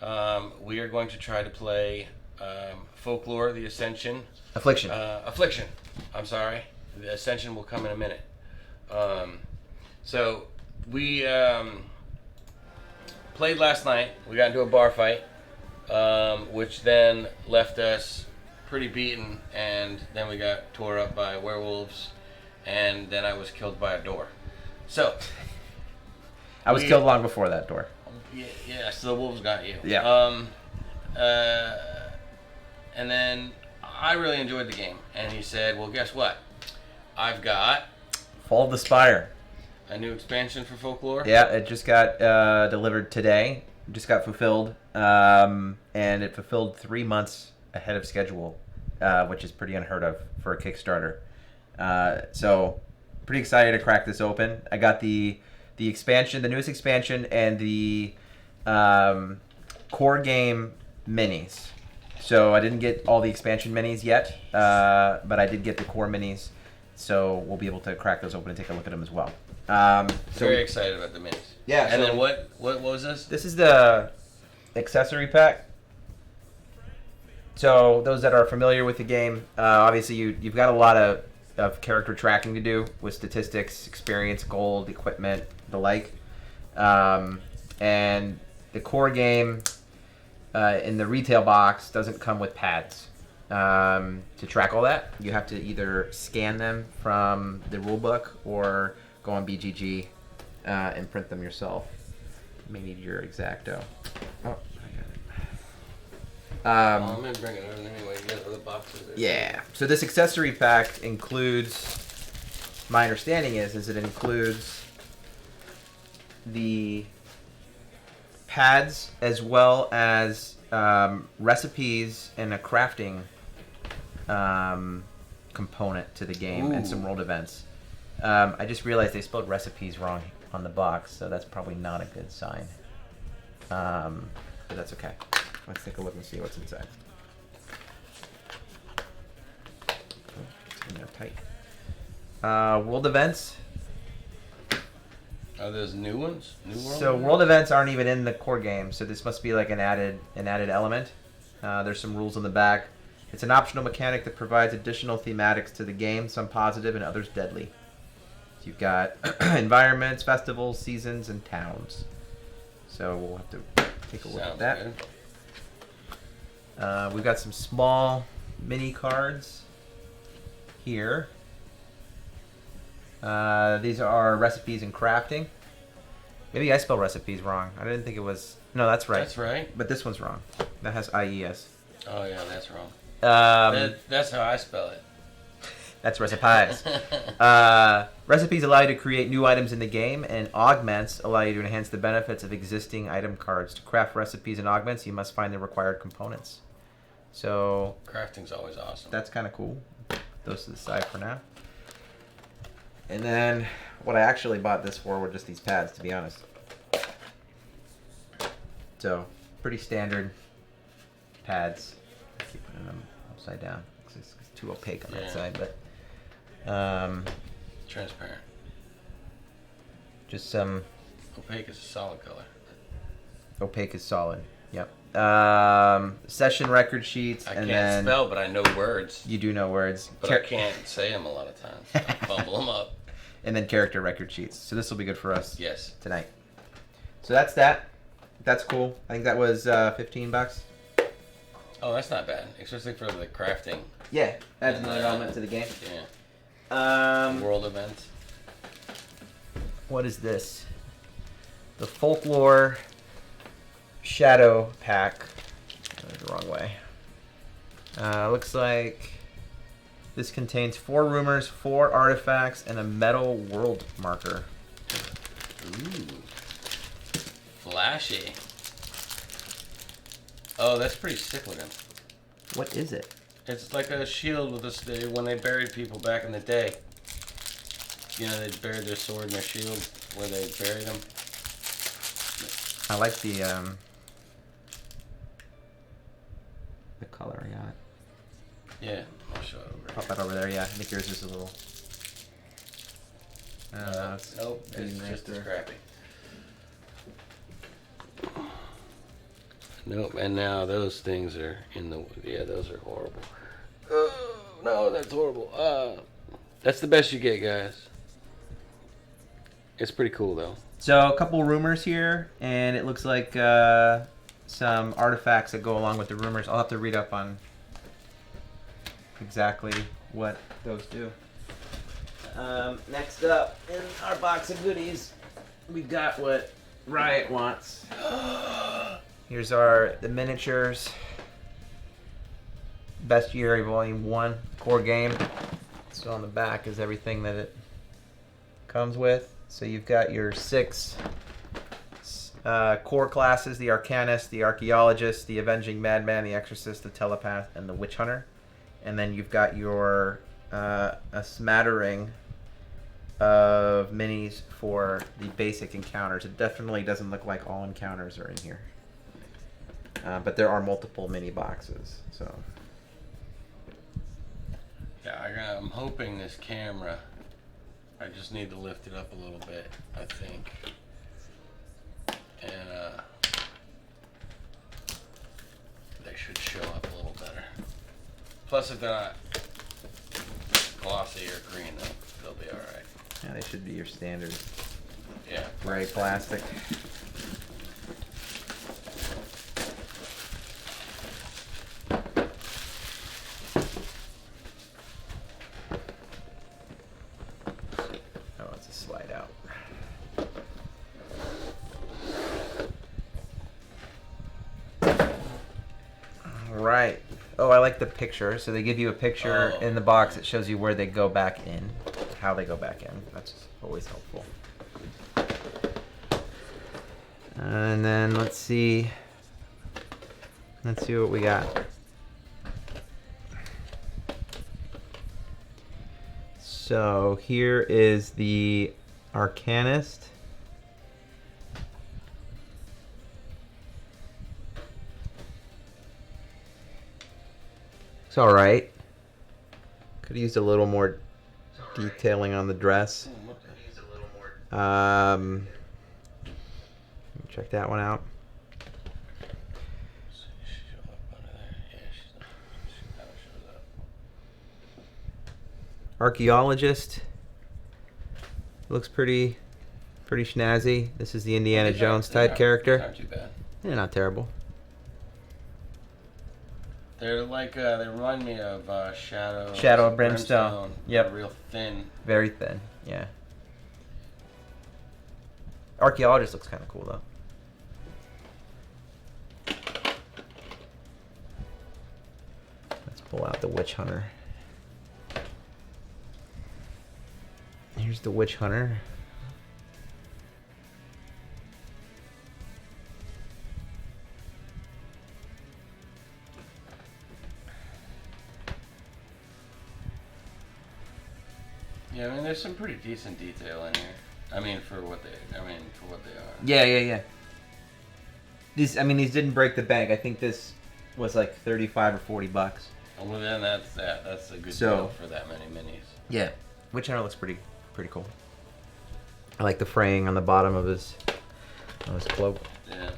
We are going to try to play Folklore, the Ascension. Affliction. Affliction. I'm sorry. The Ascension will come in a minute. So we played last night. We got into a bar fight, which then left us pretty beaten, and then we got tore up by werewolves, and then I was killed by a door. So I was killed long before that door. Yeah, so the wolves got you. Yeah. And then I really enjoyed the game, and he said, well, guess what? I've got Fall of the Spire. a new expansion for Folklore. Yeah, it just got delivered today. Just got fulfilled, and it fulfilled 3 months ahead of schedule, which is pretty unheard of for a Kickstarter. So, pretty excited to crack this open. I got the expansion, the newest expansion, and the core game minis. So I didn't get all the expansion minis yet, but I did get the core minis. So we'll be able to crack those open and take a look at them as well. Very excited about the minis. Yeah. And then what was this? This is the Accessory Pack. So those that are familiar with the game, obviously you've got a lot of character tracking to do with statistics, experience, gold, equipment, the like. And the core game in the retail box doesn't come with pads. To track all that, you have to either scan them from the rulebook or go on BGG and print them yourself. You may need your Exacto. Oh, I got it. I'm going to bring it over anyway. You got other boxes there. Yeah. So this accessory pack includes, my understanding is it includes the pads as well as recipes and a crafting component to the game. Ooh. And some world events. I just realized they spelled recipes wrong on the box, so that's probably not a good sign. But that's okay. Let's take a look and see what's inside. Oh, it's in there tight. World events. Are those new ones? So world events aren't even in the core game, so this must be like an added element. There's some rules on the back. It's an optional mechanic that provides additional thematics to the game, some positive and others deadly. So you've got environments, festivals, seasons, and towns. So we'll have to take a look at that. We've got some small mini cards here. These are recipes and crafting. Maybe I spelled recipes wrong. I didn't think it was... No, that's right. That's right. But this one's wrong. That has IES. Oh, yeah, that's wrong. That's how I spell it. That's recipes. Recipes allow you to create new items in the game, and augments allow you to enhance the benefits of existing item cards. To craft recipes and augments, you must find the required components. So... Crafting's always awesome. That's kind of cool. Those to the side for now. And then, what I actually bought this for were just these pads, to be honest. So, pretty standard pads. I keep putting them upside down. It's too opaque on that side, but... transparent. Just some... Opaque is a solid color. Opaque is solid, yep. Session record sheets. I can't spell, but I know words. You do know words. But I can't say them a lot of times. I bumble them up. And then character record sheets. So this will be good for us tonight. So that's that. That's cool. I think that was $15. Oh, that's not bad. Especially for the crafting. Yeah, adds another element to the game. Yeah. World events. What is this? The Folklore Shadow Pack. The wrong way. Looks like this contains 4 rumors, 4 artifacts, and a metal world marker. Ooh. Flashy. Oh, that's pretty sick looking. What is it? It's like a shield with this when they buried people back in the day. You know, they buried their sword and their shield where they buried them. I like the color, yeah. Yeah, I'll show it over. Pop that over there, yeah. I think yours is a little... Nope, it's just as crappy. Nope. And now those things are in the. Yeah, those are horrible. Oh, no, that's horrible. That's the best you get, guys. It's pretty cool though. So a couple rumors here, and it looks like some artifacts that go along with the rumors. I'll have to read up on exactly what those do. Next up in our box of goodies, we got what Riot wants. Here's the miniatures. Bestiary Volume 1 core game. So on the back is everything that it comes with. So you've got your 6 core classes: the Arcanist, the Archaeologist, the Avenging Madman, the Exorcist, the Telepath, and the Witch Hunter. And then you've got your a smattering of minis for the basic encounters. It definitely doesn't look like all encounters are in here. But there are multiple mini boxes. So yeah, I'm hoping this camera. I just need to lift it up a little bit, I think. And they should show up a little better. Plus, if they're not glossy or green, they'll be alright. yeah, they should be your standard Yeah. gray plastic. Oh, it's a slide out. All right. Oh, I like the picture. So they give you a picture in the box that shows you where they go back in, how they go back in. That's always helpful. And then let's see what we got. So here is the Arcanist. It's all right. Could have used a little more detailing on the dress. Check that one out. Archaeologist. Looks pretty snazzy. This is the Indiana Jones type character. Not too bad. Yeah, not terrible. They're like they remind me of Shadow of Brimstone. Yep. They're real thin. Very thin. Yeah. Archaeologist looks kind of cool though. Let's pull out the Witch Hunter. Here's the Witch Hunter. Yeah, I mean, there's some pretty decent detail in here. I mean, for what they are. Yeah. These didn't break the bank. I think this was like $35 or $40. Well, then that's a good deal for that many minis. Yeah, Witch Hunter looks pretty cool. I like the fraying on the bottom of his cloak. Yeah.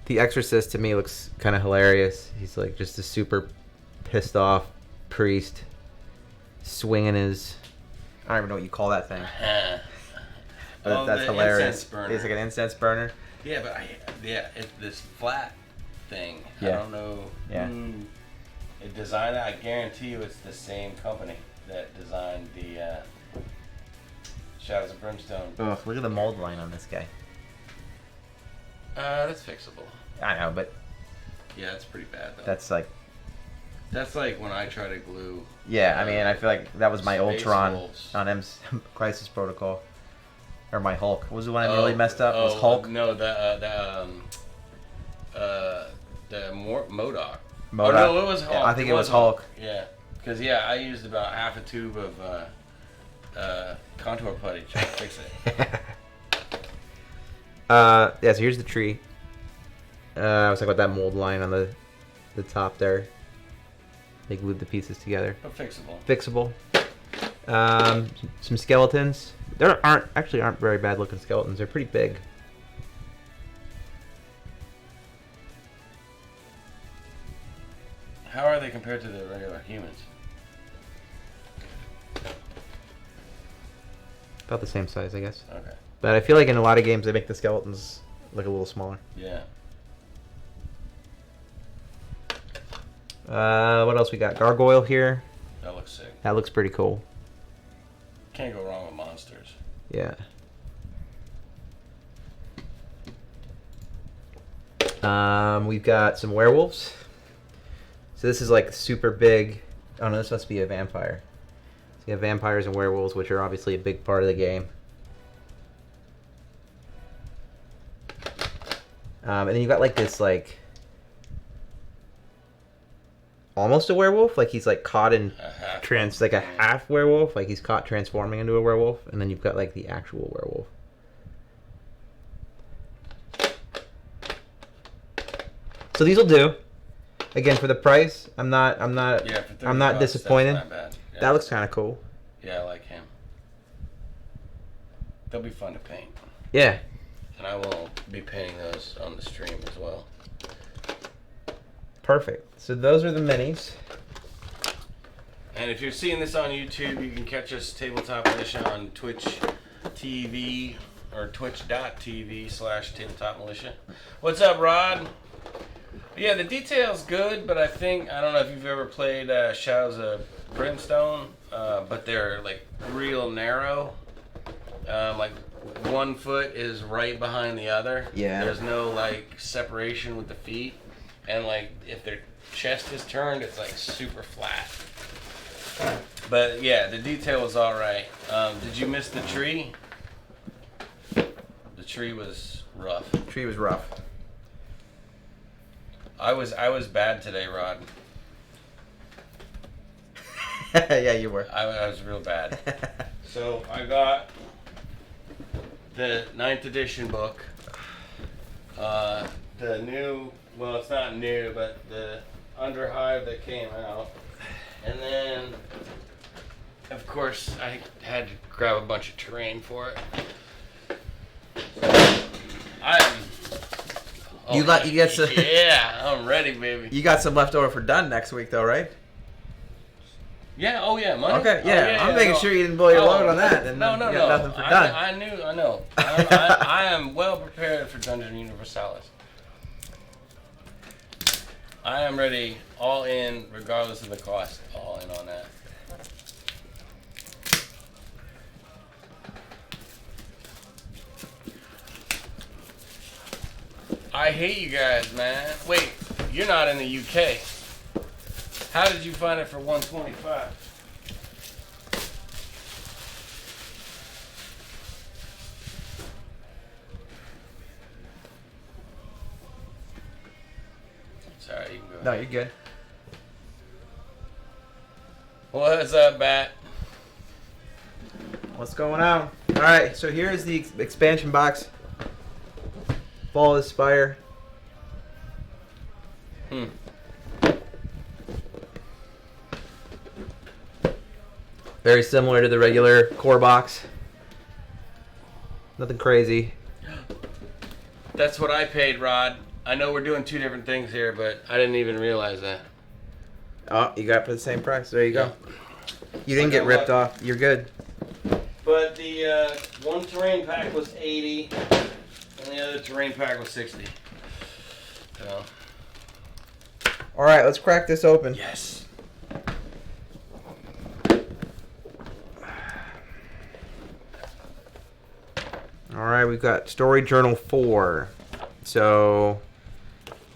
The Exorcist to me looks kind of hilarious. He's like just a super pissed off priest swinging his, I don't even know what you call that thing. But that's hilarious. It's like an incense burner. Yeah, but it's this flat thing. Yeah. I don't know. Yeah. It designed that. I guarantee you, it's the same company that designed the Shadows of Brimstone. Ugh, look at the mold line on this guy. That's fixable. I know, but yeah, it's pretty bad though. That's like when I try to glue. Yeah, I mean, I feel like that was my Ultron Wolves. on M's Crisis Protocol, or my Hulk. What was the one I really messed up? Was Hulk? No, the MODOK. MODOK. Oh, no, it was Hulk. I think it was Hulk. Yeah, because I used about half a tube of contour putty to fix it. So here's the tree. I was talking about that mold line on the top there. They glued the pieces together. But fixable. Fixable. Some skeletons. There aren't very bad looking skeletons. They're pretty big. How are they compared to the regular humans? About the same size, I guess. Okay. But I feel like in a lot of games they make the skeletons look a little smaller. Yeah. What else we got? Gargoyle here. That looks sick. That looks pretty cool. Can't go wrong with monsters. Yeah. We've got some werewolves. So this is like super big. Oh no, this must be a vampire. So you have vampires and werewolves, which are obviously a big part of the game. And then you got like this like almost a werewolf, like he's like caught in like a half werewolf, like he's caught transforming into a werewolf, and then you've got like the actual werewolf. So these will do. Again, for the price, I'm not Yeah, for I'm not $30, disappointed. That's not bad. Yeah. That looks kind of cool. Yeah, I like him. They'll be fun to paint. Yeah. And I will be painting those on the stream as well. Perfect. So those are the minis. And if you're seeing this on YouTube, you can catch us Tabletop Militia on Twitch TV or twitch.tv/Tabletop Militia. What's up, Rod? Yeah, the detail's good, but I don't know if you've ever played Shadows of Brimstone, but they're like real narrow. Like 1 foot is right behind the other. Yeah. There's no like separation with the feet. And like if their chest is turned, it's like super flat. But yeah, the detail was all right. Did you miss the tree? The tree was rough. Tree was rough. I was bad today, Rod. Yeah, you were. I was real bad. So I got the 9th edition book. The new, well, it's not new, but the Underhive that came out. And then, of course, I had to grab a bunch of terrain for it. You get some. Yeah, I'm ready, baby. You got some left over for done next week, though, right? Yeah. Oh, yeah. Money. Okay. Yeah. I'm making sure you didn't blow your load on that. And no. you got nothing for done. I know. I am well prepared for Dungeon Universalis. I am ready, all in, regardless of the cost. All in on that. I hate you guys, man. Wait, you're not in the UK. How did you find it for $125? Sorry, you can go. No, you're good. What's up, Bat? What's going on? All right, so here's the expansion box. Fall of the Spire. Very similar to the regular core box. Nothing crazy. That's what I paid, Rod. I know we're doing two different things here, but I didn't even realize that. Oh, you got it for the same price. There you go. You didn't get ripped off. You're good. But the one terrain pack was 80, and the other terrain pack was 60. So. All right, let's crack this open. Yes. All right, we've got Story Journal 4. So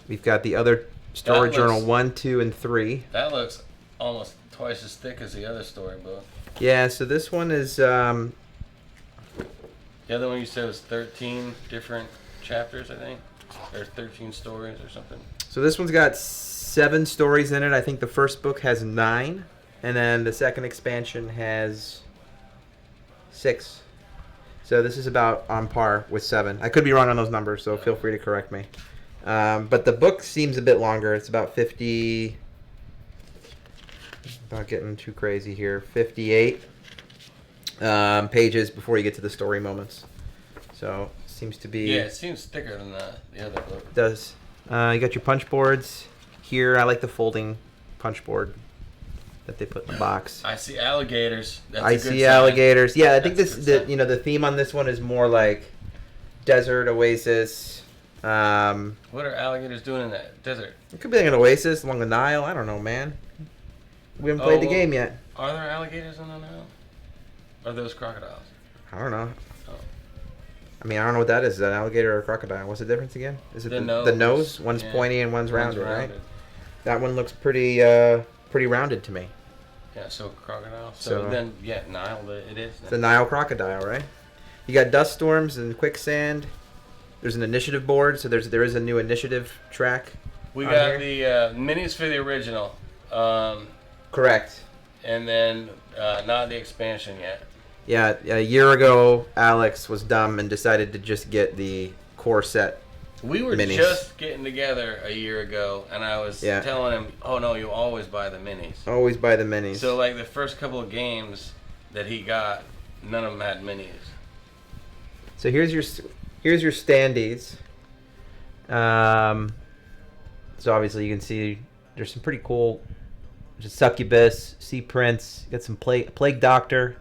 we've got the other Story Journal 1, 2, and 3. That looks almost twice as thick as the other storybook. Yeah, so this one is... The other one you said was 13 different chapters, I think? Or 13 stories or something? So this one's got 7 stories in it. I think the first book has 9. And then the second expansion has 6. So this is about on par with 7. I could be wrong on those numbers, so feel free to correct me. But the book seems a bit longer. It's about 50... Not getting too crazy here. 58. pages before you get to the story moments. So seems to be. Yeah, it seems thicker than the other book. It does. You got your punch boards here. I like the folding punch board that they put in the box. I see alligators. That's I a good see sign. alligators. Yeah, I think That's this a good sign. the theme on this one is more like desert oasis. What are alligators doing in that desert? It could be like an oasis along the Nile. I don't know, man. We haven't played the game yet. Are there alligators on the Nile? Are those crocodiles? I don't know. Oh. I mean, I don't know what that is. Is that an alligator or a crocodile? What's the difference again? Is it The the nose. nose? One's Yeah. pointy and one's rounded, right? That one looks pretty rounded to me. Yeah, so crocodile. So- Then, yeah, Nile, it is. It's the Nile crocodile, right? You got dust storms and quicksand. There's an initiative board, so there is a new initiative track. We on got here. the minis for the original. Correct. And then not the expansion yet. Yeah, a year ago, Alex was dumb and decided to just get the core set. We were Minis. just getting together a year ago, and I was telling him, "Oh no, you always buy the minis." Always buy the minis. So like the first couple of games that he got, none of them had minis. So here's your standees. So obviously you can see there's some pretty cool. There's a Succubus, Sea Prince. You got some Plague Doctor,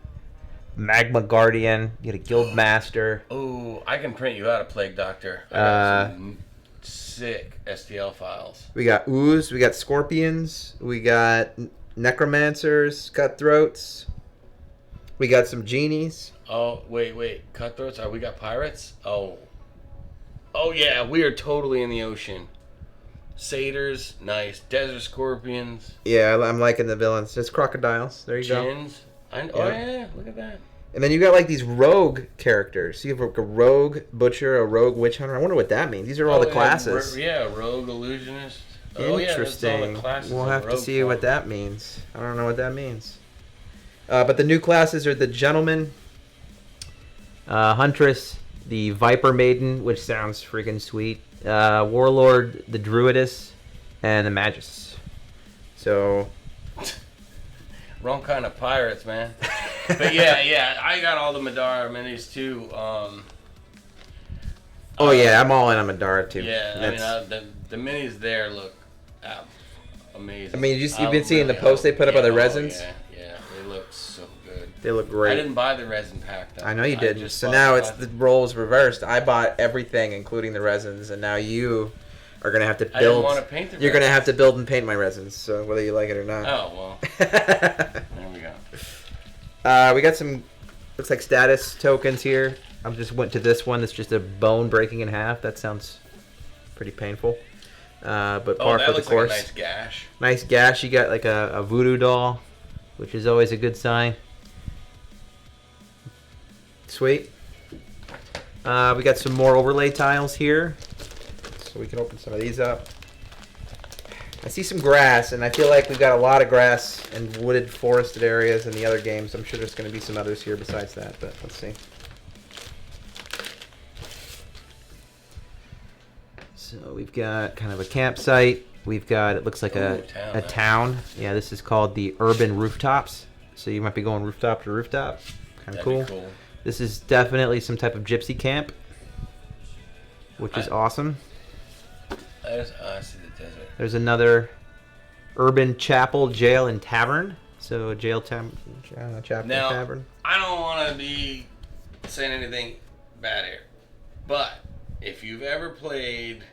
Magma Guardian. You got a Guild Master. Oh, I can print you out a Plague Doctor. I got some sick STL files. We got Ooze. We got Scorpions. We got Necromancers, Cutthroats. We got some Genies. Oh, wait. Cutthroats? We got pirates? Oh yeah, we are totally in the ocean. Satyrs, nice. Desert scorpions. Yeah, I'm liking the villains. It's crocodiles. There you go. Chins. Oh yeah, look at that. And then you got like these rogue characters. You have a rogue butcher, a rogue witch hunter. I wonder what that means. These are all the classes. Rogue illusionist. Interesting. Oh, yeah, classes we'll in have to rogue see form. what that means. I don't know what that means. But the new classes are the Gentleman, Huntress, the Viper Maiden, which sounds freaking sweet, Warlord, the Druidess, and the Magus. So... Wrong kind of pirates, man. But yeah, I got all the Madara minis too. yeah, I'm all in on Madara too. Yeah, I mean, the minis there look amazing. I mean, you've been seeing the posts they put up on the resins? Yeah, they look so good. They look great. I didn't buy the resin pack though. I know you didn't. just So bought now it's the roles reversed. I bought everything, including the resins, and now you are gonna have to build. I didn't want to paint the. You're gonna have to build and paint my resins, so whether you like it or not. Oh well. There we go. We got some, looks like status tokens here. I just went to this one. That's just a bone breaking in half. That sounds pretty painful. But par that for the looks course. like a nice gash. Nice gash. You got like a voodoo doll, which is always a good sign. Sweet. We got some more overlay tiles here. So we can open some of these up. I see some grass, and I feel like we've got a lot of grass and wooded forested areas in the other games. I'm sure there's going to be some others here besides that, but let's see. So we've got kind of a campsite. We've got, it looks like a town. Yeah, this is called the Urban Rooftops. So you might be going rooftop to rooftop. Kind of cool. Cool. This is definitely some type of gypsy camp, which is awesome. I see the desert. There's another urban chapel, jail, and tavern. So a jail, chapel, Now, tavern. I don't want to be saying anything bad here, but if you've ever played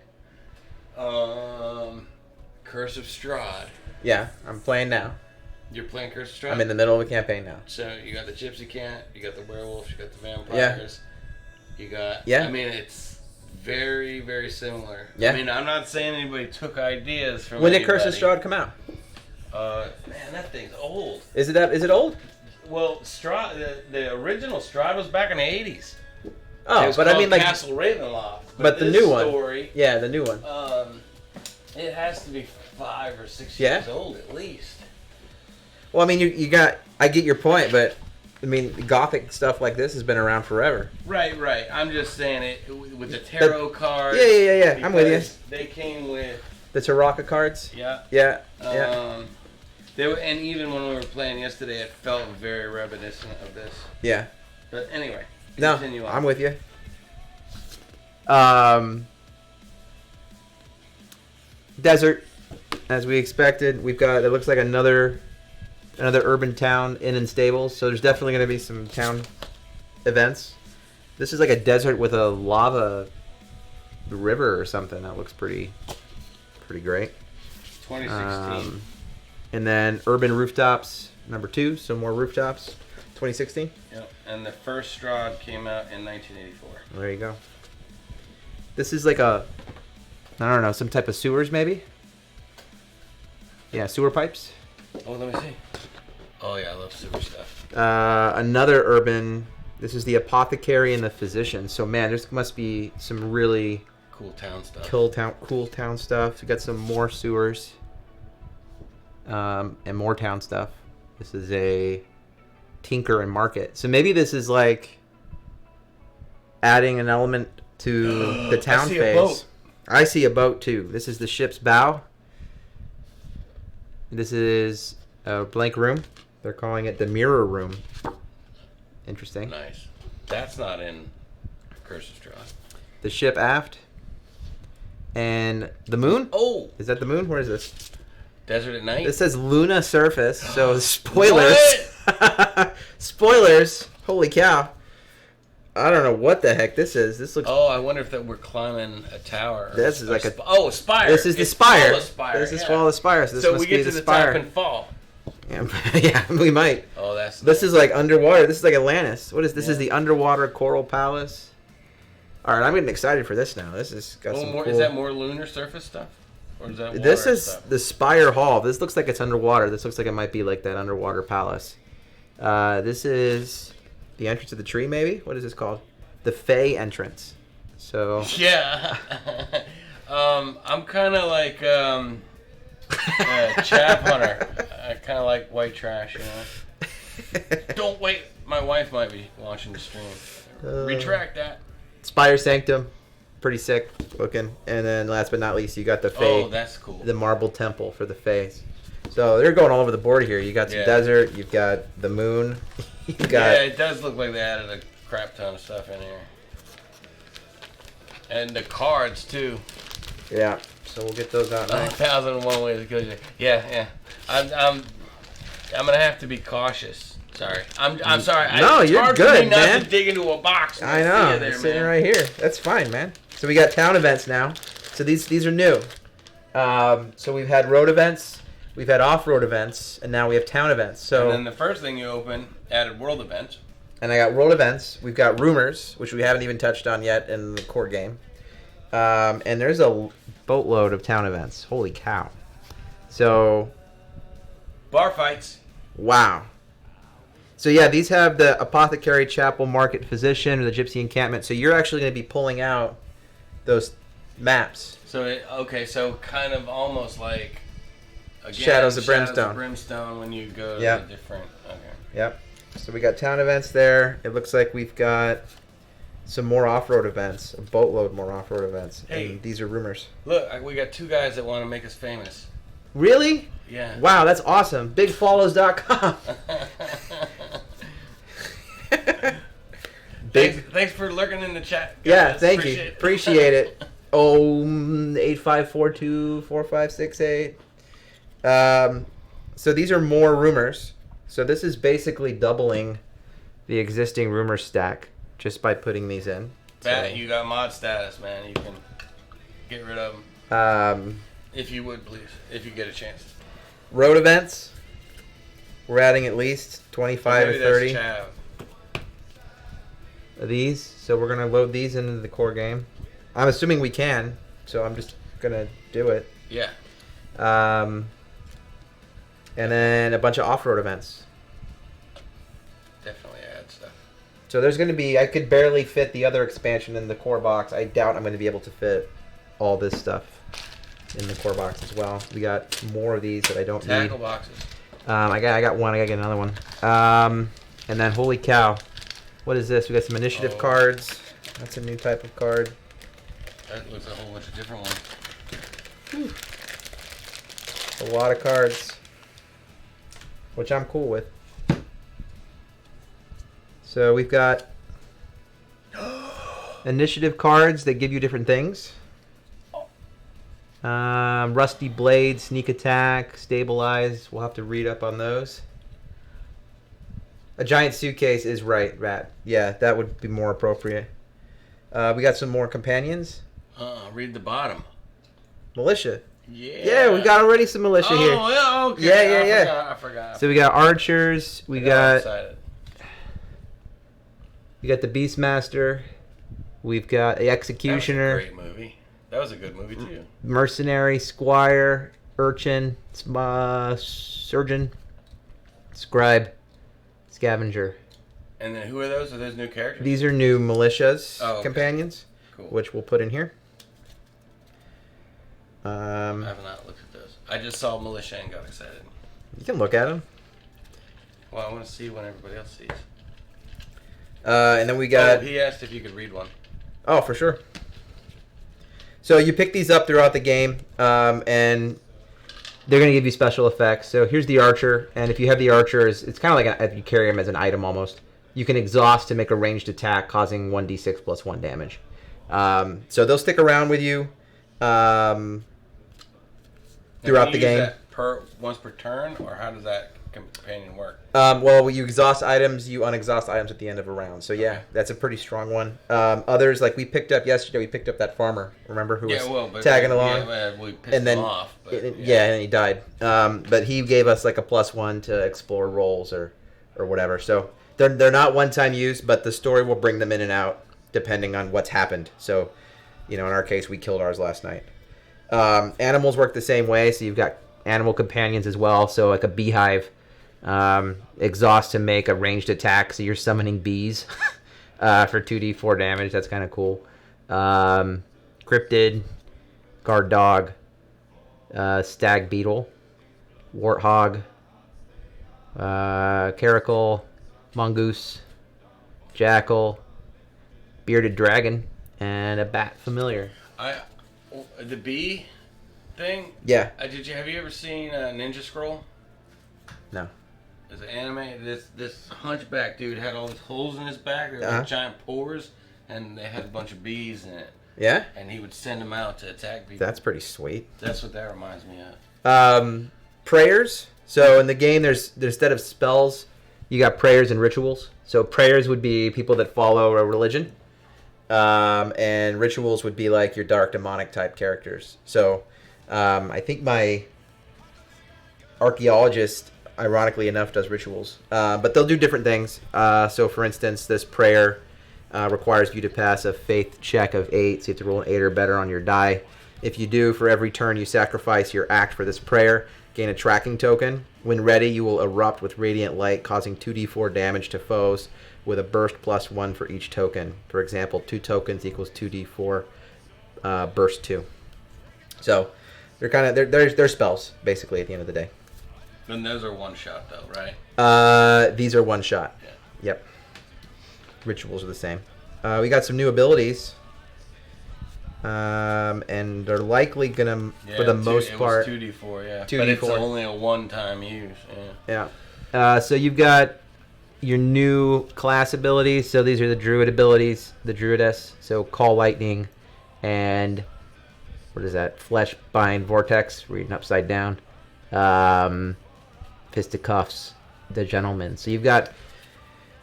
Curse of Strahd, Yeah, I'm playing now. you're playing Curse of Strahd? I'm in the middle of a campaign now. So you got the gypsy camp, you got the werewolves, you got the vampires, you got... Yeah. I mean, it's very, very similar. Yeah. I mean, I'm not saying anybody took ideas from When did Curse of anybody. Strahd come out? Man, that thing's old. Is it old? Well, Strahd, the original Strahd was back in the 80s. It Oh, was but I called mean like, Castle Ravenloft. but the this new one. Story, Yeah, the new one. it has to be 5 or 6 Yeah? years old at least. Well, I mean, you got. I get your point, but I mean, gothic stuff like this has been around forever. Right. I'm just saying it with the tarot cards. Yeah. I'm with you. because They came with The Taraka cards. yeah. Yeah. Um, And even when we were playing yesterday, it felt very reminiscent of this. Yeah. But anyway, continue on. I'm with you. Desert, as we expected. We've got, it looks like another urban town, inn and stables. So there's definitely going to be some town events. This is like a desert with a lava river or something. That looks pretty great. 2016. And then urban rooftops, number 2. So more rooftops. 2016. Yep. And the first Strahd came out in 1984. There you go. This is like a, I don't know, some type of sewers maybe? Yeah, sewer pipes. Oh, let me see. Oh, yeah, I love sewer stuff. Another urban, this is the apothecary and the physician. So, man, there must be some really cool town stuff. Cool town stuff. We got some more sewers. And more town stuff. This is a tinker and market. So maybe this is like adding an element to the town phase. A boat. I see a boat too. This is the ship's bow. This is a blank room. They're calling it the mirror room. Interesting. Nice. That's not in Curse of Strahd. The ship aft. And the moon? Oh! Is that the moon? Where is this? Desert at night? This says Luna surface, so spoilers. Spoilers. Holy cow. I don't know what the heck this is. This looks. Oh, I wonder if that we're climbing a tower. This is like a. Oh, a spire. This is the spire. Spire. This is Fall of the Spire. So, this so must we get be to the the spire. top and fall. Yeah, yeah, we might. Oh, that's. This is like underwater. This is like Atlantis. What is this? Is the underwater coral palace? All right, I'm getting excited for this now. This has got some. More, cool... Is that more lunar surface stuff? Or is that water This is stuff? the Spire Hall. This looks like it's underwater. This looks like it might be like that underwater palace. This is the entrance to the tree, maybe? What is this called? The Fey entrance. So. Yeah. I'm kind of like a chav hunter. I kind of like white trash, you know? Don't wait. My wife might be watching the stream. Retract that. Spire Sanctum. Pretty sick looking. And then last but not least, you got the Fey. Oh, that's cool. The marble temple for the Fays. So they're going all over the board here. You got some desert. You've got the moon. You got. Yeah, it does look like they added a crap ton of stuff in here. And the cards, too. Yeah. So we'll get those out now. 1,001 ways to kill you. Yeah. I'm gonna have to be cautious. Sorry. I'm sorry. No, it's you're hard good, for me not man. to dig into a box. I know. They're sitting right here. That's fine, man. So we got town events now. So these are new. So we've had road events, we've had off-road events, and now we have town events. So. And then the first thing you open added world events. And I got world events. We've got rumors, which we haven't even touched on yet in the core game. And there's a boatload of town events. Holy cow. So. Bar fights. Wow. So yeah, these have the Apothecary, Chapel, Market, Physician, or the Gypsy Encampment. So you're actually going to be pulling out those maps. So, so kind of almost like. Again, Shadows of Brimstone. When you go to the different. Okay. Yep. So we got town events there. It looks like we've got some more off-road events, a boatload more off-road events. Hey, and these are rumors. Look, we got 2 guys that want to make us famous. Really? Yeah. Wow, that's awesome. BigFollows.com. Thanks for lurking in the chat, guys. Yeah, thank you. Appreciate it. 85424568. So these are more rumors. So this is basically doubling the existing rumor stack just by putting these in. Bat, you got mod status, man. You can get rid of them. If you would, please. If you get a chance. Road events. We're adding at least 25 or 30 of these. So we're going to load these into the core game. I'm assuming we can. So I'm just going to do it. Yeah. And then a bunch of off-road events. Definitely add stuff. So there's going to be, I could barely fit the other expansion in the core box. I doubt I'm going to be able to fit all this stuff in the core box as well. We got more of these that I don't need. Tackle boxes. I got one. I got to get another one. And then, holy cow. What is this? We got some initiative cards. That's a new type of card. That looks a whole bunch of different ones. Whew. A lot of cards. which I'm cool with. So we've got initiative cards that give you different things. Rusty Blade, Sneak Attack, Stabilize. We'll have to read up on those. A giant suitcase is right, Rat. Yeah, that would be more appropriate. We got some more companions. Read the bottom. Militia. Yeah. Yeah, we got already some militia here. Oh, yeah, okay. Yeah. I forgot. So we got archers. We got the Beastmaster. We've got the Executioner. That was a great movie. That was a good movie too. Mercenary, Squire, Urchin, Surgeon, Scribe, Scavenger. And then who are those? Are those new characters? These are new militias companions, cool. Which we'll put in here. I have not looked at those. I just saw militia and got excited. You can look at them. Well, I want to see when everybody else sees. And then we got... he asked if you could read one. Oh, for sure. So you pick these up throughout the game, and they're going to give you special effects. So here's the archer, and if you have the archer, it's kind of like if you carry him as an item almost. You can exhaust to make a ranged attack, causing 1d6 plus 1 damage. So they'll stick around with you throughout the game. That once per turn, or how does that companion work? Well, you exhaust items, you unexhaust items at the end of a round. So yeah, that's a pretty strong one. Others, like we picked up yesterday, we picked up that farmer. Remember who was tagging along? Yeah, we pissed him off. But, and then he died. But he gave us like a +1 to explore roles or whatever. So they're not one-time use, but the story will bring them in and out depending on what's happened. So, in our case, we killed ours last night. Animals work the same way. So you've got animal companions as well. So like a beehive. Exhaust to make a ranged attack, so you're summoning bees for 2d4 damage. That's kind of cool. Cryptid, guard dog, stag beetle, warthog, caracal, mongoose, jackal, bearded dragon, and a bat familiar. The bee thing. Yeah. Have you ever seen Ninja Scroll? No. There's an anime. This hunchback dude had all these holes in his back. They were like giant pores, and they had a bunch of bees in it. Yeah? And he would send them out to attack people. That's pretty sweet. That's what that reminds me of. Prayers. So in the game, there's instead of spells, you got prayers and rituals. So prayers would be people that follow a religion. And rituals would be like your dark demonic type characters. So I think my archaeologist, ironically enough, does rituals. But they'll do different things. So for instance, this prayer requires you to pass a faith check of 8. So you have to roll an 8 or better on your die. If you do, for every turn you sacrifice your act for this prayer, gain a tracking token. When ready, you will erupt with radiant light, causing 2d4 damage to foes with a burst +1 for each token. For example, 2 tokens equals 2d4 burst 2. So they're spells, basically, at the end of the day. And those are one shot, though, right? These are one shot. Yeah. Yep. Rituals are the same. We got some new abilities. And they're likely gonna, for the most part, 2d4, yeah. 2d4. But it's only a one-time use. Yeah. So you've got your new class abilities. So these are the druid abilities, the druidess. So call lightning, and what is that? Flesh bind vortex. Reading upside down. Fisticuffs, the gentleman. So you've got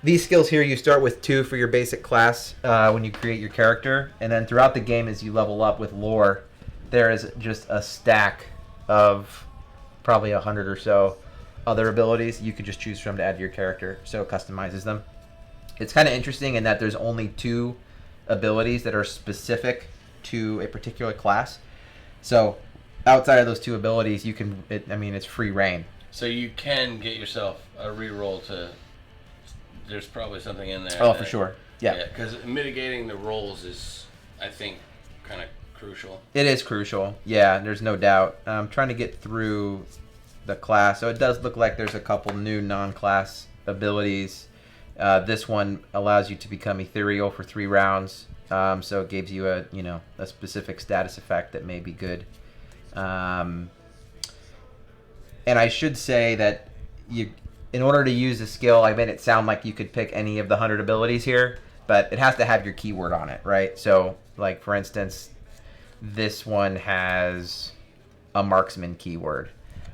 these skills here. You start with 2 for your basic class when you create your character, and then throughout the game as you level up with lore, there is just a stack of probably 100 or so other abilities you could just choose from to add to your character, so it customizes them. It's kind of interesting in that there's only 2 abilities that are specific to a particular class. So outside of those 2 abilities, you can, it's free reign. So you can get yourself a reroll to... There's probably something in there. Oh, for sure. Yeah. Because mitigating the rolls is, I think, kind of crucial. It is crucial. Yeah, there's no doubt. I'm trying to get through the class. So it does look like there's a couple new non-class abilities. This one allows you to become ethereal for 3 rounds. So it gives you a specific status effect that may be good. And I should say that in order to use the skill, I made it sound like you could pick any of the 100 abilities here, but it has to have your keyword on it, right? So, like, for instance, this one has a marksman keyword.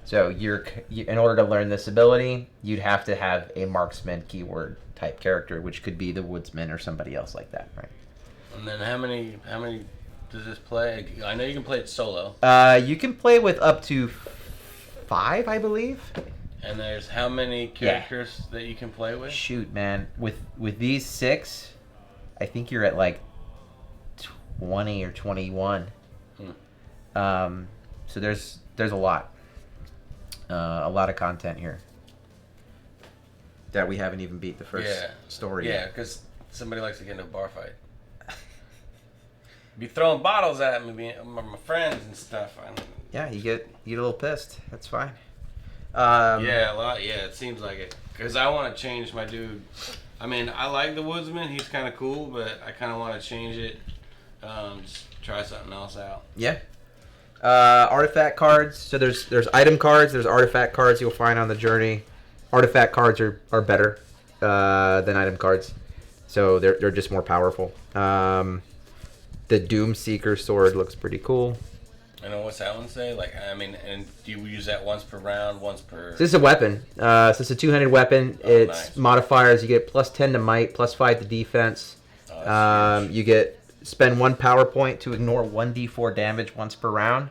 So in order to learn this ability, you'd have to have a marksman keyword type character, which could be the woodsman or somebody else like that, right? And then how many does this play? I know you can play it solo. You can play with up to 5, I believe. And there's how many characters that you can play with? Shoot, man. With these 6, I think you're at like 20 or 21. So there's a lot of content here that we haven't even beat the first story. Yeah, because somebody likes to get into a bar fight. Be throwing bottles at me, my friends and stuff. Yeah, you get a little pissed. That's fine. Yeah, a lot. Yeah, it seems like it. Because I want to change my dude. I mean, I like the woodsman. He's kind of cool, but I kind of want to change it. Just try something else out. Yeah. Artifact cards. So there's item cards. There's artifact cards you'll find on the journey. Artifact cards are better than item cards, so they're just more powerful. The Doom Seeker sword looks pretty cool. I know, what's that one say? Like, I mean, and do you use that once per round, once per... So this is a weapon. So it's a two-handed weapon. It's nice. Modifiers. You get +10 to might, +5 to defense. You get spend 1 power point to ignore 1d4 damage once per round.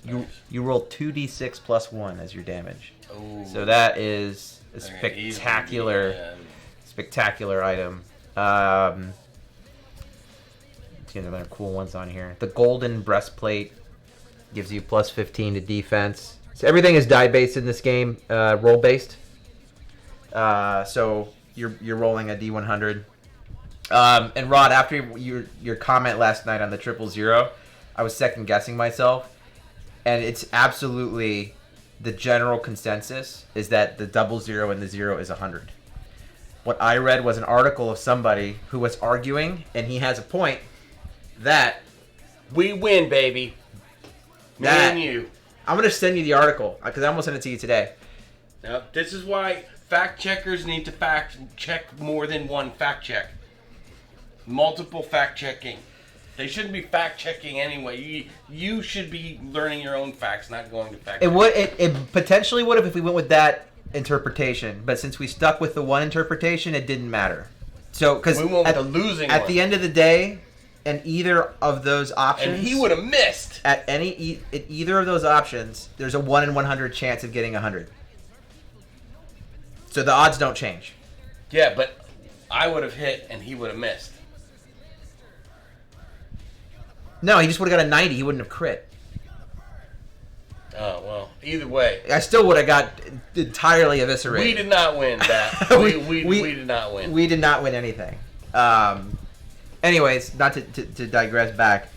You roll 2d6 +1 as your damage. Ooh. So that is a spectacular item. There's other cool ones on here. The golden breastplate gives you +15 to defense. So everything is die based in this game, roll based. So you're rolling a d100. And Rod, after your comment last night on the 000, I was second guessing myself, and it's absolutely the general consensus is that the 00 and the 0 is 100. What I read was an article of somebody who was arguing, and he has a point, that we win, baby. Me and you. I'm going to send you the article, because I almost sent it to you today. Now, this is why fact checkers need to fact check more than one fact check. Multiple fact checking. They shouldn't be fact checking anyway. You should be learning your own facts, not going to fact check. It potentially would have if we went with that interpretation, but since we stuck with the one interpretation, it didn't matter. So because we went with the losing at one. the end of the day, and either of those options, and he would have missed at either of those options. There's a 1 in 100 chance of getting 100. So the odds don't change. Yeah, but I would have hit and he would have missed. No, he just would have got a 90. He wouldn't have crit. Oh, well, either way. I still would have got entirely eviscerated. We did not win that. we did not win. We did not win anything. Anyways, not to digress back.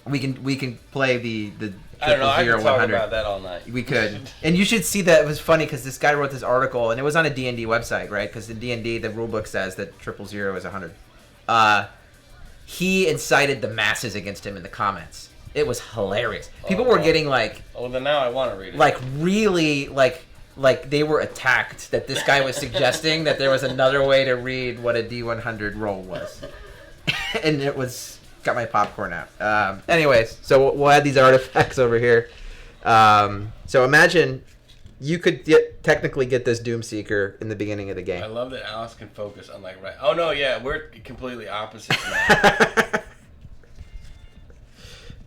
We can play the I don't know. I could 100. talk about that all night. We could. And you should see that. It was funny because this guy wrote this article, and it was on a D&D website, right? Because in D&D, the rulebook says that 000 is 100. He incited the masses against him in the comments. It was hilarious. People were getting like... Oh, then now I want to read it. Like, really, like they were attacked that this guy was suggesting that there was another way to read what a D100 roll was. And it was... Got my popcorn out. Anyways, so we'll add these artifacts over here. So imagine you could technically get this Doomseeker in the beginning of the game. I love that Alice can focus on like right. Oh no, yeah, we're completely opposite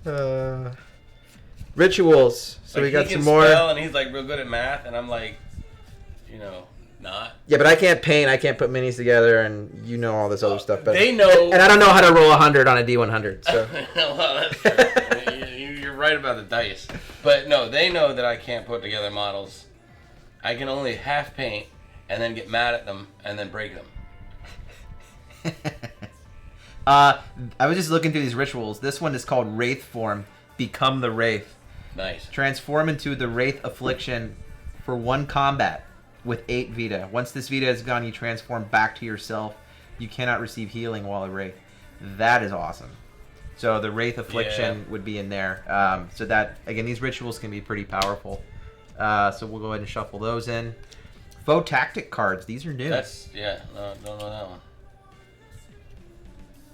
now. Rituals. So like we got he some can more. Spell and he's like real good at math, and I'm like, not. Yeah, but I can't paint. I can't put minis together, and you know all this other stuff. But they know, and I don't know how to roll 100 on a D100. So well, that's true. You're right about the dice, but no, they know that I can't put together models. I can only half paint, and then get mad at them, and then break them. I was just looking through these rituals. This one is called Wraith Form. Become the Wraith. Nice. Transform into the Wraith Affliction for 1 combat with 8 Vita. Once this Vita is gone, you transform back to yourself. You cannot receive healing while a Wraith. That is awesome. So the Wraith Affliction would be in there. So that, again, these rituals can be pretty powerful. So we'll go ahead and shuffle those in. Faux tactic cards. These are new. No, don't know that one.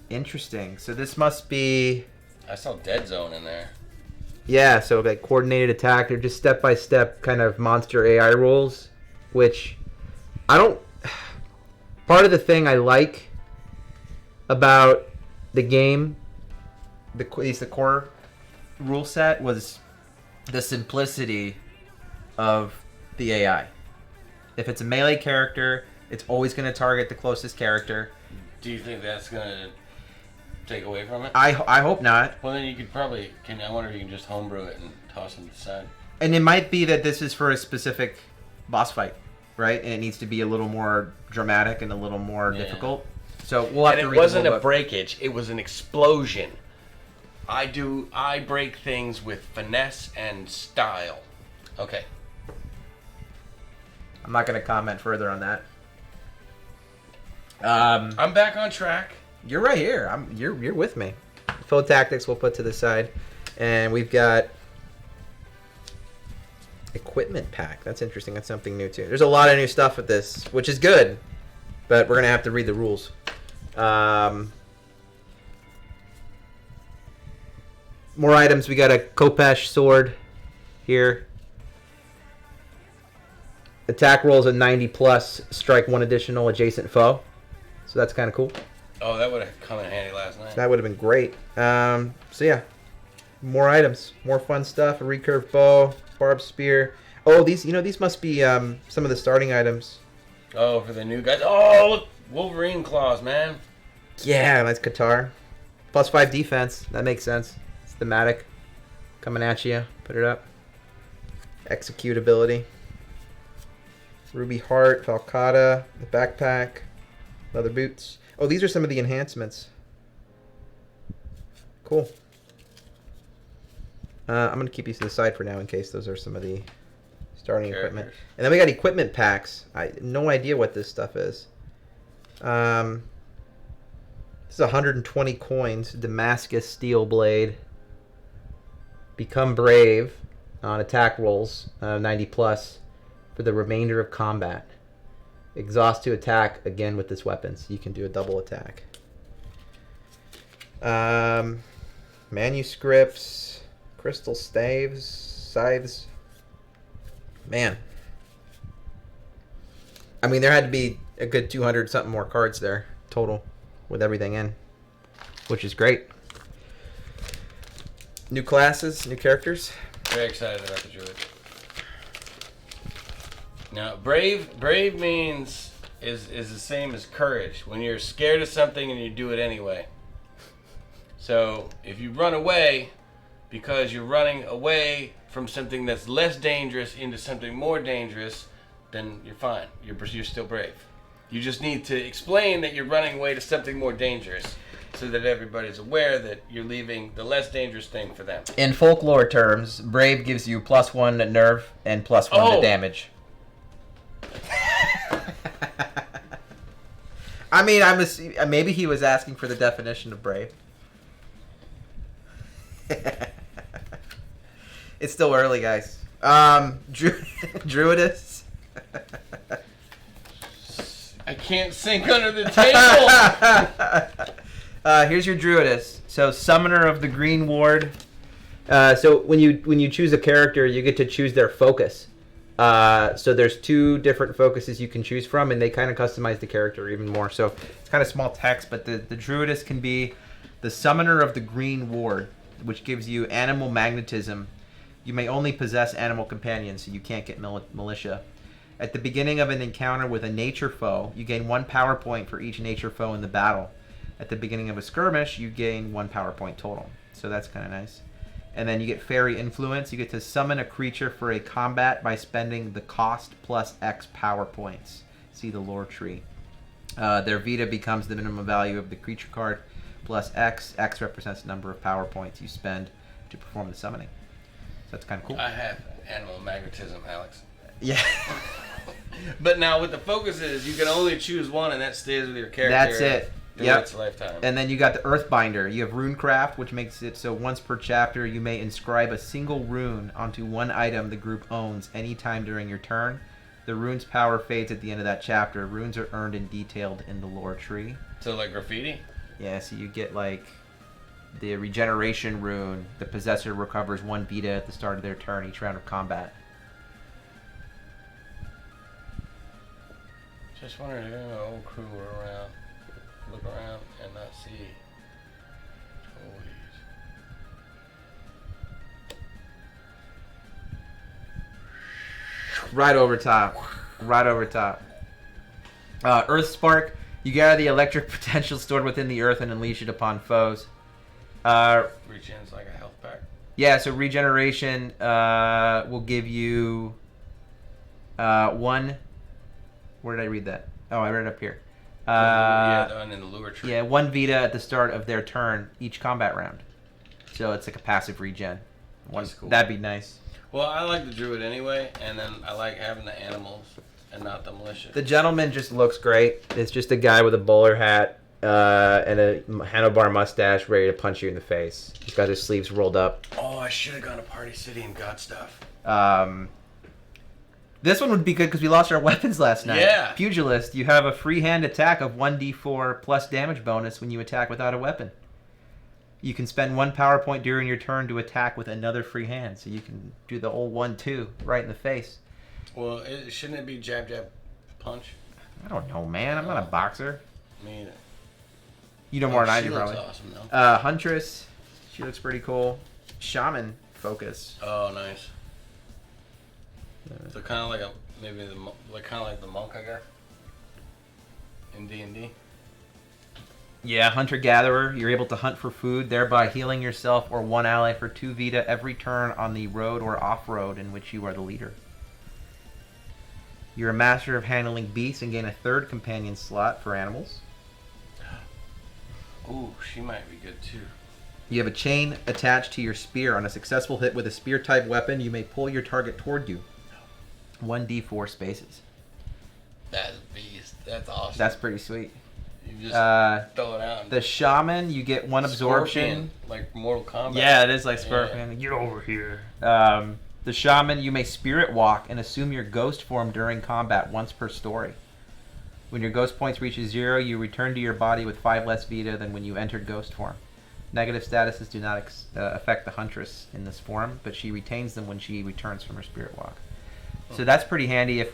Interesting. So this must be... I saw Dead Zone in there. Yeah, so like coordinated attack. They're just step-by-step kind of monster AI rules, which I don't... Part of the thing I like about the game, at least the core rule set, was the simplicity of the AI. If it's a melee character, it's always going to target the closest character. Do you think that's going to take away from it? I hope not. Well, then you could probably... I wonder if you can just homebrew it and toss them to the side. And it might be that this is for a specific boss fight, right? And it needs to be a little more dramatic and a little more difficult. So we'll have to read the rule book. It wasn't a breakage. It was an explosion. I break things with finesse and style. Okay. I'm not going to comment further on that. I'm back on track. You're right here. You're with me. Faux tactics we'll put to the side, and we've got equipment pack. That's interesting. That's something new too. There's a lot of new stuff with this, which is good, but we're gonna have to read the rules. More items. We got a Kopesh sword here. Attack rolls a 90 plus, strike one additional adjacent foe. So that's kind of cool. Oh, that would have come in handy last night. That would have been great. So yeah, more items, more fun stuff. A recurve bow, barbed spear. Oh, these must be some of the starting items. Oh, for the new guys. Oh, look, Wolverine claws, man. Yeah, that's Qatar. +5 defense. That makes sense. It's thematic. Coming at you. Put it up. Execute ability. Ruby Heart, Falcata, the backpack, leather boots. Oh, these are some of the enhancements. Cool. I'm going to keep these to the side for now in case those are some of the starting equipment. And then we got equipment packs. I have no idea what this stuff is. This is 120 coins. Damascus Steel Blade. Become Brave on attack rolls, 90 plus. For the remainder of combat. Exhaust to attack again with this weapon, so you can do a double attack. Manuscripts, crystal staves, scythes. Man. I mean, there had to be a good 200 something more cards there total with everything in, which is great. New classes, new characters. Very excited about the druid. Now, brave means is the same as courage. When you're scared of something and you do it anyway. So, if you run away because you're running away from something that's less dangerous into something more dangerous, then you're fine. You're still brave. You just need to explain that you're running away to something more dangerous so that everybody's aware that you're leaving the less dangerous thing for them. In folklore terms, brave gives you +1 to nerve and +1 to damage. I mean, maybe he was asking for the definition of brave. It's still early, guys. Druidess. I can't sink under the table. Here's your Druidess. So, Summoner of the Green Ward. So when you choose a character, you get to choose their focus. So there's 2 different focuses you can choose from, and they kind of customize the character even more. So it's kind of small text, but the Druidess can be the Summoner of the Green Ward, which gives you animal magnetism. You may only possess animal companions, so you can't get militia. At the beginning of an encounter with a nature foe, you gain 1 power point for each nature foe in the battle. At the beginning of a skirmish, you gain 1 power point total. So that's kind of nice. And then you get Fairy Influence. You get to summon a creature for a combat by spending the cost plus X power points. See the lore tree. Their Vita becomes the minimum value of the creature card plus X. X represents the number of power points you spend to perform the summoning. So that's kind of cool. I have animal magnetism, Alex. Yeah. But now with the focuses, you can only choose one, and that stays with your character. That's it. through its lifetime. And then you got the Earthbinder. You have Runecraft, which makes it so once per chapter you may inscribe a single rune onto one item the group owns anytime during your turn. The rune's power fades at the end of that chapter. Runes are earned and detailed in the lore tree. So like graffiti? Yeah, so you get like the regeneration rune. The possessor recovers 1 Vita at the start of their turn each round of combat. Just wondering if the old crew were around. Look around and not see toys. Right over top. Right over top. Earth Spark. You gather the electric potential stored within the earth and unleash it upon foes. Regen's like a health pack. Yeah, so regeneration will give you 1. Where did I read that? Oh, I read it up here. Yeah, the one in the lure tree. Yeah, 1 Vita at the start of their turn each combat round. So it's like a passive regen. That's cool. That'd be nice. Well, I like the druid anyway, and then I like having the animals and not the militia. The gentleman just looks great. It's just a guy with a bowler hat and a handlebar mustache ready to punch you in the face. He's got his sleeves rolled up. Oh, I should have gone to Party City and got stuff. This one would be good because we lost our weapons last night. Yeah. Pugilist, you have a free hand attack of 1d4 plus damage bonus when you attack without a weapon. You can spend 1 power point during your turn to attack with another free hand, so you can do the old 1-2 right in the face. Well, shouldn't it be jab, jab, punch? I don't know, man. I'm not a boxer. Me either. You know more than I do, probably. She looks awesome, though. Huntress, she looks pretty cool. Shaman focus. Oh, nice. So kind of like kind of like the monk, I guess. In D&D. Yeah, hunter-gatherer. You're able to hunt for food, thereby healing yourself or 1 ally for 2 Vita every turn on the road or off-road in which you are the leader. You're a master of handling beasts and gain a 3rd companion slot for animals. Ooh, she might be good too. You have a chain attached to your spear. On a successful hit with a spear-type weapon, you may pull your target toward you. 1d4 spaces. That's a beast. That's awesome. That's pretty sweet. You just throw it out. The Shaman, you get 1 absorption. Scorpion, like Mortal Kombat. Yeah, it is like Scorpion. Yeah. Get over here. The Shaman, you may spirit walk and assume your ghost form during combat once per story. When your ghost points reaches 0, you return to your body with 5 less Vita than when you entered ghost form. Negative statuses do not affect the Huntress in this form, but she retains them when she returns from her spirit walk. So that's pretty handy if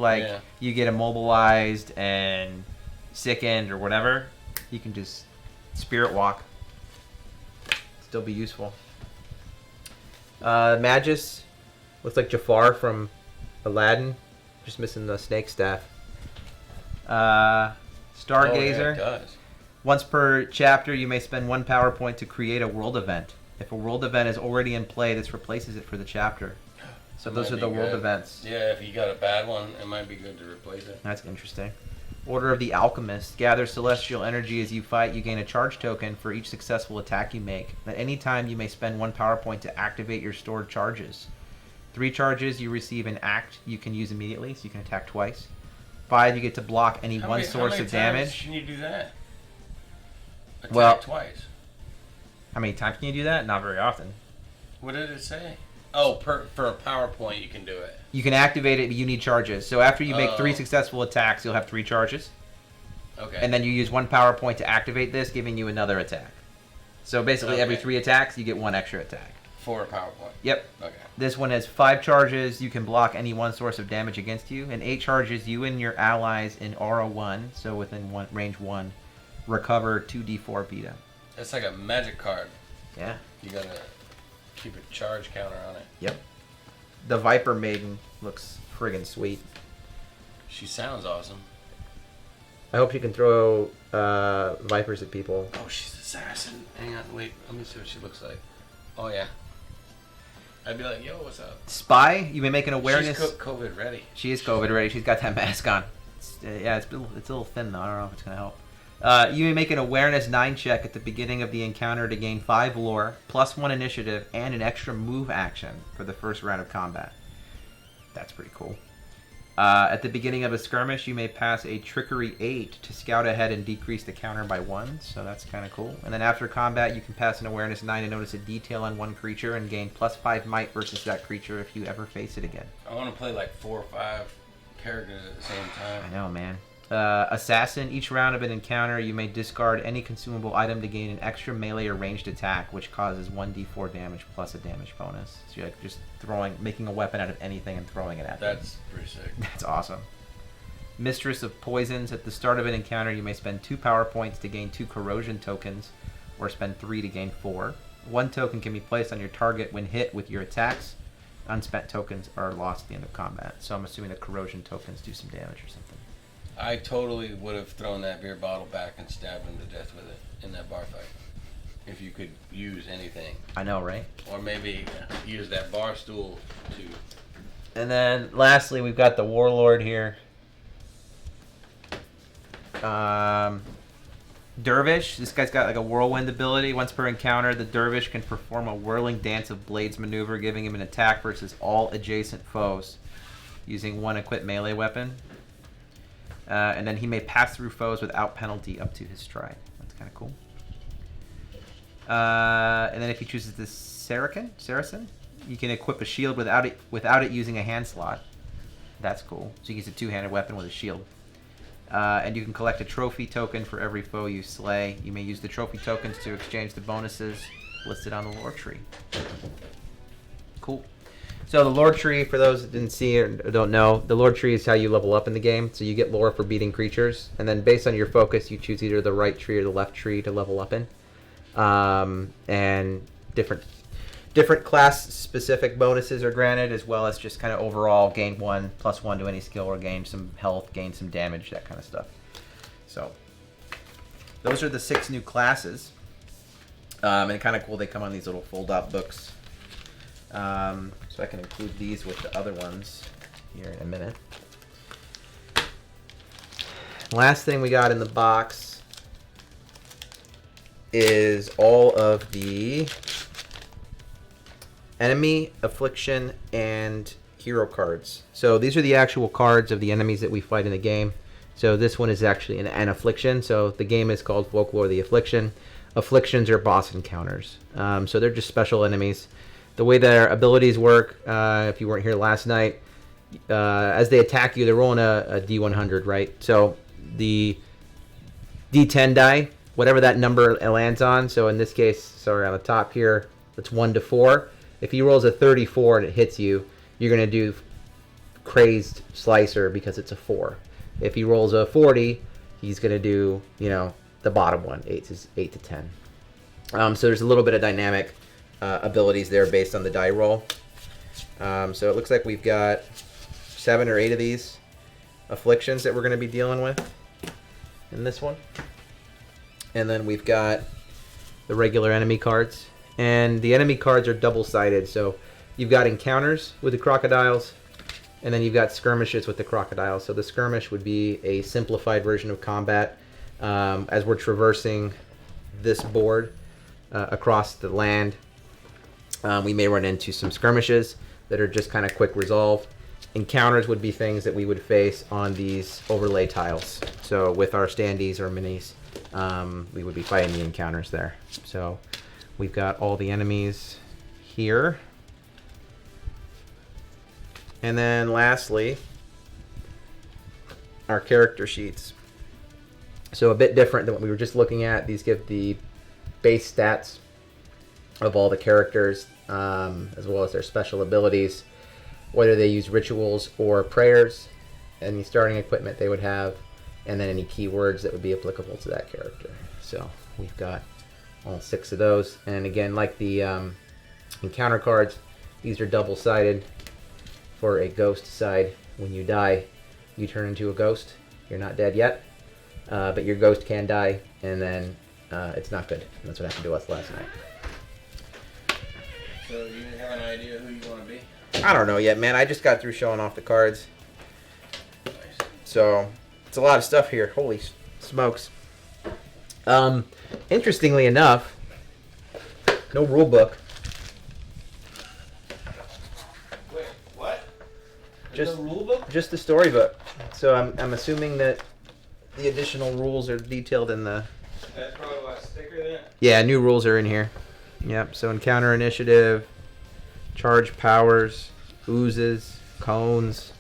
you get immobilized and sickened or whatever. You can just spirit walk. Still be useful. Magus looks like Jafar from Aladdin, just missing the snake staff. Stargazer. Oh, yeah, it does. Once per chapter, you may spend 1 power point to create a world event. If a world event is already in play, this replaces it for the chapter. So those are the world events. Yeah, if you got a bad one, it might be good to replace it. That's interesting. Order of the Alchemist. Gather celestial energy as you fight. You gain a charge token for each successful attack you make. At any time, you may spend 1 power point to activate your stored charges. 3 charges you receive an act you can use immediately, so you can attack twice. 5, you get to block any one source of damage. Can you do that? Attack twice. How many times can you do that? Not very often. What did it say? Oh, for a power point, you can do it. You can activate it, but you need charges. So after you make 3 successful attacks, you'll have 3 charges. Okay. And then you use 1 power point to activate this, giving you another attack. So basically, every 3 attacks, you get 1 extra attack. For a power point. Yep. Okay. This one has 5 charges. You can block any one source of damage against you. And 8 charges, you and your allies in Aura 1, so within range 1, recover 2d4 Vita. It's like a magic card. Yeah. You gotta keep a charge counter on it. Yep. The Viper Maiden looks friggin' sweet. She sounds awesome. I hope she can throw vipers at people. Oh, she's assassin. Hang on, wait. Let me see what she looks like. Oh, yeah. I'd be like, yo, what's up? Spy, you may make an awareness. She's COVID ready. She is COVID ready. She's got that mask on. It's a little thin though. I don't know if it's gonna help. You may make an awareness 9 check at the beginning of the encounter to gain 5 lore, plus 1 initiative, and an extra move action for the first round of combat. That's pretty cool. At the beginning of a skirmish, you may pass a Trickery 8 to scout ahead and decrease the counter by 1, so that's kind of cool. And then after combat, you can pass an Awareness 9 to notice a detail on one creature and gain +5 might versus that creature if you ever face it again. I want to play like 4 or 5 characters at the same time. I know, man. Assassin, each round of an encounter, you may discard any consumable item to gain an extra melee or ranged attack, which causes 1d4 damage plus a damage bonus. So you're like just making a weapon out of anything and throwing it at them. That's pretty sick. That's awesome. Mistress of Poisons, at the start of an encounter, you may spend 2 power points to gain 2 corrosion tokens, or spend 3 to gain 4. 1 token can be placed on your target when hit with your attacks. Unspent tokens are lost at the end of combat. So I'm assuming the corrosion tokens do some damage or something. I totally would have thrown that beer bottle back and stabbed him to death with it in that bar fight. If you could use anything. I know, right? Or maybe use that bar stool to... And then lastly, we've got the Warlord here. Dervish. This guy's got like a whirlwind ability. Once per encounter, the Dervish can perform a whirling dance of blades maneuver, giving him an attack versus all adjacent foes, using 1 equipped melee weapon. And then he may pass through foes without penalty up to his stride. That's kind of cool. And then if he chooses the Saracen, you can equip a shield without it using a hand slot. That's cool. So you use a 2-handed weapon with a shield. And you can collect a trophy token for every foe you slay. You may use the trophy tokens to exchange the bonuses listed on the lore tree. Cool. So the lore tree, for those that didn't see or don't know, the lore tree is how you level up in the game. So you get lore for beating creatures, and then based on your focus, you choose either the right tree or the left tree to level up in. And different class-specific bonuses are granted, as well as just kind of overall gain 1 +1 to any skill, or gain some health, gain some damage, that kind of stuff. So those are the 6 new classes. And kind of cool, they come on these little fold-out books. So I can include these with the other ones here in a minute. Last thing we got in the box is all of the enemy, affliction, and hero cards. So these are the actual cards of the enemies that we fight in the game. So this one is actually an affliction. So the game is called Folklore, the Affliction. Afflictions are boss encounters. So they're just special enemies. The way their abilities work, if you weren't here last night, as they attack you, they're rolling a D100, right? So the D10 die, whatever that number lands on. So in this case, sorry, on the top here, it's 1 to 4. If he rolls a 34 and it hits you, you're going to do Crazed Slicer because it's a 4. If he rolls a 40, he's going to do, the bottom one, 8 to 10. So there's a little bit of dynamic abilities there based on the die roll. So it looks like we've got 7 or 8 of these afflictions that we're going to be dealing with in this one. And then we've got the regular enemy cards. And the enemy cards are double-sided. So you've got encounters with the crocodiles, and then you've got skirmishes with the crocodiles. So the skirmish would be a simplified version of combat. As we're traversing this board across the land, we may run into some skirmishes that are just kind of quick resolve. Encounters would be things that we would face on these overlay tiles. So with our standees or minis, we would be fighting the encounters there. So we've got all the enemies here. And then lastly, our character sheets. So a bit different than what we were just looking at. These give the base stats of all the characters, as well as their special abilities, whether they use rituals or prayers, any starting equipment they would have, and then any keywords that would be applicable to that character. So we've got all 6 of those. And again, like the encounter cards, these are double-sided. For a ghost side, when you die, you turn into a ghost. You're not dead yet, but your ghost can die, and then it's not good. And that's what happened to us last night. So you have an idea who you want to be? I don't know yet, man. I just got through showing off the cards. Nice. So it's a lot of stuff here. Holy smokes. Interestingly enough, no rule book. Wait, what? Just the rule book? just the storybook. So I'm assuming that the additional rules are detailed in the. That's probably why sticker then. Yeah, new rules are in here. Yep. So encounter initiative, charge powers, oozes, cones,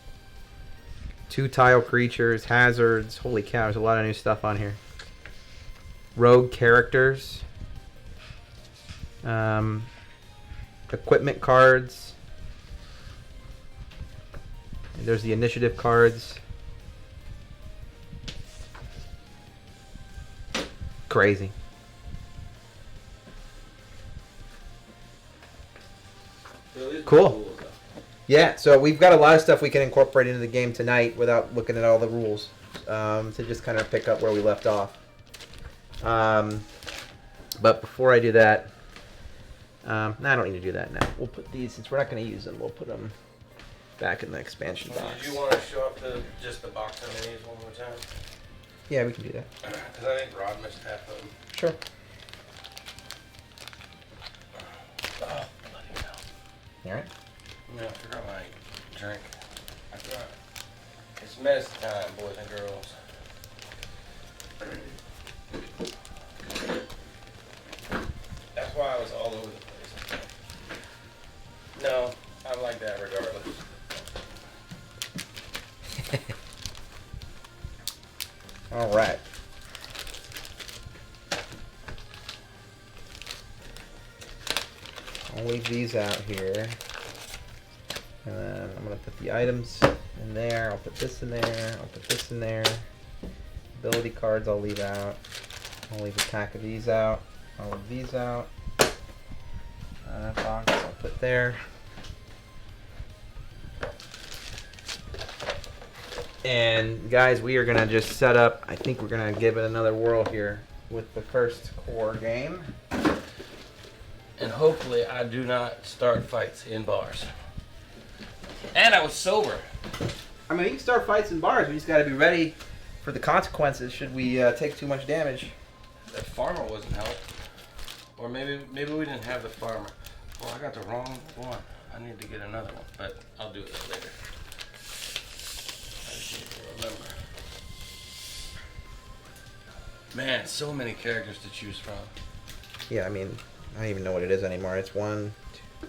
2-tile creatures, hazards. Holy cow! There's a lot of new stuff on here. Rogue characters. Equipment cards. There's the initiative cards. Crazy. Cool. Yeah, so we've got a lot of stuff we can incorporate into the game tonight without looking at all the rules, to just kind of pick up where we left off. But before I do that, no, I don't need to do that now. We'll put these, since we're not going to use them, we'll put them back in the expansion box. Did you want to show up just the box on these one more time? Yeah, we can do that. Because I think Rod missed half of them. Sure. Oh, bloody hell. You alright? No, I forgot my drink. I forgot. It's medicine time, boys and girls. That's why I was all over the place. No, I'm like that regardless. Alright. I'll leave these out here. And then I'm going to put the items in there. I'll put this in there. I'll put this in there. Ability cards I'll leave out. I'll leave a pack of these out. I'll leave these out. That box I'll put there. And guys, we are going to just set up, I think we're going to give it another whirl here with the first core game. And hopefully I do not start fights in bars. And I was sober. I mean, you can start fights in bars. We just got to be ready for the consequences should we take too much damage. The farmer wasn't helped. Or maybe we didn't have the farmer. Well, I got the wrong one. I need to get another one, but I'll do it later. I just need to remember. Man, so many characters to choose from. Yeah, I mean, I don't even know what it is anymore. It's 1, 2.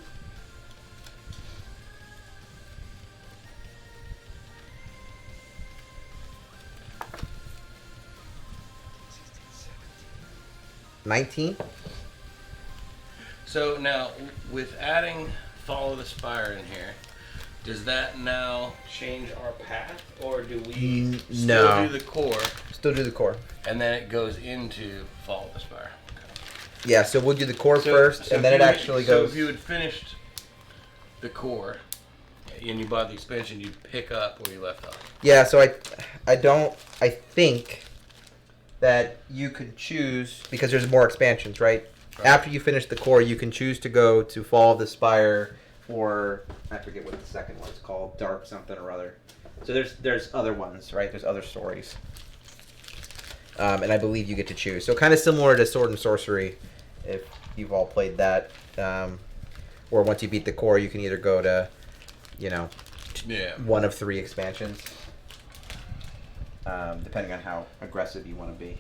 19? So now, with adding Follow the Spire in here, does that now change our path, or do we still do the core? Still do the core. And then it goes into Follow the Spire. Okay. Yeah, so we'll do the core first, and then it actually goes. So if you had finished the core, and you bought the expansion, you'd pick up where you left off. Yeah, so I think that you could choose, because there's more expansions, right? After you finish the core, you can choose to go to Fall of the Spire, or I forget what the second one's called, Dark something or other. So there's other ones, right? There's other stories. And I believe you get to choose. So kind of similar to Sword and Sorcery, if you've all played that. Or once you beat the core, you can either go to, one of 3 expansions. Depending on how aggressive you want to be.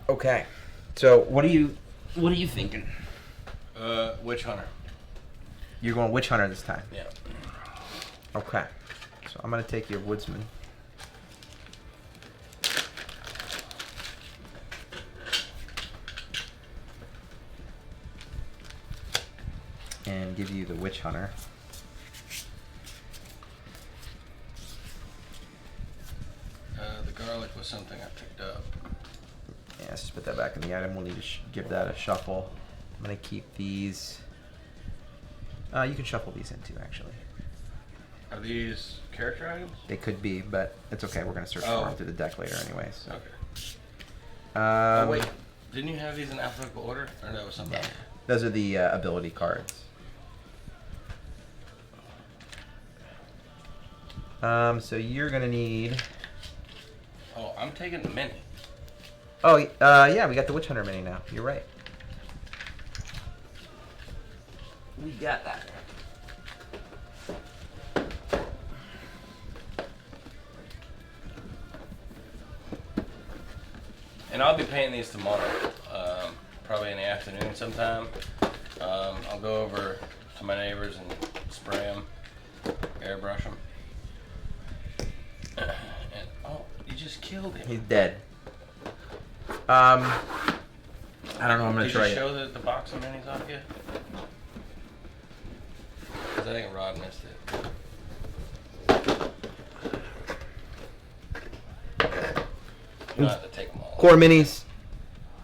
Okay, so what are you thinking? Witch Hunter. You're going Witch Hunter this time. Yeah. Okay, so I'm gonna take your Woodsman. And give you the Witch Hunter. The garlic was something I picked up. Yeah, let's just put that back in the item. We'll need to give that a shuffle. I'm going to keep these. You can shuffle these in too, actually. Are these character items? They could be, but it's okay. We're going to search for them through the deck later anyways. So. Okay. Wait, didn't you have these in alphabetical order? Or that was something else? Those are the ability cards. So you're going to need... Oh, I'm taking the mini. Oh, yeah, we got the Witch Hunter mini now. You're right. We got that. And I'll be painting these tomorrow, probably in the afternoon sometime. I'll go over to my neighbors and spray them, airbrush them. And, oh, you just killed him. He's dead. I don't know. I'm gonna try Did you it. show the box of minis off yet? Because I think Rod missed it. You don't have to take them all. Core minis.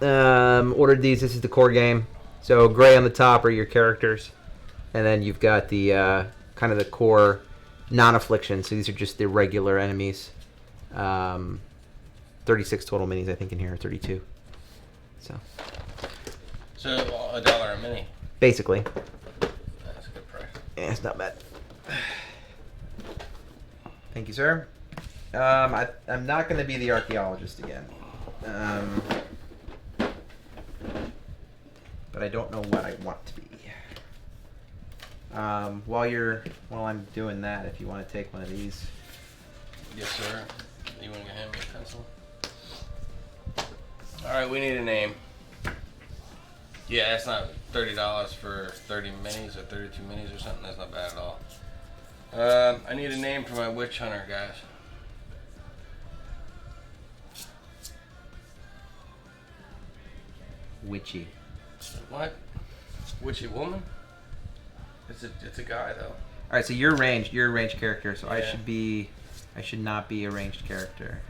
Ordered these. This is the core game. So gray on the top are your characters, and then you've got the kind of the core non-affliction. So these are just the regular enemies. 36 total minis, I think, in here, 32. So $1 a mini. basically, That's a good price. yeah, it's not bad. Thank you, sir. I'm not going to be the archaeologist again. But I don't know what I want to be. While I'm doing that, if you want to take one of these. Yes, sir. You want to hand me a pencil? Alright, we need a name. Yeah, that's not $30 for 30 minis or 32 minis or something. That's not bad at all. I need a name for my witch hunter, guys. Witchy. What? Witchy woman? It's a guy though. All right, so you're ranged. You're a ranged character, so Yeah. I should not be a ranged character.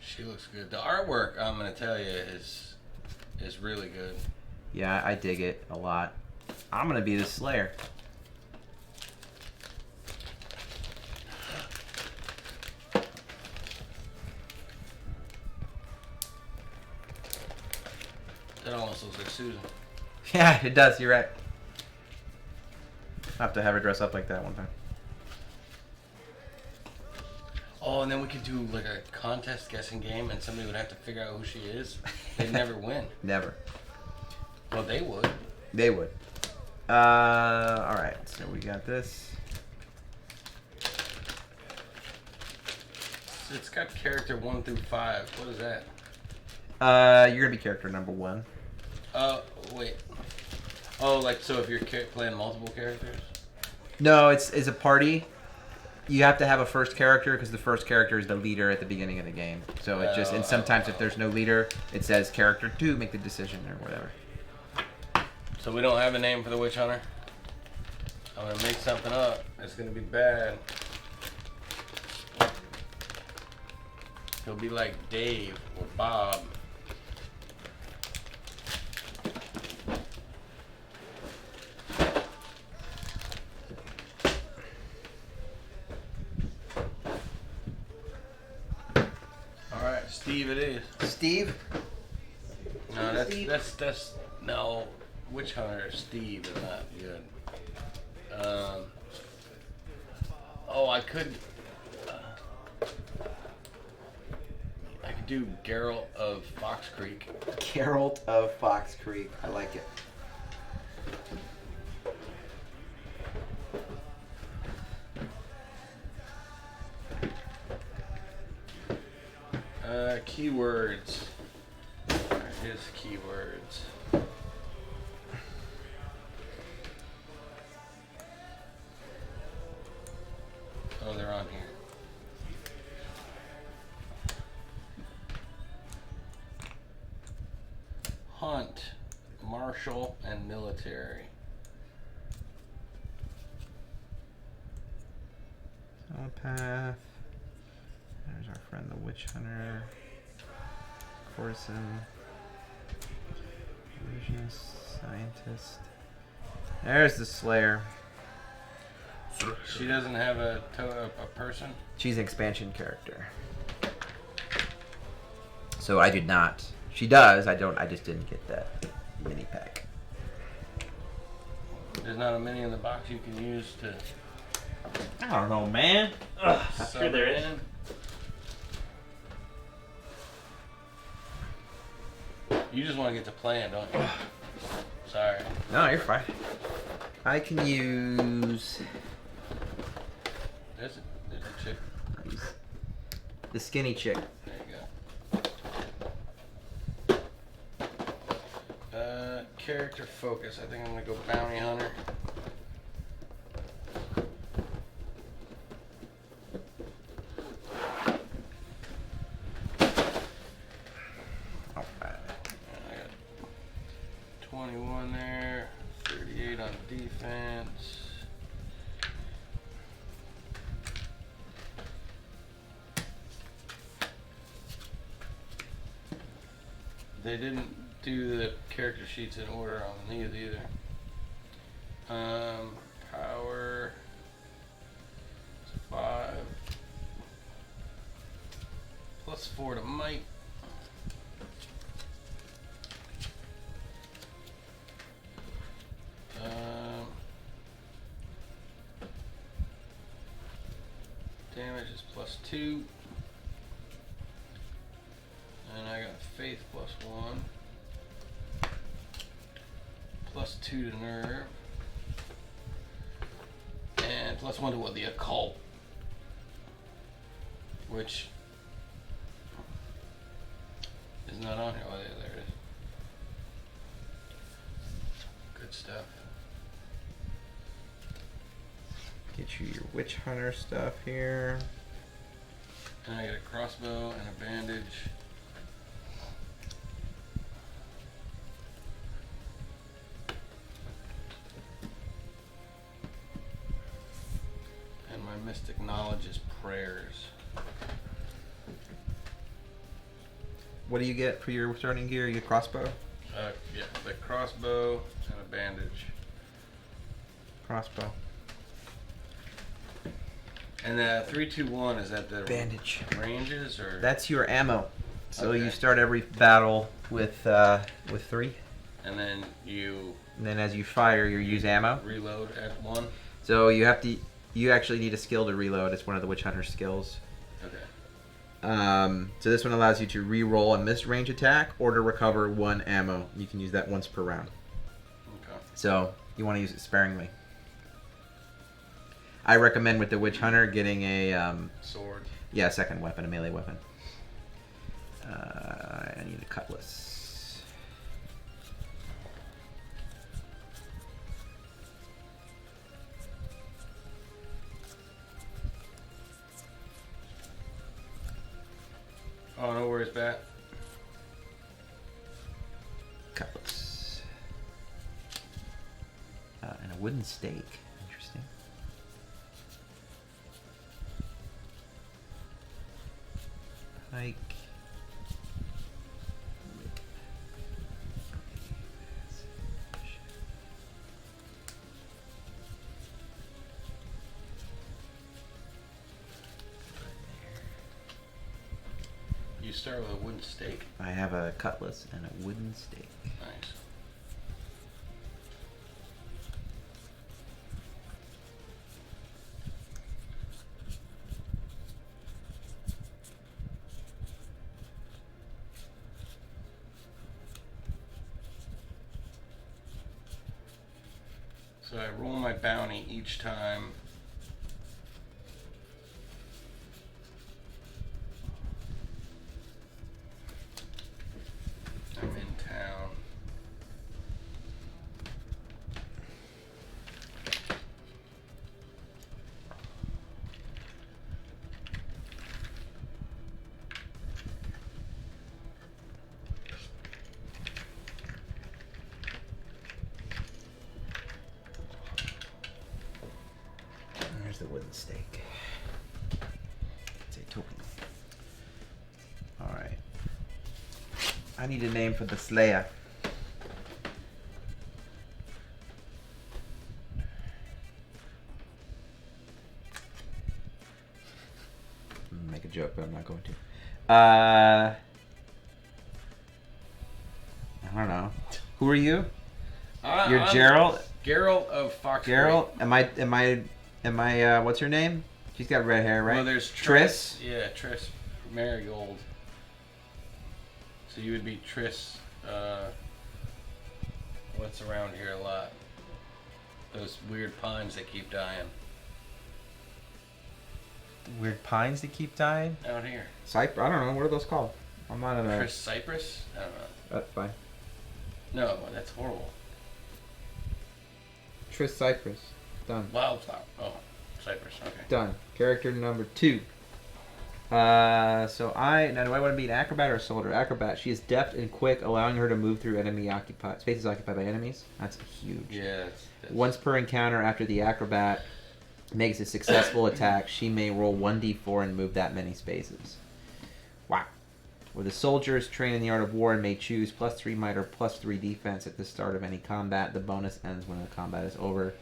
She looks good. The artwork, I'm gonna tell you, is really good. Yeah, I dig it a lot. I'm gonna be the Slayer. That almost looks like Susan. Yeah, it does. You're right. I'll have to have her dress up like that one time. Oh, and then we could do like a contest guessing game, and somebody would have to figure out who she is. They'd never win. Never. Well, they would. They would. All right. So we got this. It's got character 1 through 5. What is that? You're gonna be character number 1. Oh, wait. Oh, like, so if you're playing multiple characters? No, it's a party. You have to have a first character because the first character is the leader at the beginning of the game. So it just, and sometimes if there's no leader, it says character 2 make the decision or whatever. So we don't have a name for the witch hunter? I'm gonna make something up. It's gonna be bad. He'll be like Dave or Bob. Alright, Steve it is. Steve? No, that's no, witch hunter Steve is not good. Oh, I could do Geralt of Fox Creek. Geralt of Fox Creek. I like it. Keywords. His keywords. Oh, they're on here. Hunt, martial, and military. Telepath. There's our friend the witch hunter. Courtesan. Illusionist. Scientist. There's the Slayer. She doesn't have a person? She's an expansion character. So I did not. She does. I just didn't get that mini pack. There's not a mini in the box you can use to. I don't know, man. Ugh, Sure there is. You just want to get to playing, don't you? Sorry. No, you're fine. I can use There's a chick. the skinny chick. There you go. Character focus. I think I'm gonna go bounty hunter. Alright. I got 21 there. 38 on defense. They didn't do the character sheets in order on these either. Power 5 +4 to might. Damage is +2. And I got faith +1. +2 to nerve. And +1 to what? The occult. Which is not on here. Oh, yeah, there it is. Good stuff. Get you your witch hunter stuff here. And I get a crossbow and a bandage. And my mystic knowledge is prayers. What do you get for your starting gear? You get crossbow? Yeah, the crossbow and a bandage. Crossbow. And 3-2-1, is that the Bandage. ranges or? That's your ammo. So Okay. you start every battle with 3. And then you And then as you fire, you use ammo. reload at 1. So you actually need a skill to reload. It's one of the witch hunter skills. Okay. So this one allows you to re-roll a missed range attack or to recover 1 ammo. You can use that once per round. Okay. So you want to use it sparingly. I recommend with the witch hunter getting a Sword. yeah, second weapon, a melee weapon. I need a cutlass. Oh, no worries, Bat. Cutlass. And a wooden stake. Interesting. Pike. You start with a wooden stake. I have a cutlass and a wooden stake. Nice. So I roll my bounty each time. I'm in town. There's the wooden stake. It's a token. Alright. I need a name for the Slayer. Make a joke, but I'm not going to. I don't know. Who are you? You're I'm Gerald? Geralt of Foxgrove. Geralt, am I, what's her name? She's got red hair, right? Well, there's Triss. Yeah, Triss Marigold. So you would be Triss, what's around here a lot? Those weird pines that keep dying. Weird pines that keep dying? Out here. I don't know. What are those called? I'm not in a... Triss Cypress? I don't know. That's fine. No, that's horrible. Triss Cypress. Done. Wildflower. Oh, Cypress. Okay. Done. Character number 2. Now do I want to be an acrobat or a soldier? Acrobat. She is deft and quick, allowing her to move through spaces occupied by enemies. That's huge. Yeah. That's... Once per encounter, after the acrobat makes a successful attack, she may roll 1d4 and move that many spaces. Wow. Where the soldiers train in the art of war and may choose +3 might or +3 defense at the start of any combat. The bonus ends when the combat is over.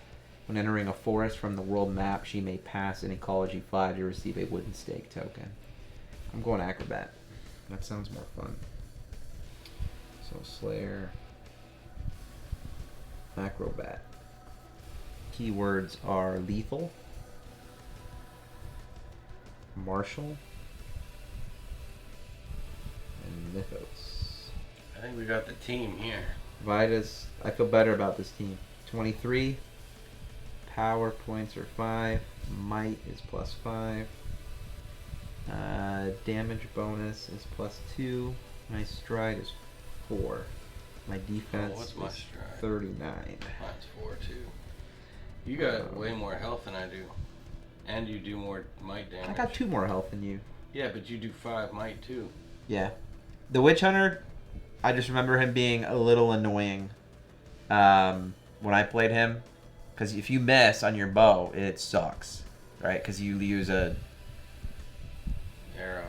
When entering a forest from the world map, she may pass an Ecology 5 to receive a wooden stake token. I'm going acrobat. That sounds more fun. So Slayer, acrobat. Keywords are lethal, martial, and mythos. I think we got the team here. Vitus, I feel better about this team. 23. Power points are 5. Might is +5. Damage bonus is +2. My stride is 4. My defense what's my is stride? 39. Mine's 4 too. You got way more health than I do. And you do more might damage. I got 2 more health than you. Yeah, but you do 5 might too. Yeah. The Witch Hunter, I just remember him being a little annoying when I played him. Because if you miss on your bow, it sucks. Right? Because you use an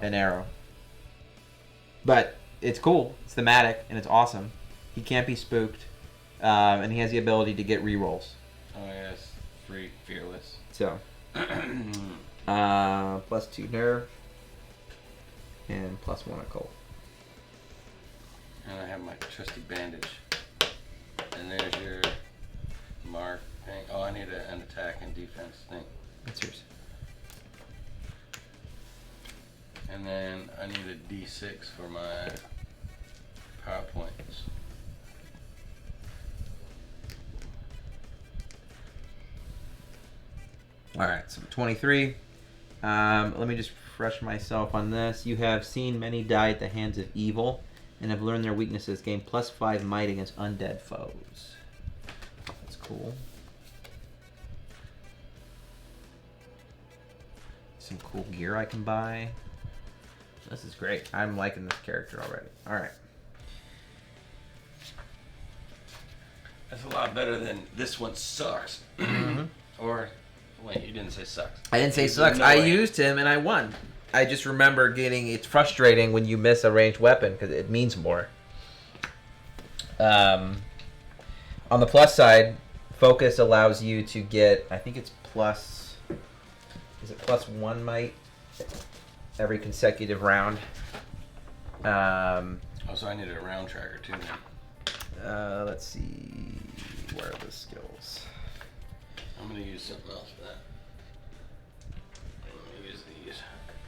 arrow. But it's cool. It's thematic, and it's awesome. He can't be spooked. And he has the ability to get rerolls. Oh, yes. Free, fearless. So. +2 nerve. And +1 occult. And I have my trusty bandage. And there's your mark thing. Oh, I need an attack and defense thing. That's yours. And then I need a D6 for my PowerPoints. Alright, so 23. Let me just refresh myself on this. You have seen many die at the hands of evil and have learned their weaknesses. Gain +5 might against undead foes. That's cool. Some cool gear I can buy. This is great. I'm liking this character already. Alright. That's a lot better than this one sucks. Mm-hmm. Or, wait, you didn't say sucks. I didn't say sucks. I used him and I won. I just remember it's frustrating when you miss a ranged weapon because it means more. On the plus side, focus allows you to get, I think it's +1 might every consecutive round. Also, I need a round tracker too now. Let's see, where are the skills? I'm going to use something else for that. I'm going to use these.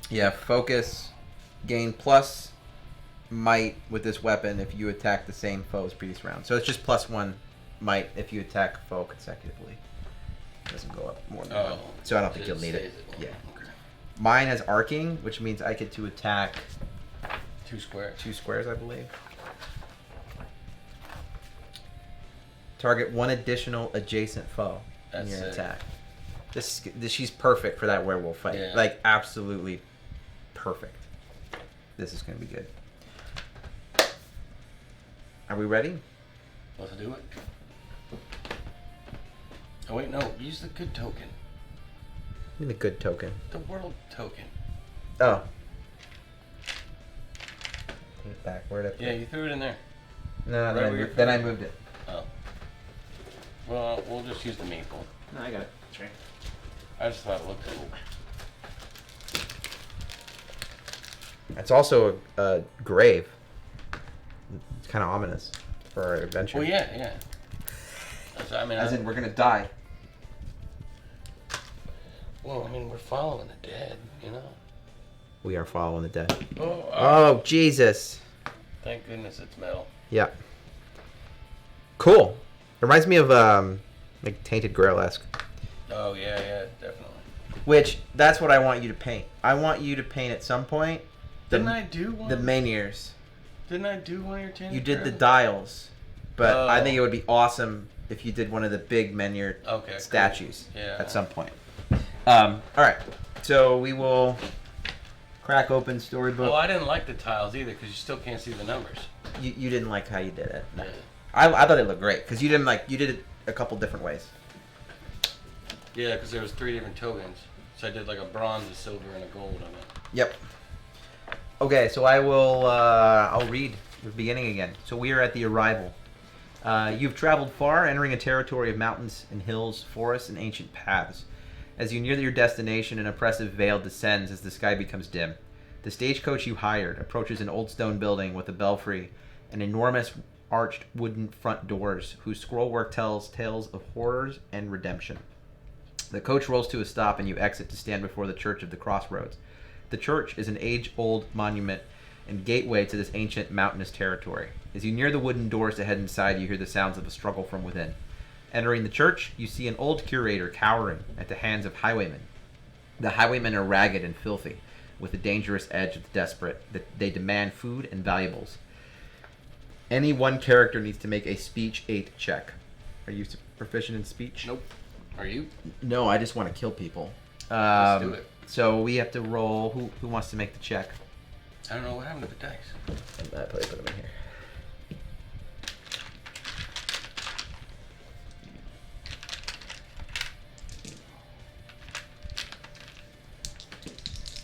Yeah, focus, gain plus might with this weapon if you attack the same foes previous round. So it's just +1 might if you attack a foe consecutively. It doesn't go up more than that. So I don't think you'll need it. Yeah. Okay. Mine has arcing, which means I get to attack 2 squares. 2 squares, I believe. Target 1 additional adjacent foe in your attack. This she's perfect for that werewolf fight. Yeah. Like absolutely perfect. This is gonna be good. Are we ready? Let's do it. Oh wait, no. Use the good token. Give me the good token. The world token. Oh. Put it back. Where'd I put it? Yeah, you threw it in there. No, Right then I moved it. Oh. Well, we'll just use the maple. No, I got it. That's right. I just thought it looked cool. It's also a grave. It's kind of ominous for our adventure. Well, yeah. That's course. I mean, As in, we're gonna die. well, I mean, we're following the dead, you know. We are following the dead. Oh, Jesus. thank goodness it's metal. Yeah. Cool. Reminds me of like Tainted Grail-esque. Oh yeah, definitely. Which that's what I want you to paint. I want you to paint at some point. Didn't I do one? The Mainiers. Didn't I do one of your Tainted You did the Grail? dials, but I Oh. think it would be awesome if you did one of the big Mainier statues at some point. All right, so we will crack open storybook. Oh, I didn't like the tiles either because you still can't see the numbers. You didn't like how you did it. No. Yeah. I thought it looked great because you did it a couple different ways. Yeah, because there was 3 different tokens. So I did like a bronze, a silver, and a gold on it. Yep. Okay, so I'll read the beginning again. So we are at the arrival. You've traveled far, entering a territory of mountains and hills, forests, and ancient paths. As you near your destination, an oppressive veil descends as the sky becomes dim. The stagecoach you hired approaches an old stone building with a belfry and enormous arched wooden front doors whose scrollwork tells tales of horrors and redemption. The coach rolls to a stop and you exit to stand before the Church of the Crossroads. The church is an age-old monument and gateway to this ancient mountainous territory. As you near the wooden doors to head inside, you hear the sounds of a struggle from within. Entering the church, you see an old curator cowering at the hands of highwaymen. The highwaymen are ragged and filthy, with the dangerous edge of the desperate. They demand food and valuables. Any one character needs to make a speech 8 check. Are you proficient in speech? Nope. Are you? No, I just want to kill people. Let's do it. So we have to roll. Who wants to make the check? I don't know what happened to the dice. I probably put them in here.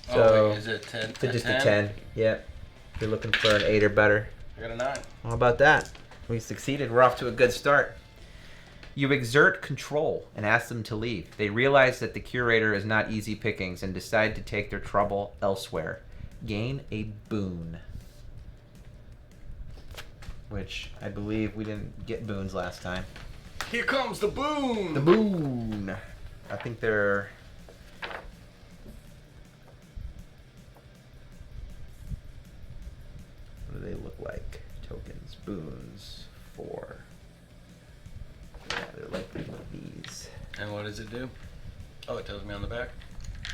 So wait, is it 10? It's just a 10. Yep. If you're looking for an 8 or better. I got a 9. How about that? We succeeded. We're off to a good start. You exert control and ask them to leave. They realize that the curator is not easy pickings and decide to take their trouble elsewhere. Gain a boon. Which I believe we didn't get boons last time. Here comes the boon! The boon! I think they're... What do they look like? Tokens, boons, 4. Yeah, they're likely these. And what does it do? Oh, it tells me on the back?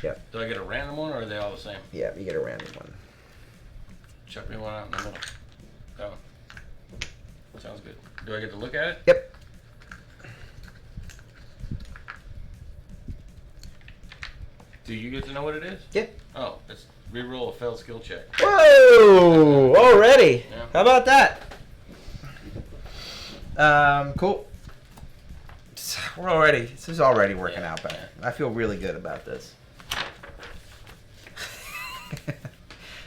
Yep. Do I get a random one or are they all the same? Yeah, you get a random one. Chuck me one out in the middle. That one. Sounds good. Do I get to look at it? Yep. Do you get to know what it is? Yep. Oh, it's reroll a failed skill check. Whoa! Already? Yeah. How about that? Cool. This is already working out better. I feel really good about this.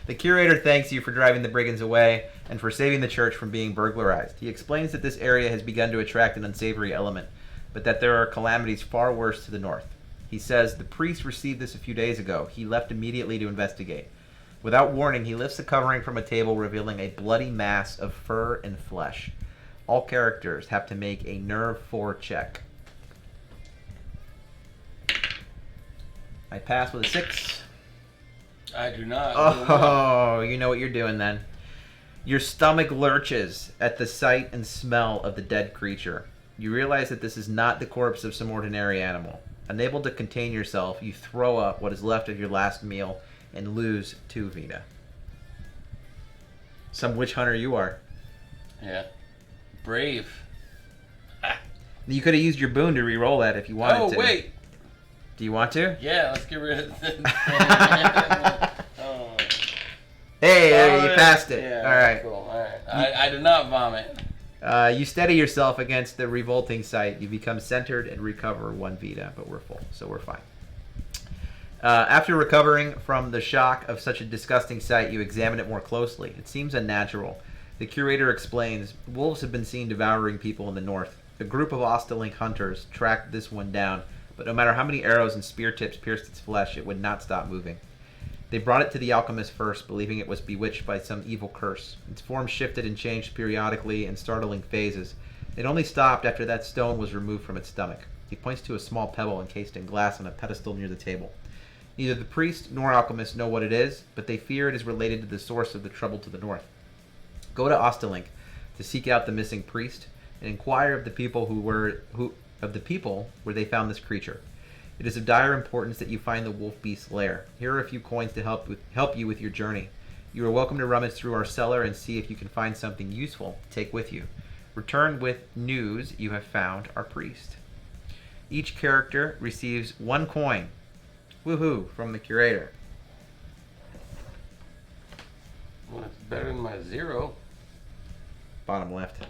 The curator thanks you for driving the brigands away and for saving the church from being burglarized. He explains that this area has begun to attract an unsavory element, but that there are calamities far worse to the north. He says the priest received this a few days ago. He left immediately to investigate. Without warning, he lifts the covering from a table, revealing a bloody mass of fur and flesh. All characters have to make a nerve 4 check. I pass with a 6. I do not. Oh, you know what you're doing then. Your stomach lurches at the sight and smell of the dead creature. You realize that this is not the corpse of some ordinary animal. Unable to contain yourself, you throw up what is left of your last meal and lose 2 Vita. Some witch hunter you are. Yeah. Brave. Ah. You could have used your boon to re-roll that if you wanted to. Oh, wait. Do you want to? Yeah, let's get rid of the... Oh. Hey, you passed it. Yeah, all right. Cool. All right. I did not vomit. You steady yourself against the revolting sight. You become centered and recover 1 Vita, but we're full, so we're fine. After recovering from the shock of such a disgusting sight, you examine it more closely. It seems unnatural. The curator explains, wolves have been seen devouring people in the north. A group of Ostalink hunters tracked this one down, but no matter how many arrows and spear tips pierced its flesh, it would not stop moving. They brought it to the alchemist first, believing it was bewitched by some evil curse. Its form shifted and changed periodically in startling phases, It only stopped after that stone was removed from its stomach. He points to a small pebble encased in glass on a pedestal near the table. Neither the priest nor alchemist know what it is, but they fear it is related to the source of the trouble to the north. Go to Ostalink to seek out the missing priest and inquire of the people where they found this creature. It is of dire importance that you find the wolf beast's lair. Here are a few coins to help you with your journey. You are welcome to rummage through our cellar and see if you can find something useful to take with you. Return with news you have found our priest. Each character receives 1 coin. Woohoo! From the curator. Well, it's better than my 0. Bottom left.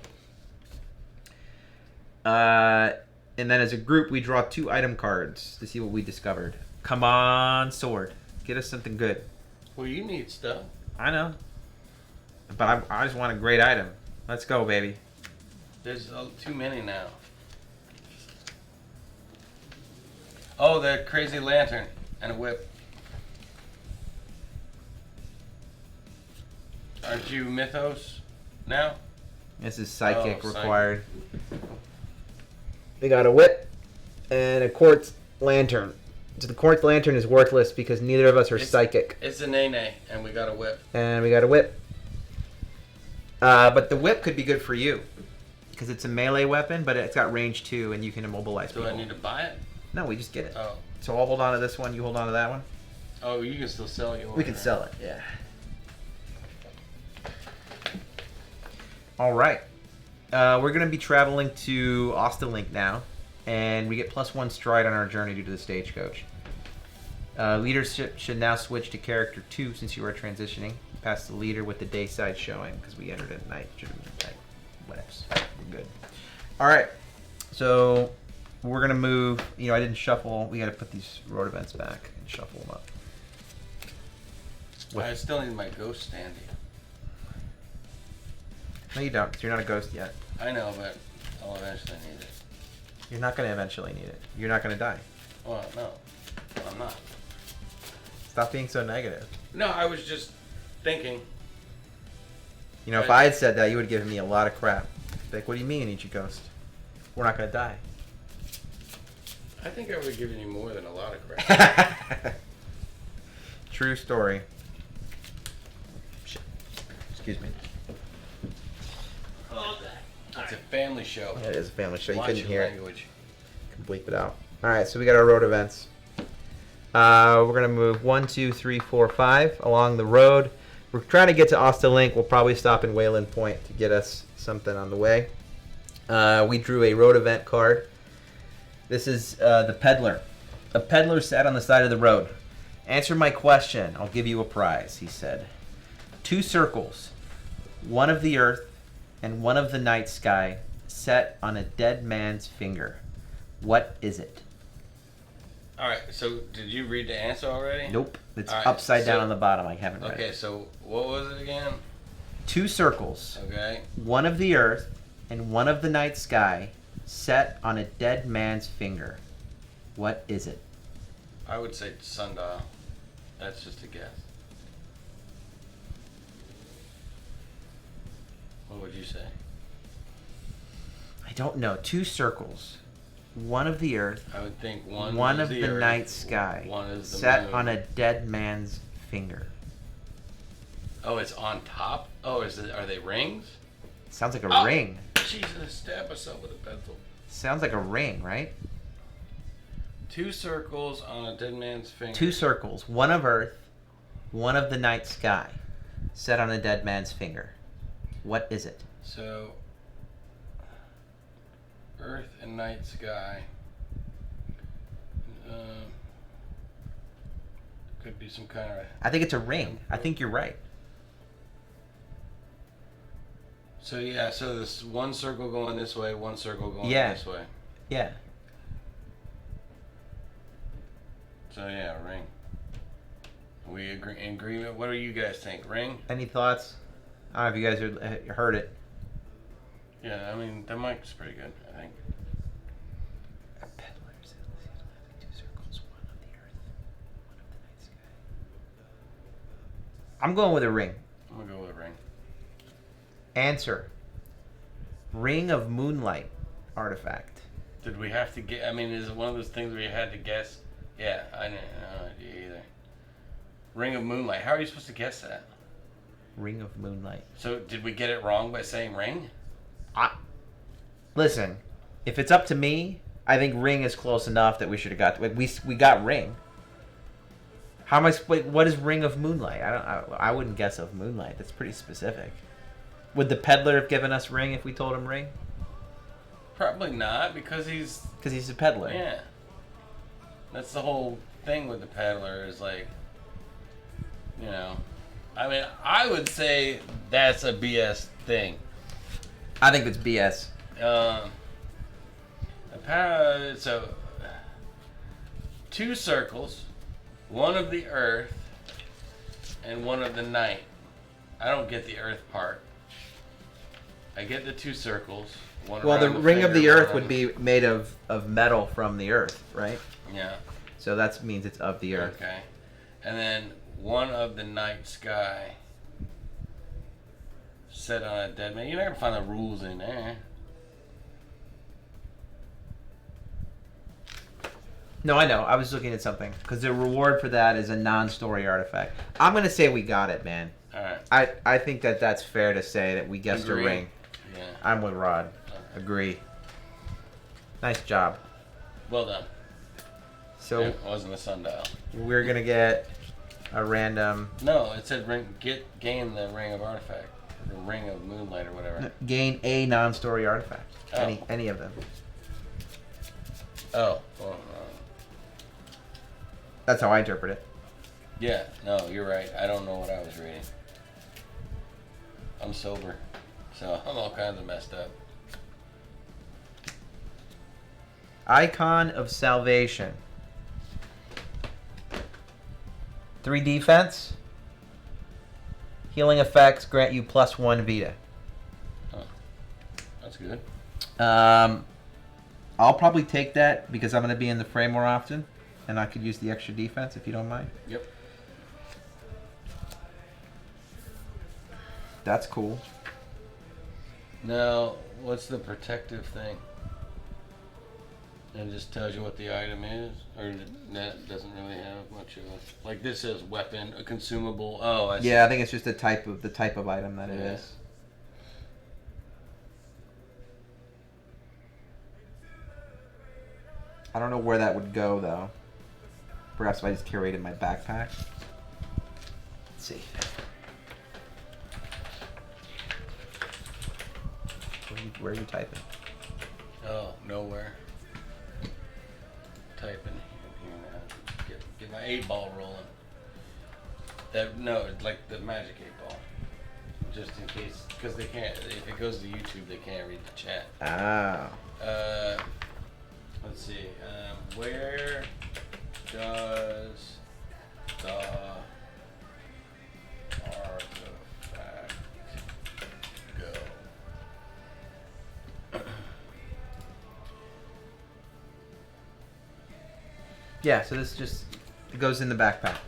And then as a group, we draw 2 item cards to see what we discovered. Come on, sword. Get us something good. Well, you need stuff. I know. But I just want a great item. Let's go, baby. There's too many now. Oh, the crazy lantern and a whip. Aren't you Mythos now? This is psychic Oh, required. We got a whip and a quartz lantern. So the quartz lantern is worthless because neither of us are psychic. It's a nay-nay, and we got a whip. And we got a whip. But the whip could be good for you because it's a melee weapon, but it's got range 2, and you can immobilize people. Do I need to buy it? No, we just get it. Oh. So I'll hold on to this one. You hold on to that one. Oh, you can still sell yours. We can sell it. Yeah. All right. We're going to be traveling to Ostalink now, and we get +1 stride on our journey due to the stagecoach. Leadership should now switch to character 2 since you are transitioning. Past the leader with the day side showing because we entered at night. Should have been at night. Whatevs. We're good. All right. So we're going to move. You know, I didn't shuffle. We got to put these road events back and shuffle them up. I still need my ghost standy. No, you don't. 'Cause you're not a ghost yet. I know, but I'll eventually need it. You're not going to eventually need it. You're not going to die. Well, no. I'm not. Stop being so negative. No, I was just thinking. You know, if I had said that, you would have given me a lot of crap. Like, what do you mean, Ichi Ghost? We're not going to die. I think I would have given you more than a lot of crap. True story. Shit. Excuse me. It's a family show. Yeah, it is a family show. You Watch couldn't your hear language. it. Can bleep it out. All right, so we got our road events. We're going to move 1, 2, 3, 4, 5 along the road. We're trying to get to Ostalink. We'll probably stop in Wayland Point to get us something on the way. We drew a road event card. This is the peddler. A peddler sat on the side of the road. Answer my question. I'll give you a prize, he said. 2 circles, one of the earth and one of the night sky, set on a dead man's finger. What is it? All right, so did you read the answer already? Nope. It's All right, upside down so- on the bottom. I haven't read Okay, it. so what was it again? 2 circles, Okay. one of the earth and one of the night sky, set on a dead man's finger. What is it? I would say sundial. That's just a guess. What would you say? I don't know. 2 circles, one of the earth, I would think one of is the earth, night sky, one is the set moon. on a dead man's finger. Oh, it's on top? Oh, are they rings? Sounds like a Oh. ring. She's gonna stab herself with a pencil. Sounds like a ring, right? 2 circles on a dead man's finger. 2 circles, one of earth, one of the night sky, set on a dead man's finger. What is it? So, earth and night sky. Could be some kind of... I think it's a ring. I think you're right. So yeah, so this one circle going this way, one circle going Yeah. this way. Yeah. So yeah, ring. We agree in agreement. What do you guys think? Ring? Any thoughts? I don't know if you guys heard it. Yeah, I mean the mic's pretty good, I think. A peddler says, 2 circles, one of the earth, one of the night sky. I'm going with a ring. I'm gonna go with ring. Answer. Ring of Moonlight artifact. Did we have to get? I mean, is it one of those things where you had to guess? Yeah, I didn't know either. Ring of Moonlight. How are you supposed to guess that? Ring of Moonlight. So did we get it wrong by saying ring? Listen, if it's up to me, I think ring is close enough that we should have got. We got ring. How am I? What is Ring of Moonlight? I wouldn't guess of Moonlight. That's pretty specific. Would the peddler have given us ring if we told him ring? Probably not, because he's a peddler. Yeah. That's the whole thing with the peddler is like, you know, I mean, I would say that's a BS thing. I think it's BS. So, 2 circles, 1 of the earth, and 1 of the night. I don't get the earth part. I get the 2 circles. Well, the ring of the earth would be made of metal from the earth, right? Yeah. So that means it's of the earth. Okay. And then 1 of the night sky. Set on a dead man. You're not going to find the rules in there. No, I know. I was looking at something. Because the reward for that is a non-story artifact. I'm going to say we got it, man. Alright. I think that's fair to say that we guessed a ring. Yeah. I'm with Rod. Agree. Nice job. Well done. So it wasn't a sundial. We're going to get a random... No, it said gain the ring of artifact. The ring of moonlight or whatever. Gain a non-story artifact. Oh. Any of them. Oh. Well, that's how I interpret it. yeah, no, you're right. I don't know what I was reading. I'm sober, so I'm all kinds of messed up. Icon of Salvation. 3 defense. Healing effects grant you +1 Vita. Oh, that's good. I'll probably take that because I'm going to be in the fray more often, and I could use the extra defense if you don't mind. Yep. That's cool. Now, what's the protective thing? It just tells you what the item is, or that doesn't really have much of a... Like this says weapon, a consumable. Oh, I see. Yeah, I think it's just the type of item that it is. I don't know where that would go though. Perhaps if I just carry it in my backpack. Let's see. Where are you typing? Oh, nowhere. Typing here now. Get my 8-ball rolling. No, it's like the magic 8-ball. Just in case, because they can't. If it goes to YouTube, they can't read the chat. Ah. Let's see. Where does the artifact go? Yeah, so this just it goes in the backpack.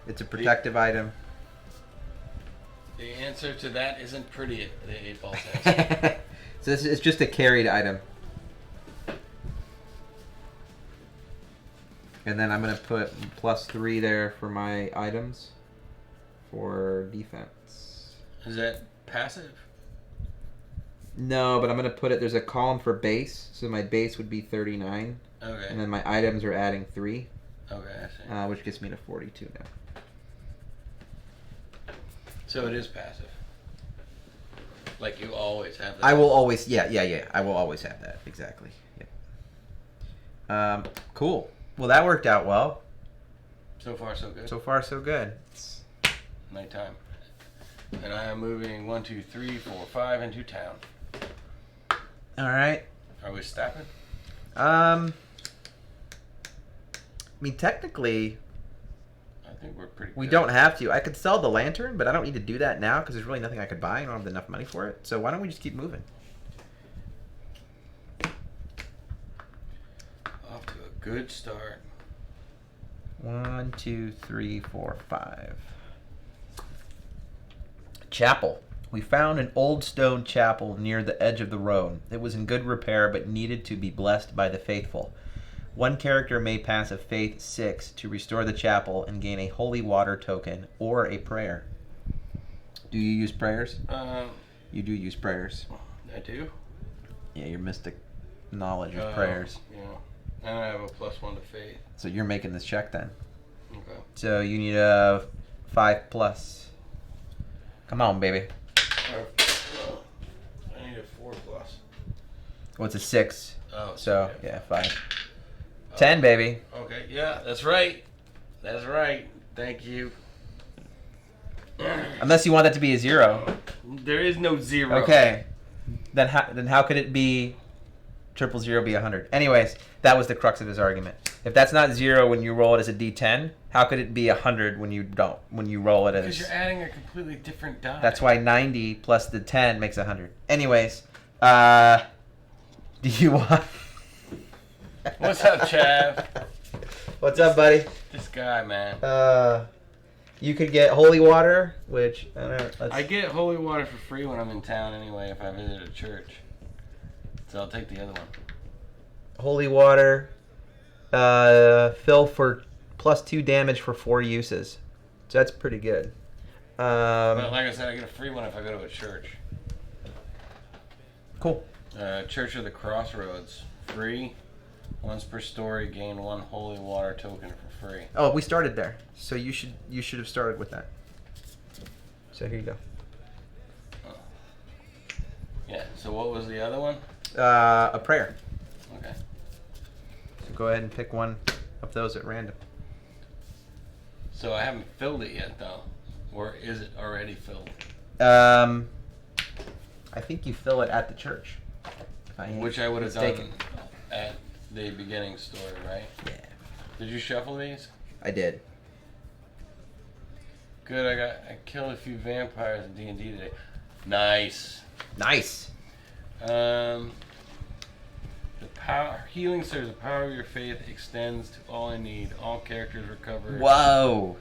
It's a protective item. The answer to that isn't pretty. The 8-ball says. So this is just a carried item. And then I'm going to put +3 there for my items for defense. Is that passive? No, but I'm going to put it, there's a column for base, so my base would be 39. Okay. And then my items are adding 3. Okay, I see. Which gets me to 42 now. So it is passive. Like you always have that. I will always, yeah. I will always have that, exactly. Yep. Cool. Well, that worked out well. So far, so good. So far, so good. Nighttime. And I am moving 1, 2, 3, 4, 5 into town. All right. Are we stopping? I mean, technically, I think we're pretty good. we don't have to. I could sell the lantern, but I don't need to do that now because there's really nothing I could buy. I don't have enough money for it. So why don't we just keep moving? Off to a good start. 1, 2, 3, 4, 5. Chapel. We found an old stone chapel near the edge of the road. It was in good repair but needed to be blessed by the faithful. One character may pass a faith 6 to restore the chapel and gain a holy water token or a prayer. Do you use prayers? You do use prayers. I do? Yeah, your mystic knowledge of prayers. Yeah. And I have a +1 to faith. So you're making this check then. Okay. So you need a 5+. Come on, baby. I need a 4+. Well, it's a 6. Oh. So, yeah, 5. 10, baby. Okay, yeah, that's right. That's right. Thank you. Unless you want that to be a 0. There is no 0. Okay. Then how could it be 000 be 100? Anyways, that was the crux of his argument. If that's not 0 when you roll it as a D10, how could it be 100 when you don't? When you roll it as? Because you're adding a completely different die. That's why 90 plus the 10 makes 100. Anyways, do you want? What's up, Chav? What's up, buddy? This guy, man. You could get holy water, which I don't know. I get holy water for free when I'm in town anyway if I visit a church. So I'll take the other one. Holy water. Fill for +2 damage for 4 uses. So that's pretty good. But like I said, I get a free one if I go to a church. Cool. Church of the Crossroads. Free. Once per story, gain 1 holy water token for free. Oh, we started there. So you should have started with that. So here you go. Oh. Yeah, so what was the other one? A prayer. Okay. So go ahead and pick one of those at random. So I haven't filled it yet, though. Or is it already filled? I think you fill it at the church. Which I would have done at the beginning story, right? Yeah. Did you shuffle these? I did. Good, I killed a few vampires in D&D today. Nice. Nice. The power healing serves the power of your faith extends to all I need. All characters recover. Whoa.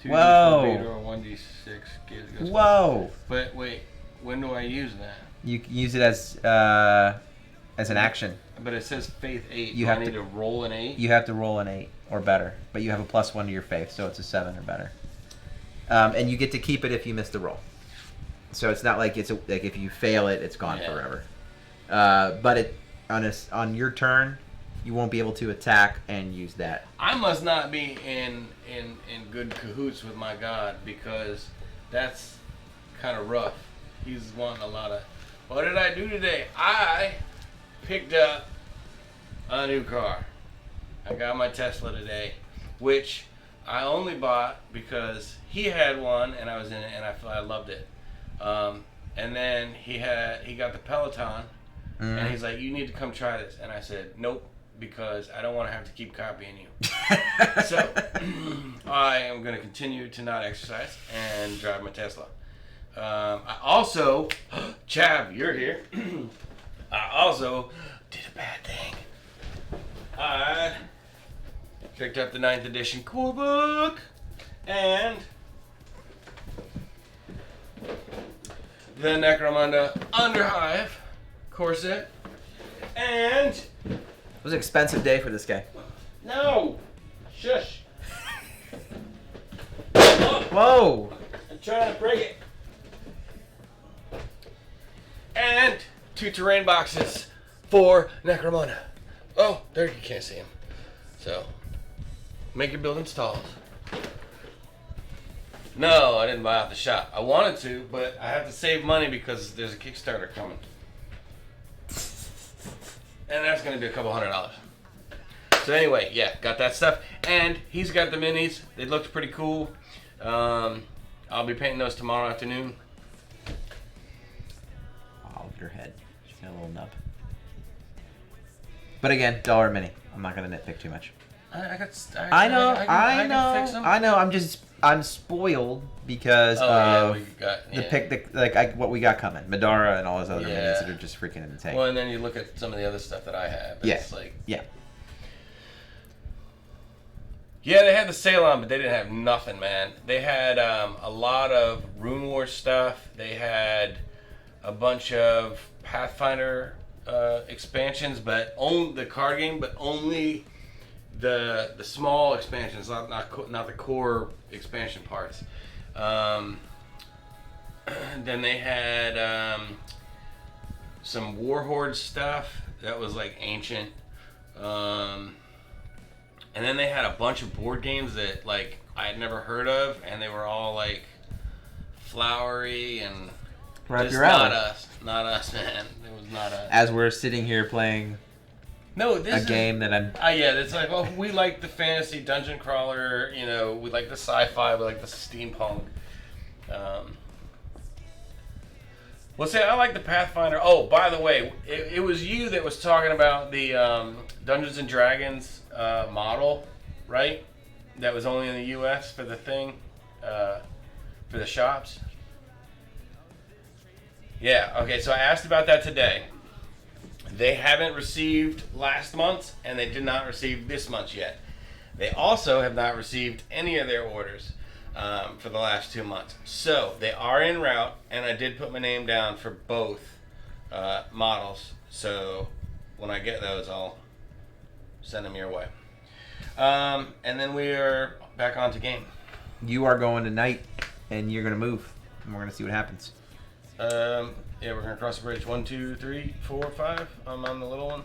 2d4 Whoa. or 1d6. Whoa. But wait, when do I use that? You can use it as an action. But it says faith 8. You do have I need to roll an 8? You have to roll an 8 or better, but you have a +1 to your faith, so it's a 7 or better. And you get to keep it if you miss the roll. So it's not like like if you fail it, it's gone forever. But on your turn, you won't be able to attack and use that. I must not be in good cahoots with my god because that's kind of rough. He's wanting a lot of. What did I do today? I picked up a new car. I got my Tesla today, which I only bought because he had one and I was in it and I loved it. And then he got the Peloton and he's like, you need to come try this. And I said, nope, because I don't want to have to keep copying you. So I am going to continue to not exercise and drive my Tesla. I also, Chav, you're here. I also did a bad thing. I picked up the 9th edition core book and the Necromunda Underhive corset and It was an expensive day for this guy. no, shush. Whoa! I'm trying to break it. And 2 terrain boxes for Necromunda. Oh, there you can't see him. So, make your buildings tall. No, I didn't buy off the shop. I wanted to, but I have to save money because there's a Kickstarter coming. And that's going to be a couple $100. So anyway, yeah, got that stuff. And he's got the minis. They looked pretty cool. I'll be painting those tomorrow afternoon. Olive your head. She's got a little nub. But again, $1 mini. I'm not gonna nitpick too much. I know. I'm spoiled because of what we got coming. Madara and all those other minis that are just freaking insane. Well, and then you look at some of the other stuff that I have. It's like, Yeah, they had the sale on, but they didn't have nothing, man. They had a lot of Rune War stuff. They had a bunch of Pathfinder expansions, but only the card game, but only the small expansions, not the core expansion parts. Then they had some Warhorde stuff that was like ancient. And then they had a bunch of board games that like I had never heard of, and they were all like flowery and Right just up your alley. not us, man. It was not us. As we're sitting here playing This game that I'm... yeah, it's like, oh, we like the fantasy dungeon crawler, you know, we like the sci-fi, we like the steampunk. Well, say I like the Pathfinder. Oh, by the way, it was you that was talking about the Dungeons and Dragons model, right? That was only in the U.S. for the thing, for the shops. Yeah. Okay. So I asked about that today. They haven't received last month's, and they did not receive this month's yet. They also have not received any of their orders for the last 2 months. So they are en route, and I did put my name down for both models. So when I get those, I'll send them your way. And then we are back on to game. You are going tonight, and you're going to move, and we're going to see what happens. Yeah, we're going to cross the bridge. 1, 2, 3, 4, 5. I'm on the little one.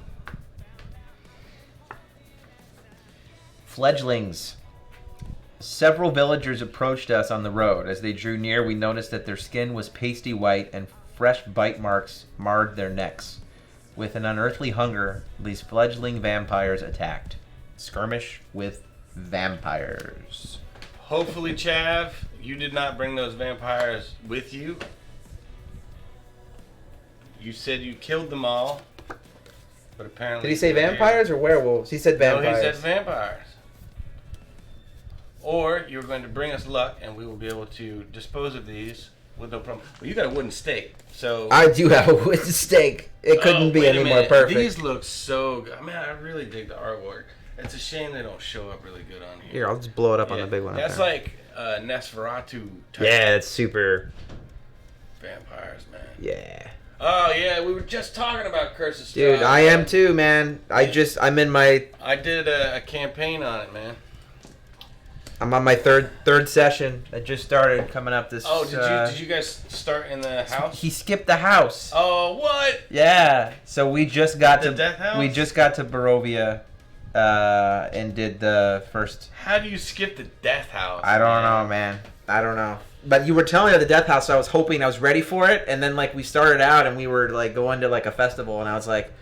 Fledglings. Several villagers approached us on the road. As they drew near, we noticed that their skin was pasty white and fresh bite marks marred their necks. With an unearthly hunger, these fledgling vampires attacked. Skirmish with vampires. Hopefully, Chav, you did not bring those vampires with you. You said you killed them all, but apparently... Did he say vampires or werewolves? He said vampires. No, he said vampires. Or you were going to bring us luck, and we will be able to dispose of these with no problem. Well, you got a wooden stake, so... I do have a wooden stake. It couldn't be any more perfect. These look so good. I mean, I really dig the artwork. It's a shame they don't show up really good on here. Here, I'll just blow it up on the big one. That's like Nosferatu type. Yeah, it's super... Vampires, man. Yeah. Oh, yeah, we were just talking about Curse of Strahd. Dude, I am too, man. I'm in my... I did a campaign on it, man. I'm on my third session. I just started coming up this... Oh, did you guys start in the house? He skipped the house. Oh, what? Yeah. So we just got The Death House? We just got to Barovia and did the first... How do you skip the Death House? I don't know, man. I don't know. But you were telling me about the Death House, so I was hoping I was ready for it. And then, like, we started out and we were, like, going to, like, a festival. And I was like,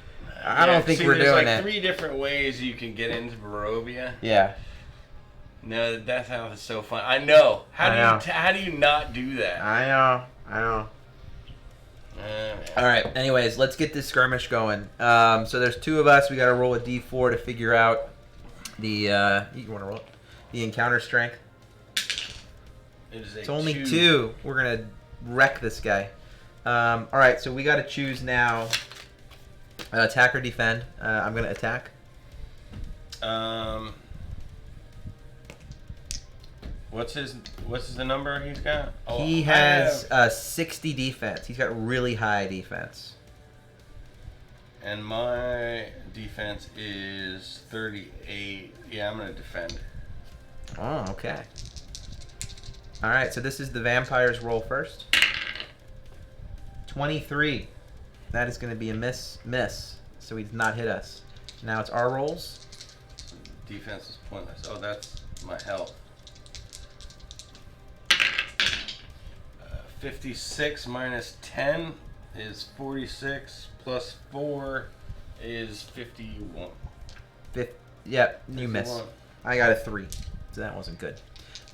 I don't think we're doing there's, it. like, 3 different ways you can get into Barovia. Yeah. No, the Death House is so fun. I know. How do you not do that? I know. All right. Anyways, let's get this skirmish going. So there's 2 of us. We got to roll a d4 to figure out the. You want to roll it? The encounter strength. It's only 2. We're gonna wreck this guy. All right. So we got to choose now. Attack or defend. I'm gonna attack. What's the number he's got? Oh, he has 60 defense. He's got really high defense. And my defense is 38. Yeah, I'm gonna defend. Oh, okay. All right. So this is the vampires roll first. 23. That is going to be a miss. So he does not hit us. Now it's our rolls. Defense is pointless. Oh, that's my health. 56 minus 10 is 46. Plus 4 is 51. Yeah, you miss. 51. I got a 3, so that wasn't good.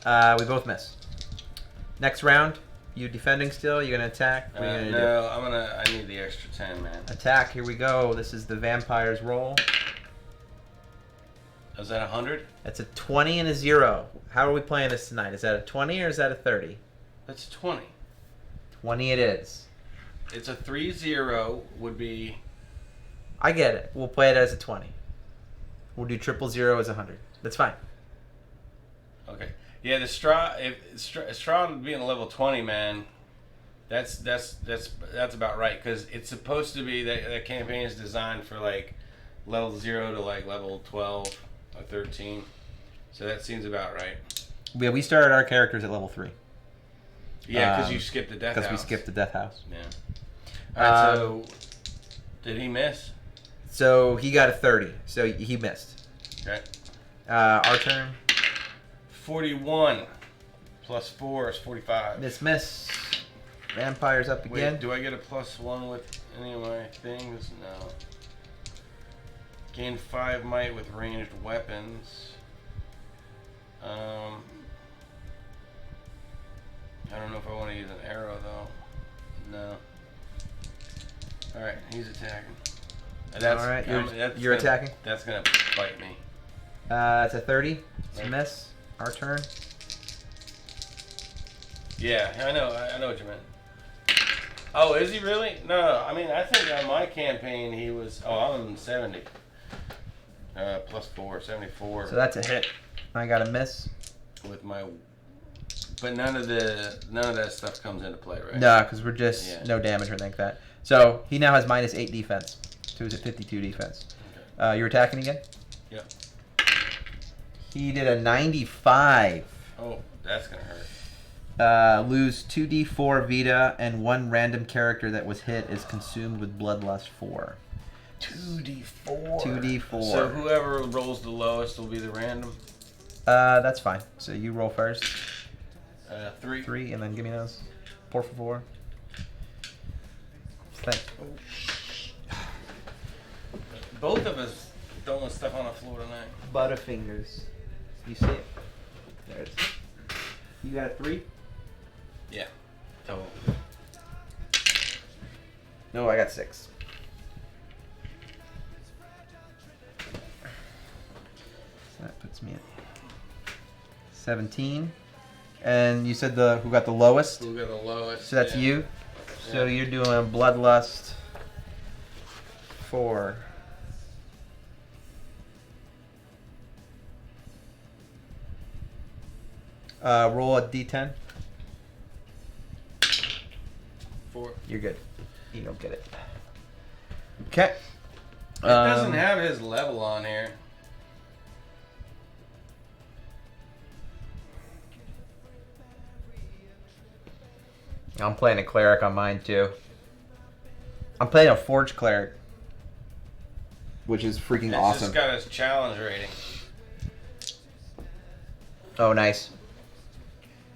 We both miss. Next round, you defending still? You gonna attack? What are you gonna do? I need the extra 10, man. Attack. Here we go. This is the vampires roll. Is that 100? That's a 20 and a 0. How are we playing this tonight? Is that a 20 or is that a 30? That's 20. 20 it is. It's a 3-0 would be... I get it. We'll play it as a 20. We'll do 000 as 100. That's fine. Okay. Yeah, the Strahd being a level 20, man. That's about right, because it's supposed to be that campaign is designed for like level 0 to like level 12 or 13. So that seems about right. Yeah, we started our characters at level 3. Yeah, because you skipped the death house. Because we skipped the death house. Yeah. Alright, so did he miss? So he got a 30. So he missed. Okay. Our turn. 41 plus 4 is 45. Miss. Vampire's up again. Wait, do I get a +1 with any of my things? No. Gain 5 might with ranged weapons. I don't know if I want to use an arrow though. No. Alright, he's attacking. Alright, you're attacking? That's gonna bite me. It's a 30. It's a miss. Our turn. Yeah, I know what you meant. Oh, is he really? No, I mean, I think on my campaign he was... Oh, I'm 70. +4, 74. So that's a hit. I got a miss. With my... But none of that stuff comes into play, right? No, because we're just no damage or anything like that. So he now has -8 defense. So he's at 52 defense. Okay. You're attacking again? Yep. He did a 95. Oh, that's going to hurt. Lose 2d4 Vita, and 1 random character that was hit is consumed with Bloodlust 4. 2d4. 2d4. So whoever rolls the lowest will be the random? That's fine. So you roll first. 3. 3, and then give me those. 4 for 4. Thanks. Both of us throwing stuff on the floor tonight. Butterfingers. You see it? There it is. You got a 3? Yeah. Total. No, I got 6. So that puts me at 17. And you said who got the lowest? Who got the lowest? So that's you. So you're doing Bloodlust 4. Roll a d10. 4. You're good. You don't get it. Okay. It doesn't have his level on here. I'm playing a cleric on mine too. I'm playing a forge cleric, which is freaking awesome. It's just got his challenge rating. Oh, nice.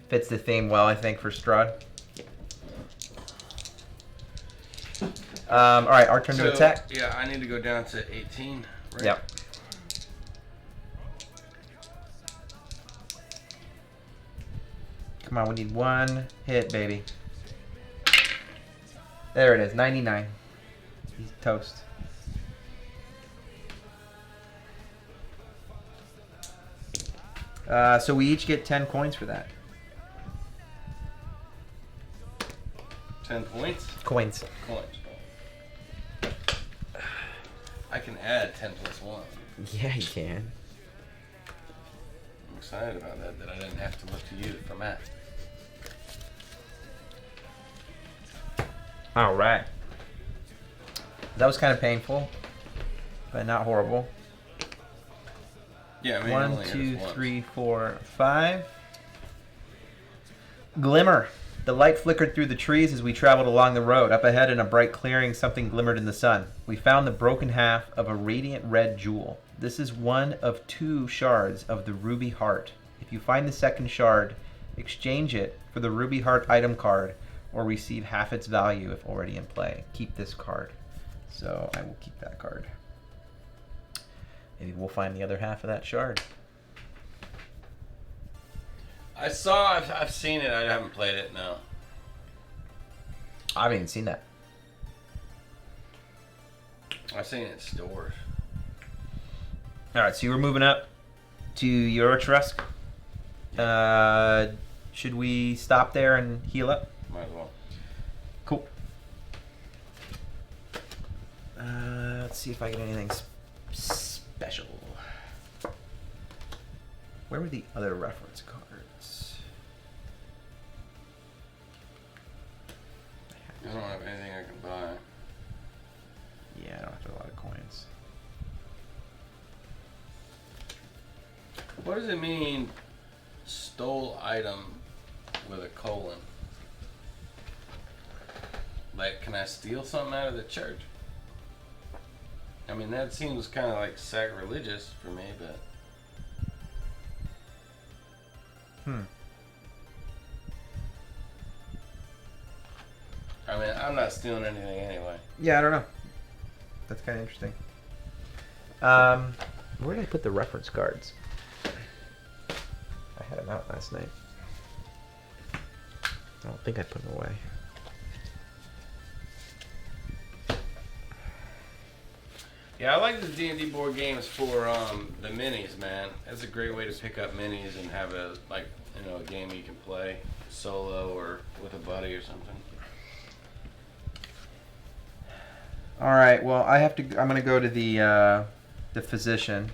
Fits the theme well, I think, for Strahd. All right, our turn to attack. Yeah, I need to go down to 18. Right? Yep. Come on, we need 1 hit, baby. There it is, 99. He's toast. So we each get 10 coins for that. 10 points? Coins. Coins. I can add 10 plus 1. Yeah, you can. I'm excited about that I didn't have to look to you for math. All right. That was kind of painful, but not horrible. Yeah, I mean, 1, 2, 3, 4, 5. Glimmer. The light flickered through the trees as we traveled along the road. Up ahead in a bright clearing, something glimmered in the sun. We found the broken half of a radiant red jewel. This is one of 2 shards of the ruby heart. If you find the second shard, exchange it for the ruby heart item card or receive half its value if already in play. Keep this card. So I will keep that card. Maybe we'll find the other half of that shard. I've seen it, I haven't played it, no. I haven't even seen that. I've seen it in stores. Alright, so you were moving up to Eurotrust. Should we stop there and heal up? Might as well. Cool. Let's see if I get anything special. Where were the other reference cards? I don't have anything I can buy. Yeah, I don't have a lot of coins. What does it mean, stole item with a colon? Like, can I steal something out of the church? I mean, that seems kind of like sacrilegious for me, but... I mean, I'm not stealing anything anyway. Yeah, I don't know. That's kind of interesting. Where did I put the reference cards? I had them out last night. I don't think I put them away. Yeah, I like the D&D board games for the minis, man. That's a great way to pick up minis and have a a game you can play solo or with a buddy or something. All right. Well, I'm gonna go to the physician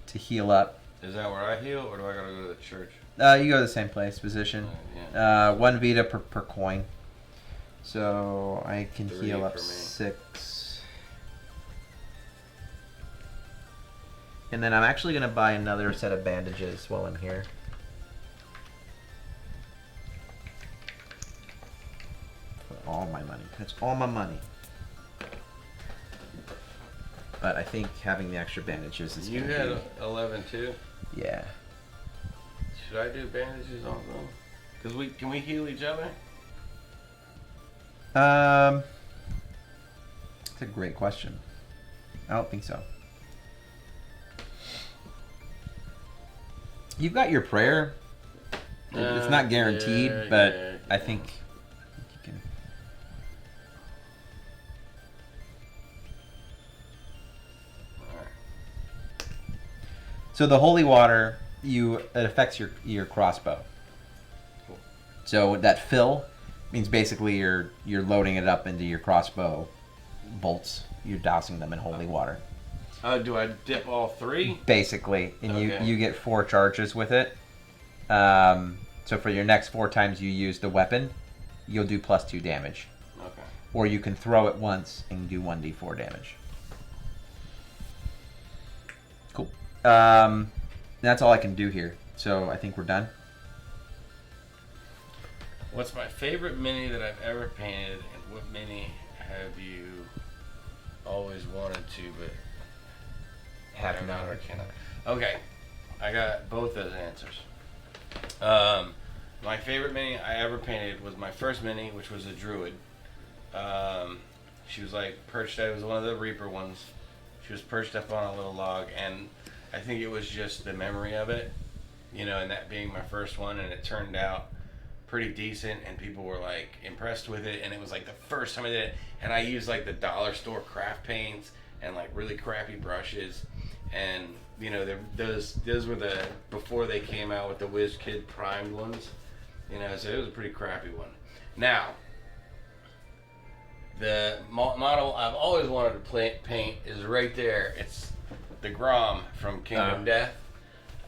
to heal up. Is that where I heal, or do I gotta go to the church? You go to the same place, physician. Yeah. 1 Vita per coin. So I can 3 heal up for me. 6. And then I'm actually going to buy another set of bandages while I'm here. For all my money. That's all my money. But I think having the extra bandages is You going to had be... 11 too? Yeah. Should I do bandages on them? Because can we heal each other? That's a great question. I don't think so. You've got your prayer. It's not guaranteed, but I think you can. Alright. So the holy water, it affects your crossbow. Cool. So that fill means basically you're loading it up into your crossbow bolts. You're dousing them in holy water. Do I dip all 3? Basically, and Okay. you get 4 charges with it. So for your next 4 times you use the weapon, you'll do +2 damage. Okay. Or you can throw it once and do 1d4 damage. Cool. That's all I can do here. So I think we're done. What's my favorite mini that I've ever painted, and what mini have you always wanted to, but have not or cannot? Okay, I got both those answers. My favorite mini I ever painted was my first mini, which was a druid. She was like perched. It was one of the Reaper ones. She was perched up on a little log, and I think it was just the memory of it, and that being my first one, and it turned out pretty decent, and people were like impressed with it, and it was like the first time I did it, and I used like the dollar store craft paints and like really crappy brushes, and those were the before they came out with the WizKid primed ones, so it was a pretty crappy one. Now the model I've always wanted to paint is right there. It's the Grom from Kingdom Death,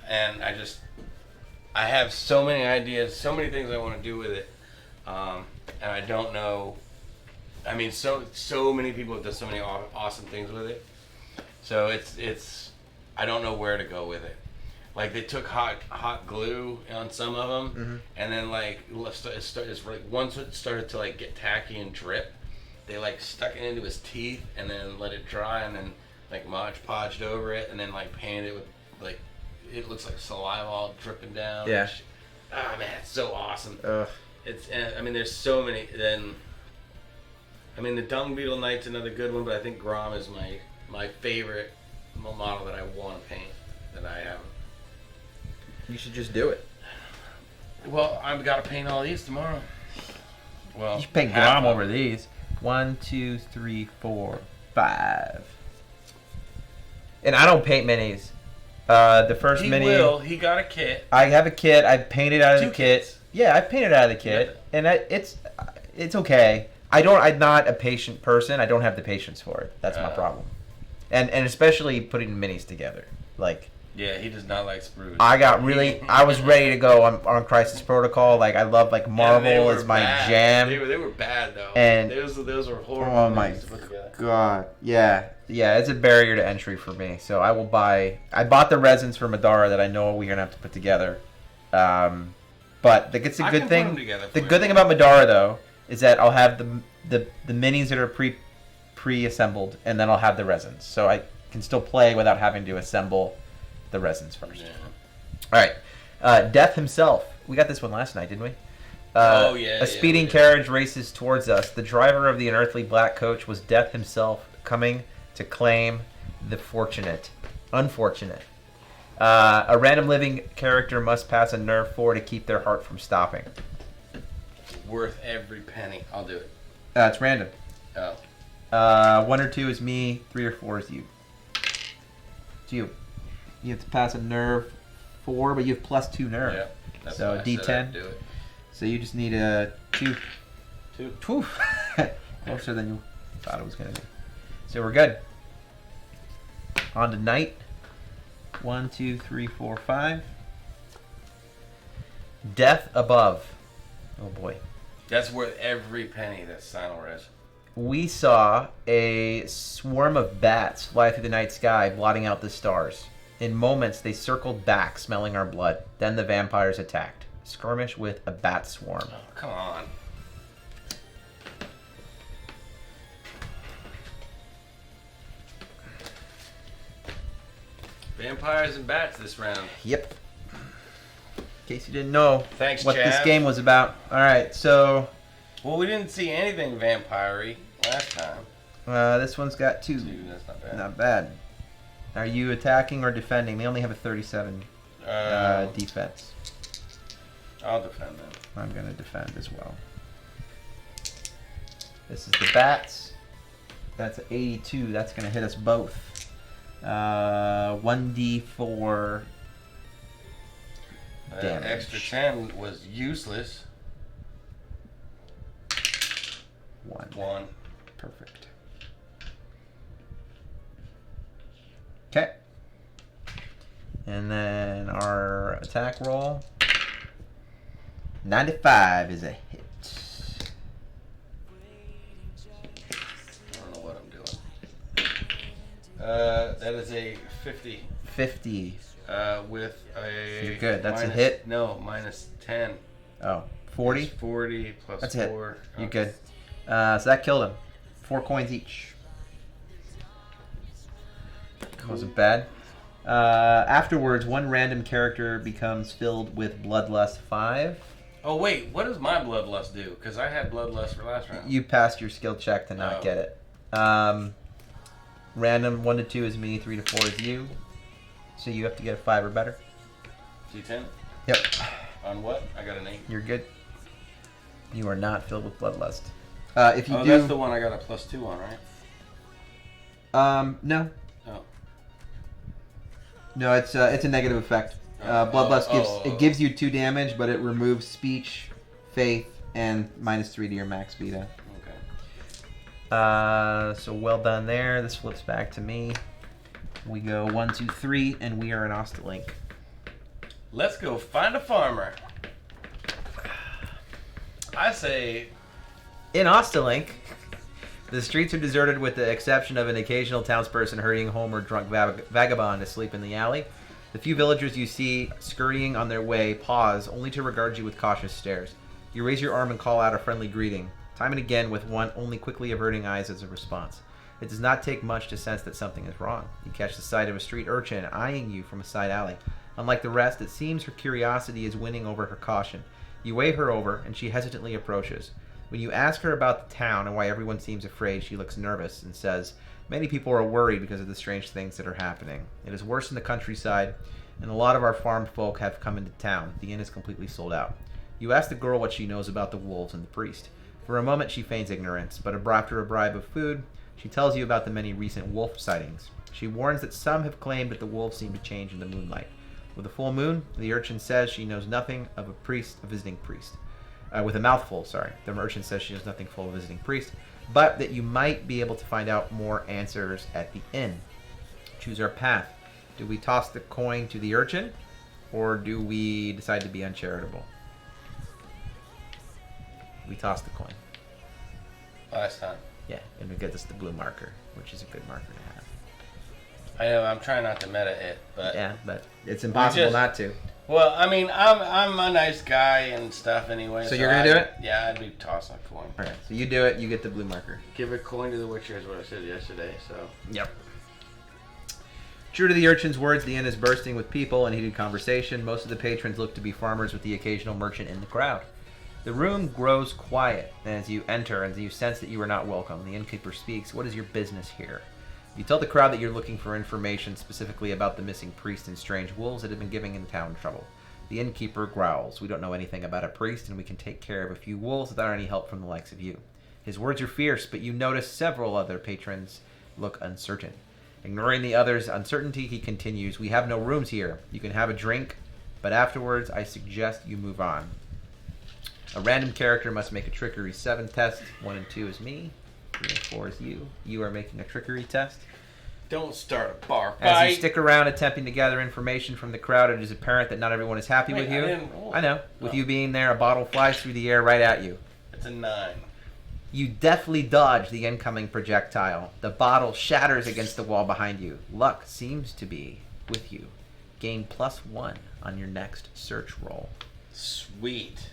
and I have so many ideas, so many things I want to do with it, and I don't know. I mean, so many people have done so many awesome things with it. So it's I don't know where to go with it. Like they took hot glue on some of them, and then like once it started to like get tacky and drip, they like stuck it into his teeth and then let it dry, and then like Mod Podged over it, and then like painted it with like. It looks like saliva all dripping down. Yeah. Ah, man, it's so awesome. Ugh. There's so many. Then, the Dung Beetle Knight's another good one, but I think Grom is my favorite model that I want to paint that I haven't. You should just do it. Well, I've got to paint all these tomorrow. Well, You should paint Grom over these. 1, 2, 3, 4, 5. And I don't paint minis. The first He mini. will. He got a kit. I have a kit. I painted out of the 2 kit. kits. Yeah, I painted out of the kit, and it's okay. I'm not a patient person. I don't have the patience for it. That's my problem. And especially putting minis together. Like Yeah, he does not like sprues. I was ready to go on Crisis Protocol. Like, I love, like, Marvel is my jam. They were bad, though. And those were horrible. Oh my god. Yeah. Yeah, it's a barrier to entry for me. So I bought the resins for Madara that I know we're going to have to put together. But it's a good thing. The good thing about Madara, though, is that I'll have the minis that are pre-assembled, and then I'll have the resins. So I can still play without having to assemble the resins first. Yeah. All right. Death himself. We got this one last night, didn't we? A speeding carriage races towards us. The driver of the unearthly black coach was Death himself, coming to claim the unfortunate. A random living character must pass a nerve 4 to keep their heart from stopping. Worth every penny. I'll do it. It's random. Oh. 1 or 2 is me. 3 or 4 is you. It's you. You have to pass a nerve 4, but you have +2 nerve. Yeah. That's So why I D10. said I'd do it. So you just need a 2. 2. Closer than you thought it was going to be. So we're good. On to night. 1, 2, 3, 4, 5. Death above. Oh boy. That's worth every penny. That's Final Res. We saw a swarm of bats fly through the night sky, blotting out the stars. In moments, they circled back, smelling our blood. Then the vampires attacked. Skirmish with a bat swarm. Oh, come on. Vampires and bats this round. Yep. In case you didn't know Thanks, what Chad. this game was about. Alright, so... Well, we didn't see anything vampire-y last time. This one's got 2. 2, that's not bad. Not bad. Are you attacking or defending? They only have a 37 defense. I'll defend them. I'm going to defend as well. This is the bats. That's an 82. That's going to hit us both. 1d4 damage. Extra 10 was useless. 1. Perfect. Okay. And then our attack roll. 95 is a hit. I don't know what I'm doing. That is a 50. 50. With a... You're good. That's a hit? No, minus 10. Oh, 40? It's 40 plus That's 4. a hit. You're good. So that killed him. 4 coins each. Cool. Wasn't bad. Afterwards, one random character becomes filled with Bloodlust 5. Oh, wait. What does my Bloodlust do? Because I had Bloodlust for last round. You passed your skill check to not get it. Random 1 to 2 is me, 3 to 4 is you. So you have to get a 5 or better. D10? Yep. On what? I got an 8. You're good. You are not filled with Bloodlust. If you do... that's the one I got a +2 on, right? No. Oh. No, it's a negative effect. Bloodlust gives you 2 damage, but it removes speech, faith, and -3 to your max beta. Okay. So well done there. This flips back to me. We go 1, 2, 3, and we are in Ostalink. Let's go find a farmer. I say... In Ostalink, the streets are deserted with the exception of an occasional townsperson hurrying home or drunk vagabond asleep in the alley. The few villagers you see scurrying on their way pause only to regard you with cautious stares. You raise your arm and call out a friendly greeting, time and again with one only quickly averting eyes as a response. It does not take much to sense that something is wrong. You catch the sight of a street urchin eyeing you from a side alley. Unlike the rest, it seems her curiosity is winning over her caution. You wave her over, and she hesitantly approaches. When you ask her about the town and why everyone seems afraid, she looks nervous and says, "Many people are worried because of the strange things that are happening. It is worse in the countryside, and a lot of our farm folk have come into town. The inn is completely sold out." You ask the girl what she knows about the wolves and the priest. For a moment she feigns ignorance, but after a bribe of food, she tells you about the many recent wolf sightings. She warns that some have claimed that the wolves seem to change in the moonlight. With a full moon, the urchin says she knows nothing of a visiting priest. With a mouthful, the merchant says she knows nothing full of a visiting priest, but that you might be able to find out more answers at the inn. Choose our path. Do we toss the coin to the urchin, or do we decide to be uncharitable? We toss the coin. Last time. Yeah, and it gets us the blue marker, which is a good marker to have. I know, I'm trying not to meta it, but... Yeah, but it's impossible not to. Well, I mean, I'm a nice guy and stuff anyway. So you're going to do it? Yeah, I'd be tossing a coin. Alright, so you do it, you get the blue marker. Give a coin to the Witcher is what I said yesterday, so... Yep. True to the urchin's words, the inn is bursting with people and heated conversation. Most of the patrons look to be farmers with the occasional merchant in the crowd. The room grows quiet as you enter and you sense that you are not welcome. The innkeeper speaks. What is your business here? You tell the crowd that you're looking for information specifically about the missing priest and strange wolves that have been giving in town trouble. The innkeeper growls. We don't know anything about a priest, and we can take care of a few wolves without any help from the likes of you. His words are fierce, but you notice several other patrons look uncertain. Ignoring the others' uncertainty, he continues, we have no rooms here. You can have a drink, but afterwards I suggest you move on. A random character must make a trickery 7 test. 1 and 2 is me. 3 and 4 is you. You are making a trickery test. Don't start a bar fight. As you stick around attempting to gather information from the crowd, it is apparent that not everyone is happy with you. I know. With you being there, a bottle flies through the air right at you. It's a 9. You deftly dodge the incoming projectile. The bottle shatters against the wall behind you. Luck seems to be with you. Gain +1 on your next search roll. Sweet.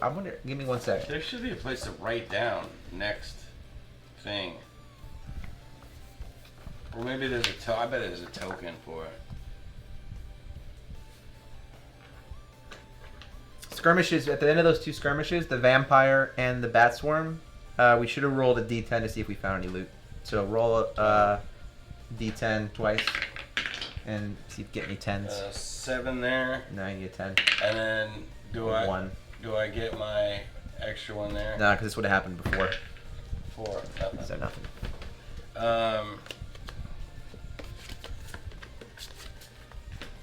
I wonder. Give me 1 second. There should be a place to write down next thing. Or maybe there's I bet there's a token for it. Skirmishes, at the end of those 2 skirmishes, the vampire and the bat swarm, we should have rolled a d10 to see if we found any loot. So roll a d10 twice and see if you get any 10s. 7 there. 9, you get 10. And then One. Do I get my extra one there? No, because this would have happened before. 4. Nothing. So nothing.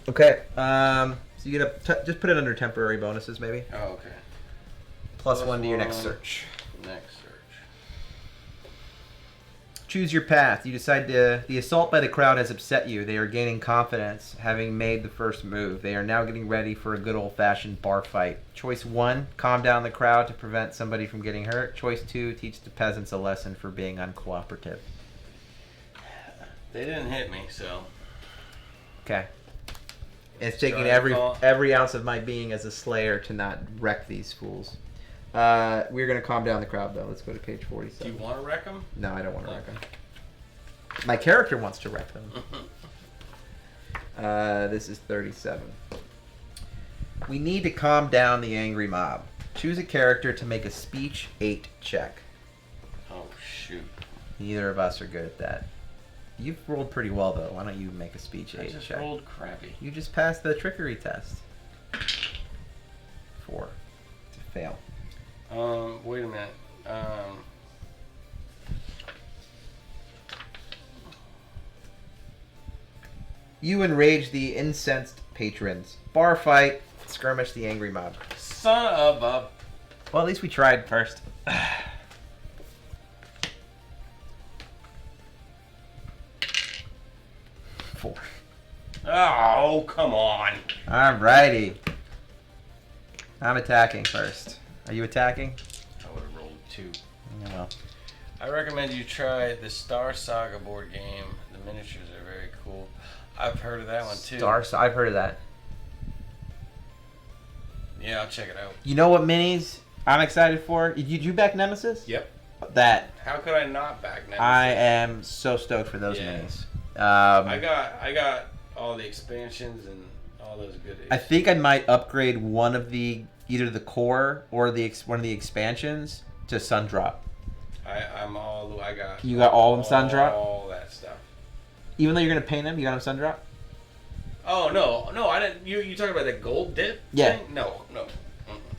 Okay. So you get just put it under temporary bonuses, maybe. Oh, okay. +1 to your next search. Next search. Choose your path. You decide the assault by the crowd has upset you. They are gaining confidence, having made the first move. They are now getting ready for a good old-fashioned bar fight. Choice 1, calm down the crowd to prevent somebody from getting hurt. Choice 2, teach the peasants a lesson for being uncooperative. They didn't hit me, so... Okay. It's taking every ounce of my being as a slayer to not wreck these fools. We're going to calm down the crowd, though. Let's go to page 47. Do you want to wreck them? No, I don't want to wreck them. My character wants to wreck them. This is 37. We need to calm down the angry mob. Choose a character to make a speech 8 check. Oh, shoot. Neither of us are good at that. You've rolled pretty well, though. Why don't you make a speech 8 check? I just rolled crappy. You just passed the trickery test. 4. It's a fail. Wait a minute. You enrage the incensed patrons. Bar fight. Skirmish the angry mob. Son of a... Well, at least we tried first. 4. Oh, come on. Alrighty. I'm attacking first. Are you attacking? I would have rolled 2. Yeah, well. I recommend you try the Star Saga board game. The miniatures are very cool. I've heard of that one too. I've heard of that. Yeah, I'll check it out. You know what minis I'm excited for? Did you back Nemesis? Yep. That. How could I not back Nemesis? I am so stoked for those Yeah. minis. I got all the expansions and all those goodies. I think I might upgrade one of either the core or one of the expansions to Sundrop. I got. You got all of them Sundrop? All that stuff. Even though you're gonna paint them, you got them Sundrop? Oh no, I didn't. You talking about the gold dip? Yeah. Thing? No. Mm-mm.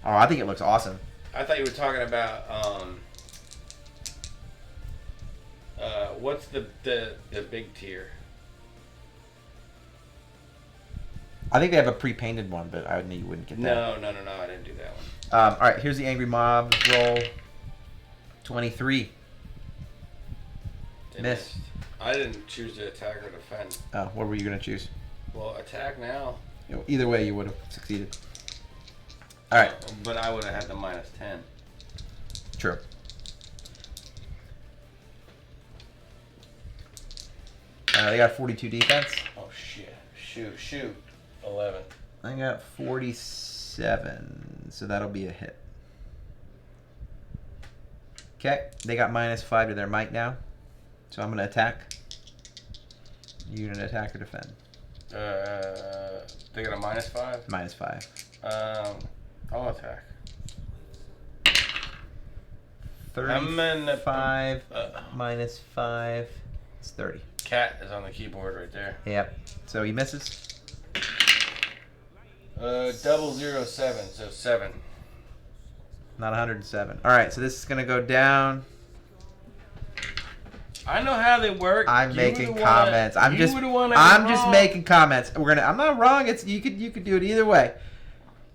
Oh, I think it looks awesome. I thought you were talking about what's the big tier? I think they have a pre-painted one, but I knew you wouldn't get that. No, I didn't do that one. All right, here's the angry mob roll. 23. It Miss. missed. I didn't choose to attack or defend. Oh, what were you gonna choose? Well, attack now. Either way, you would have succeeded. All right. But I would have had the -10. True. They got 42 defense. Oh shit! Shoot! 11. I got 47, so that'll be a hit. Okay, they got -5 to their might now, so I'm gonna attack. You're gonna attack or defend? They got a -5. -5. I'll attack. 35 -5. It's 30. Cat is on the keyboard right there. Yep. So he misses. 007, so 7. Not 107. All right, so this is gonna go down. I know how they work. I'm making comments. I'm just making comments. I'm not wrong. It's you could do it either way.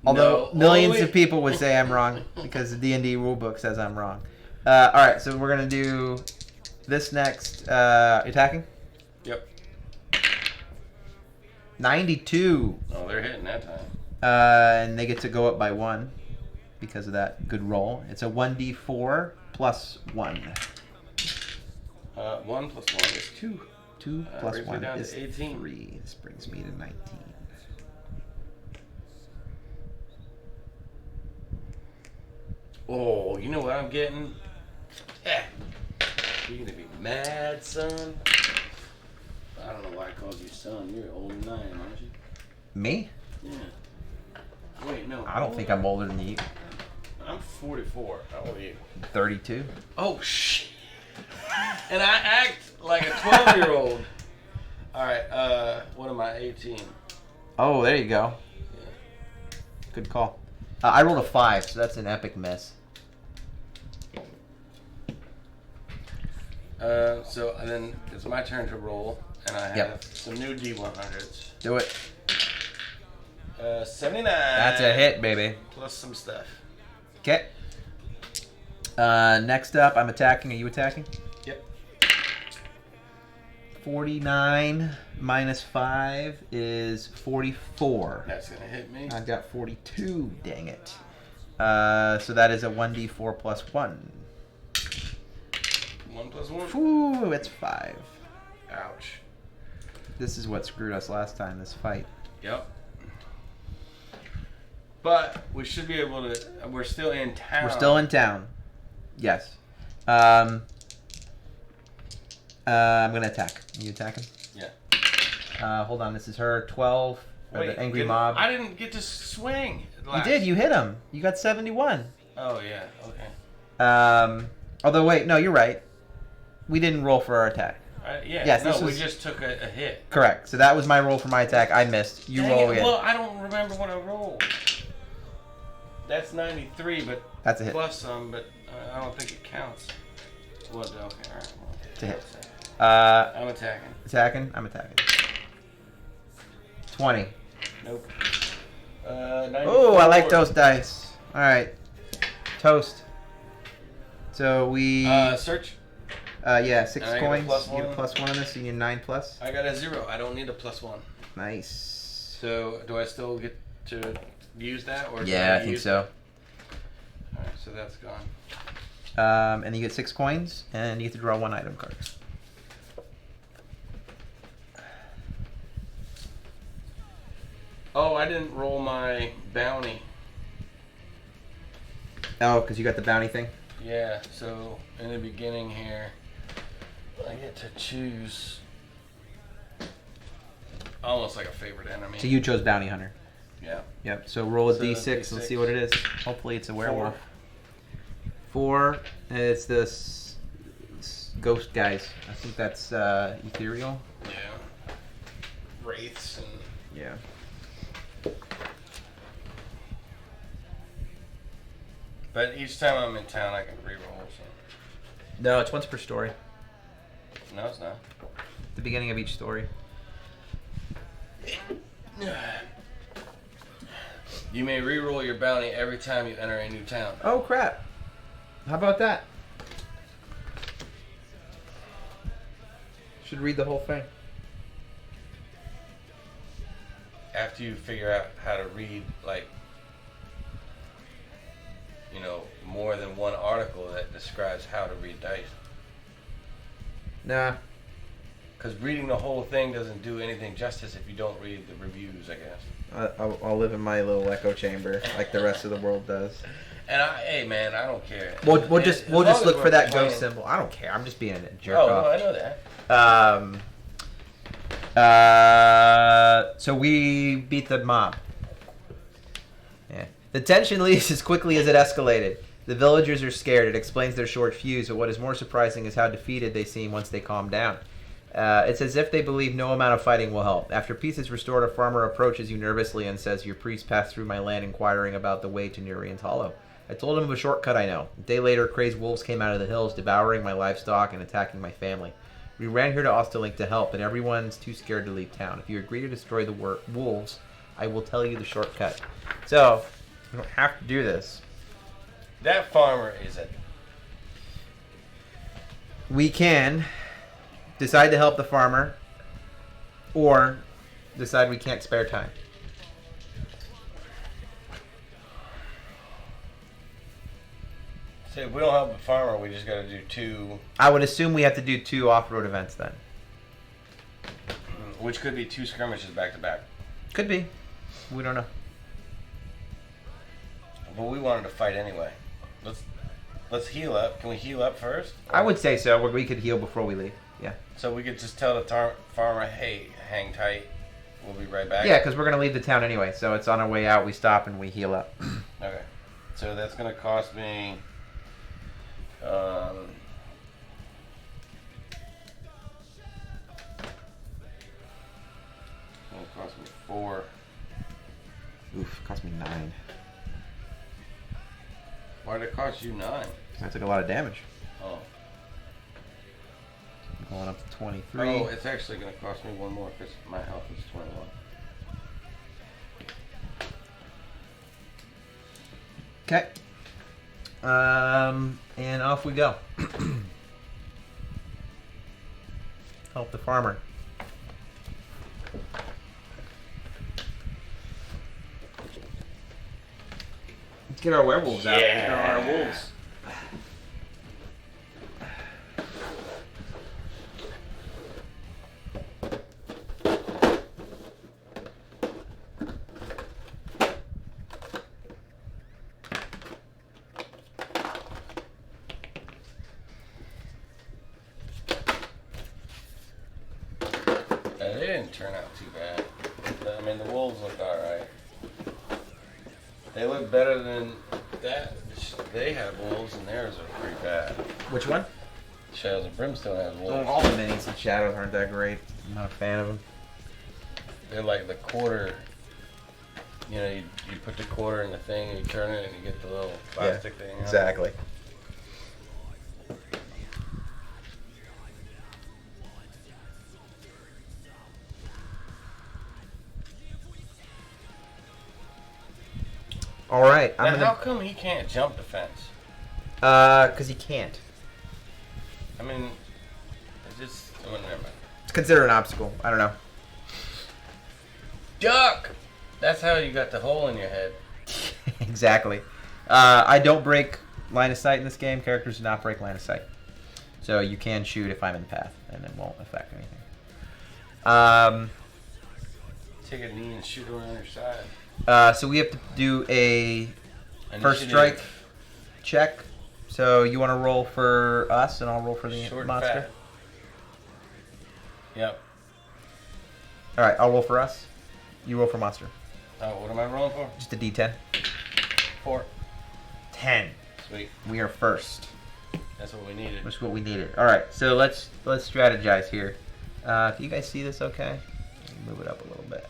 Although millions of people would say I'm wrong because the D&D rulebook says I'm wrong. All right, so we're gonna do this next. Attacking. Yep. 92. Oh, they're hitting that time. And they get to go up by 1 because of that good roll. It's a 1d4 plus 1. 1 plus 1 is 2. 2 plus brings me 1 down is to 18. 3. This brings me to 19. Oh, you know what I'm getting? Yeah. You're gonna be mad, son. I don't know why I called you son. You're older than I am, aren't you? Me? Yeah. Wait, no. I don't think I'm older than you. I'm 44. How old are you? 32. Oh, shit. And I act like a 12-year-old. All right, what am I, 18? Oh, there you go. Yeah. Good call. I rolled a 5, so that's an epic miss. So and then it's my turn to roll, and I have some new D100s. Do it. 79. That's a hit, baby. Plus some stuff. Okay. Next up, I'm attacking. Are you attacking? Yep. 49 minus 5 is 44. That's gonna hit me. I've got 42. Dang it. So that is a 1d4 plus 1. 1 plus 1. Ooh, it's 5. Ouch. This is what screwed us last time, this fight. Yep. But we should be able to. We're still in town. We're still in town. Yes. I'm gonna attack. Are you attacking? Yeah. Hold on. This is her 12. Wait, the angry mob. I didn't get to swing. You did. You hit him. You got 71. Oh yeah. Okay. Although wait, no, you're right. We didn't roll for our attack. Yeah. Yes, no, this was... we just took a hit. Correct. So that was my roll for my attack. I missed. You roll again. Well, I don't remember what I rolled. That's 93, but that's a hit. Plus some, but I don't think it counts. Well, okay, all right. Well, it's a hit. I'm attacking. Attacking? I'm attacking. 20. Nope. Oh, I like toast dice. All right, toast. So we. Search. Yeah, 6 and coins. You get a +1 on this, so you need 9 plus. I got a 0. I don't need a +1. Nice. So do I still get to use that, or yeah, I think so. All right, so that's gone. And you get 6 coins, and you get to draw 1 item card. Oh, I didn't roll my bounty. Oh, because you got the bounty thing? Yeah, so in the beginning here, I get to choose almost like a favorite enemy. So you chose bounty hunter. Yeah. Yep, so roll a D6. Let's see what it is. Hopefully it's a werewolf. 4. It's the ghost guys. I think that's ethereal. Yeah. Wraiths and... Yeah. But each time I'm in town, I can reroll. So. No, it's once per story. No, it's not. The beginning of each story. You may reroll your bounty every time you enter a new town. Oh, crap. How about that? should read the whole thing. After you figure out how to read, like, you know, more than one article that describes how to read dice. Nah. Because reading the whole thing doesn't do anything justice if you don't read the reviews, I guess. I'll live in my little echo chamber like the rest of the world does. And hey man, I don't care. We'll just look for that ghost symbol. I don't care. I'm just being a jerk off. Oh, I know that. So we beat the mob. Yeah. The tension leaves as quickly as it escalated. The villagers are scared. It explains their short fuse, but what is more surprising is how defeated they seem once they calm down. It's as if they believe no amount of fighting will help. After peace is restored, a farmer approaches you nervously and says, "Your priest passed through my land inquiring about the way to Nurian's Hollow. I told him of a shortcut I know. A day later, crazed wolves came out of the hills, devouring my livestock and attacking my family. We ran here to Ostelink to help, but everyone's too scared to leave town. If you agree to destroy the wolves, I will tell you the shortcut." So, you don't have to do this. That farmer is a... We can decide to help the farmer, or decide we can't spare time. See, if we don't help the farmer, we just gotta do 2... I would assume we have to do 2 off-road events then. Which could be 2 skirmishes back to back. Could be. We don't know. But we wanted to fight anyway. Let's heal up. Can we heal up first? I would say so. We could heal before we leave. Yeah. So we could just tell the farmer, hey, hang tight. We'll be right back. Yeah, because we're going to leave the town anyway. So it's on our way out. We stop and we heal up. Okay. So that's going to cost me... It's going to cost me 4. Oof, it cost me 9. Why did it cost you 9? I took a lot of damage. Oh. I'm going up to 23. Oh, it's actually going to cost me 1 more because my health is 21. Okay. And off we go. Help the farmer. Let's get our werewolves out. Yeah. Let's get our wolves. They didn't turn out too bad. I mean, the wolves looked alright. They look better than that. They have wolves, and theirs are pretty bad. Which one? Shadows of Brimstone has wolves. All the minis and shadows aren't that great. I'm not a fan of them. They're like the quarter. You know, you put the quarter in the thing, and you turn it, and you get the little plastic thing. Exactly. All right. Now, how come he can't jump the fence? Because he can't. I mean, it's just... Oh, never mind. It's considered an obstacle. I don't know. Duck! That's how you got the hole in your head. Exactly. I don't break line of sight in this game. Characters do not break line of sight. So you can shoot if I'm in the path, and it won't affect anything. Take a knee and shoot around your side. So we have to do a first strike check. So you want to roll for us, and I'll roll for the Short monster? Fat. Yep. All right, I'll roll for us. You roll for monster. Oh, what am I rolling for? Just a D10. 4. 10. Sweet. We are first. That's what we needed. That's what we needed. All right, so let's strategize here. Can you guys see this okay? Let me move it up a little bit.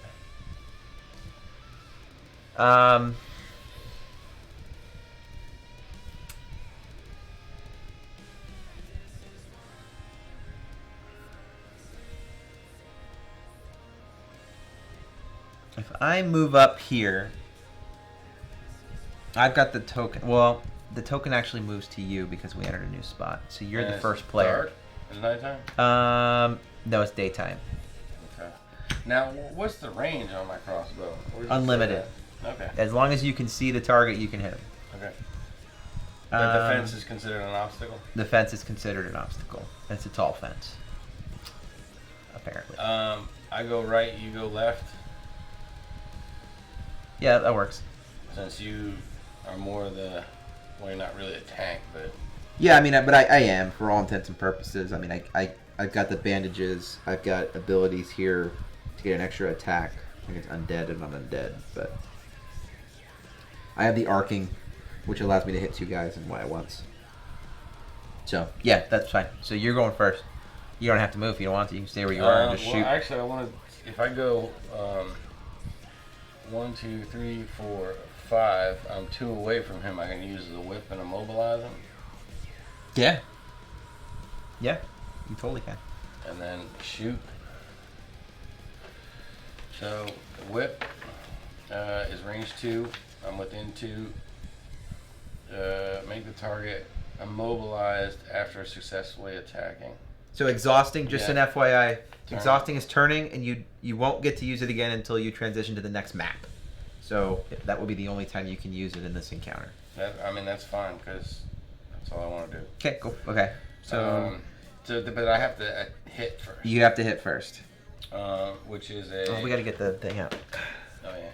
If I move up here, I've got the token. Well, the token actually moves to you because we entered a new spot. So you're the first player. Dark? Is it nighttime? No, it's daytime. Okay. Now, what's the range on my crossbow? Where does it say Unlimited. that? Okay. As long as you can see the target, you can hit him. Okay. But the fence is considered an obstacle? The fence is considered an obstacle. It's a tall fence. Apparently. I go right, you go left. Yeah, that works. Since you are more the... Well, you're not really a tank, but... Yeah, I mean, but I am, for all intents and purposes. I mean, I've got the bandages. I've got abilities here to get an extra attack. I think it's undead and undead, but... I have the arcing, which allows me to hit 2 guys in one at once. So, yeah, that's fine. So you're going first. You don't have to move if you don't want to. You can stay where you are and just shoot. Actually, I want to... If I go 1, 2, 3, 4, 5, I'm 2 away from him. I can use the whip and immobilize him. Yeah. Yeah, you totally can. And then shoot. So, the whip is range 2. I'm within 2. Make the target immobilized after successfully attacking. So exhausting, just an FYI, Turn. exhausting is turning, and you won't get to use it again until you transition to the next map. So that will be the only time you can use it in this encounter. That's fine, because that's all I want to do. Okay, cool. Okay. So, but I have to hit first. You have to hit first. Which is a... Oh, we got to get the thing out. Oh, yeah.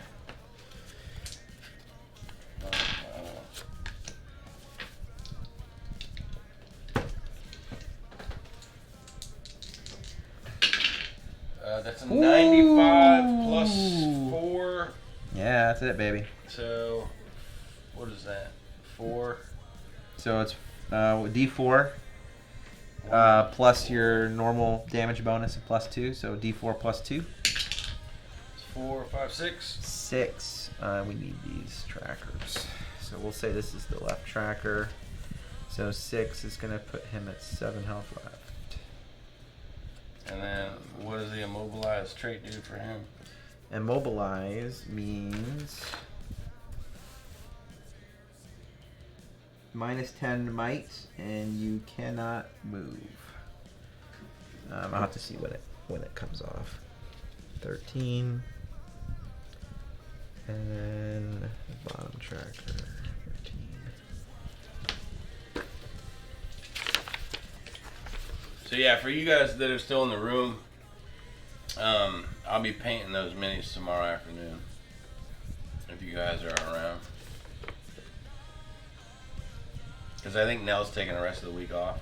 That's a 95 plus 4. Yeah, that's it, baby. So, what is that? 4. So it's D4 plus your normal damage bonus of plus 2. So D4 plus 2. It's 4, 5, 6. 6. We need these trackers. So we'll say this is the left tracker. So 6 is going to put him at 7 health left. And then, what does the immobilized trait do for him? Immobilize means minus 10 might, and you cannot move. I'll have to see when it comes off. 13, and then the bottom tracker. 13. So yeah, for you guys that are still in the room, I'll be painting those minis tomorrow afternoon. If you guys are around. Because I think Nell's taking the rest of the week off.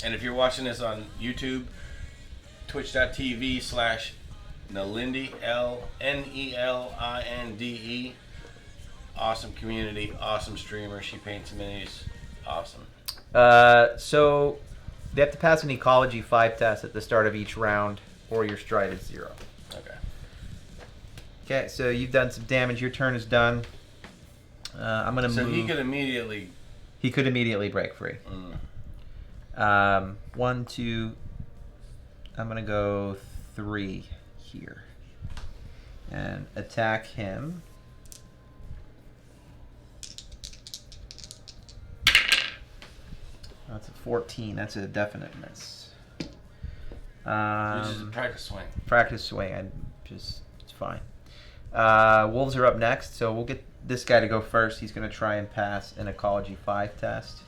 And if you're watching this on YouTube, twitch.tv/Nelinde, Nelinde. Awesome community, awesome streamer. She paints minis. Awesome. So they have to pass an ecology 5 test at the start of each round, or your stride is 0. Okay. Okay, so you've done some damage. Your turn is done. I'm gonna move. So he could immediately. He could immediately break free. 1, 2. I'm gonna go 3 here, and attack him. That's a 14. That's a definite miss. Which is a practice swing. Practice swing. It's fine. Wolves are up next, so we'll get this guy to go first. He's going to try and pass an Ecology 5 test.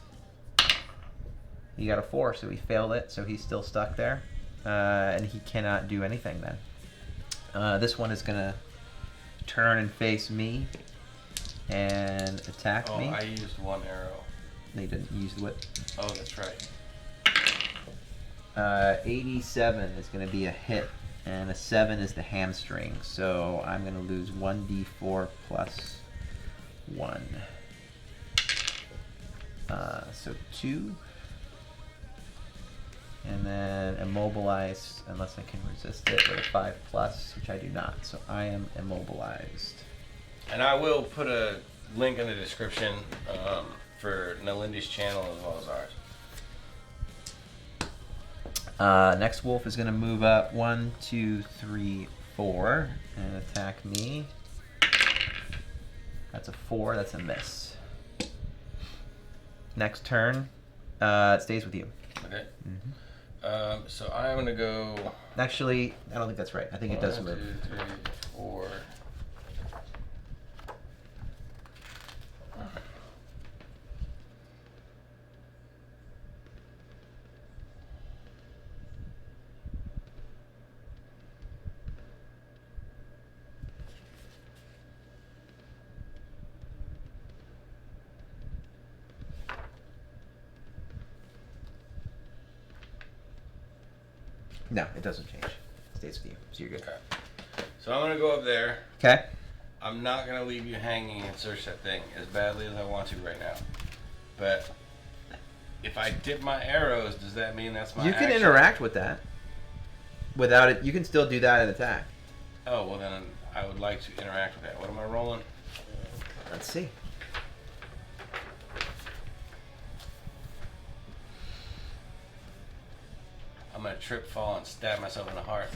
He got a 4, so he failed it, so he's still stuck there. And he cannot do anything then. This one is going to turn and face me and attack me. Oh, I used 1 arrow. They didn't use the whip. Oh, that's right. 87 is going to be a hit, and a 7 is the hamstring. So I'm going to lose 1d4 plus 1. So 2. And then immobilize unless I can resist it with a 5+, which I do not. So I am immobilized. And I will put a link in the description for Nelinde's channel as well as ours. Next wolf is going to move up 1, 2, 3, 4 and attack me. That's a 4. That's a miss. Next turn, it stays with you. Okay. Mm-hmm. So I'm gonna go. Actually, I don't think that's right. I think it does move. 1, 2, 3, 4. No, it doesn't change. It stays with you, so you're good. Okay. So I'm gonna go up there. Okay. I'm not gonna leave you hanging and search that thing as badly as I want to right now. But if I dip my arrows, does that mean that's my You can action? interact with that. Without it, you can still do that and attack. Oh, well then I would like to interact with that. What am I rolling? Let's see. I'm gonna trip, fall, and stab myself in the heart.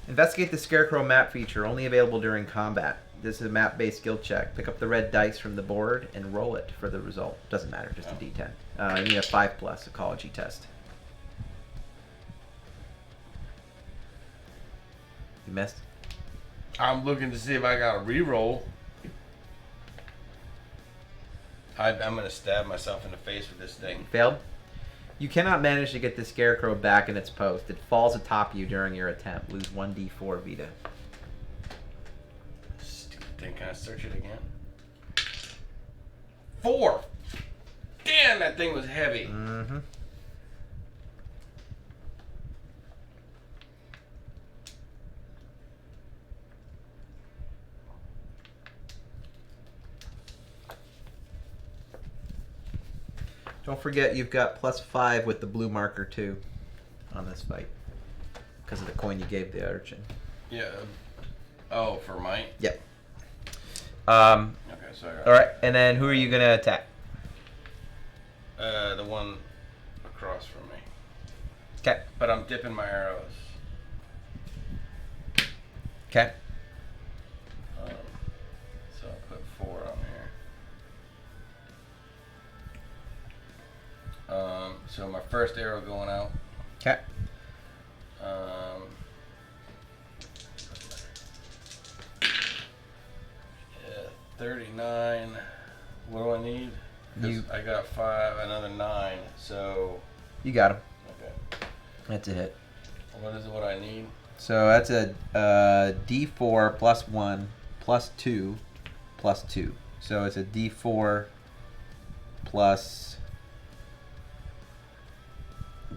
Investigate the Scarecrow map feature, only available during combat. This is a map-based skill check. Pick up the red dice from the board and roll it for the result. Doesn't matter, just a D10. You need a 5+ ecology test. You missed? I'm looking to see if I got a reroll. I'm gonna stab myself in the face with this thing. Failed? You cannot manage to get the Scarecrow back in its post. It falls atop you during your attempt. Lose 1d4 Vita. Stupid thing. Can I search it again? 4! Damn, that thing was heavy. Mm-hmm. Don't forget you've got +5 with the blue marker too on this fight because of the coin you gave the urchin. Yeah. Oh, for mine? Yep. Okay, so All right, and then who are you gonna attack? The one across from me. Okay. But I'm dipping my arrows. Okay. So I'll put 4 on here. So my first arrow going out. Okay. 39. What do I need? I got 5, another 9. So You got him. okay. That's a hit. What is it? What I need? So that's a D4 +1 +2 +2. So it's a D4 plus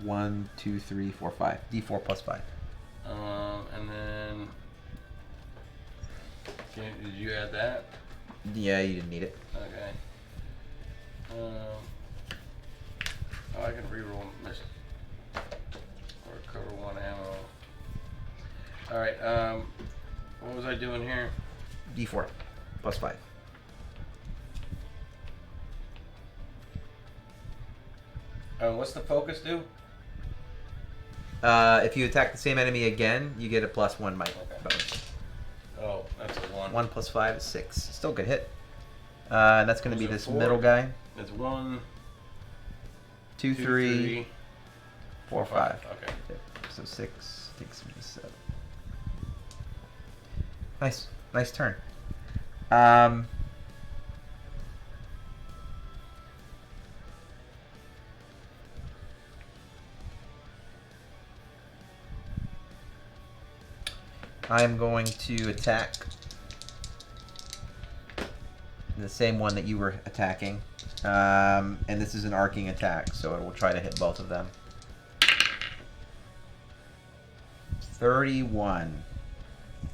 1, 2, 3, 4, 5. D4 +5. And then did you add that? Yeah, you didn't need it. Okay. Oh, I can reroll miss or cover 1 ammo. All right. What was I doing here? D4 +5. What's the focus do? If you attack the same enemy again, you get a +1 might bonus. Oh, that's a 1. 1 + 5 is 6. Still a good hit. And that's going to be Was it this 4? middle guy. It's 1, 2, 3, 4, 5. Okay. Yep. So 6 takes me to 7. Nice turn. I'm going to attack the same one that you were attacking. And this is an arcing attack, so it will try to hit both of them. 31.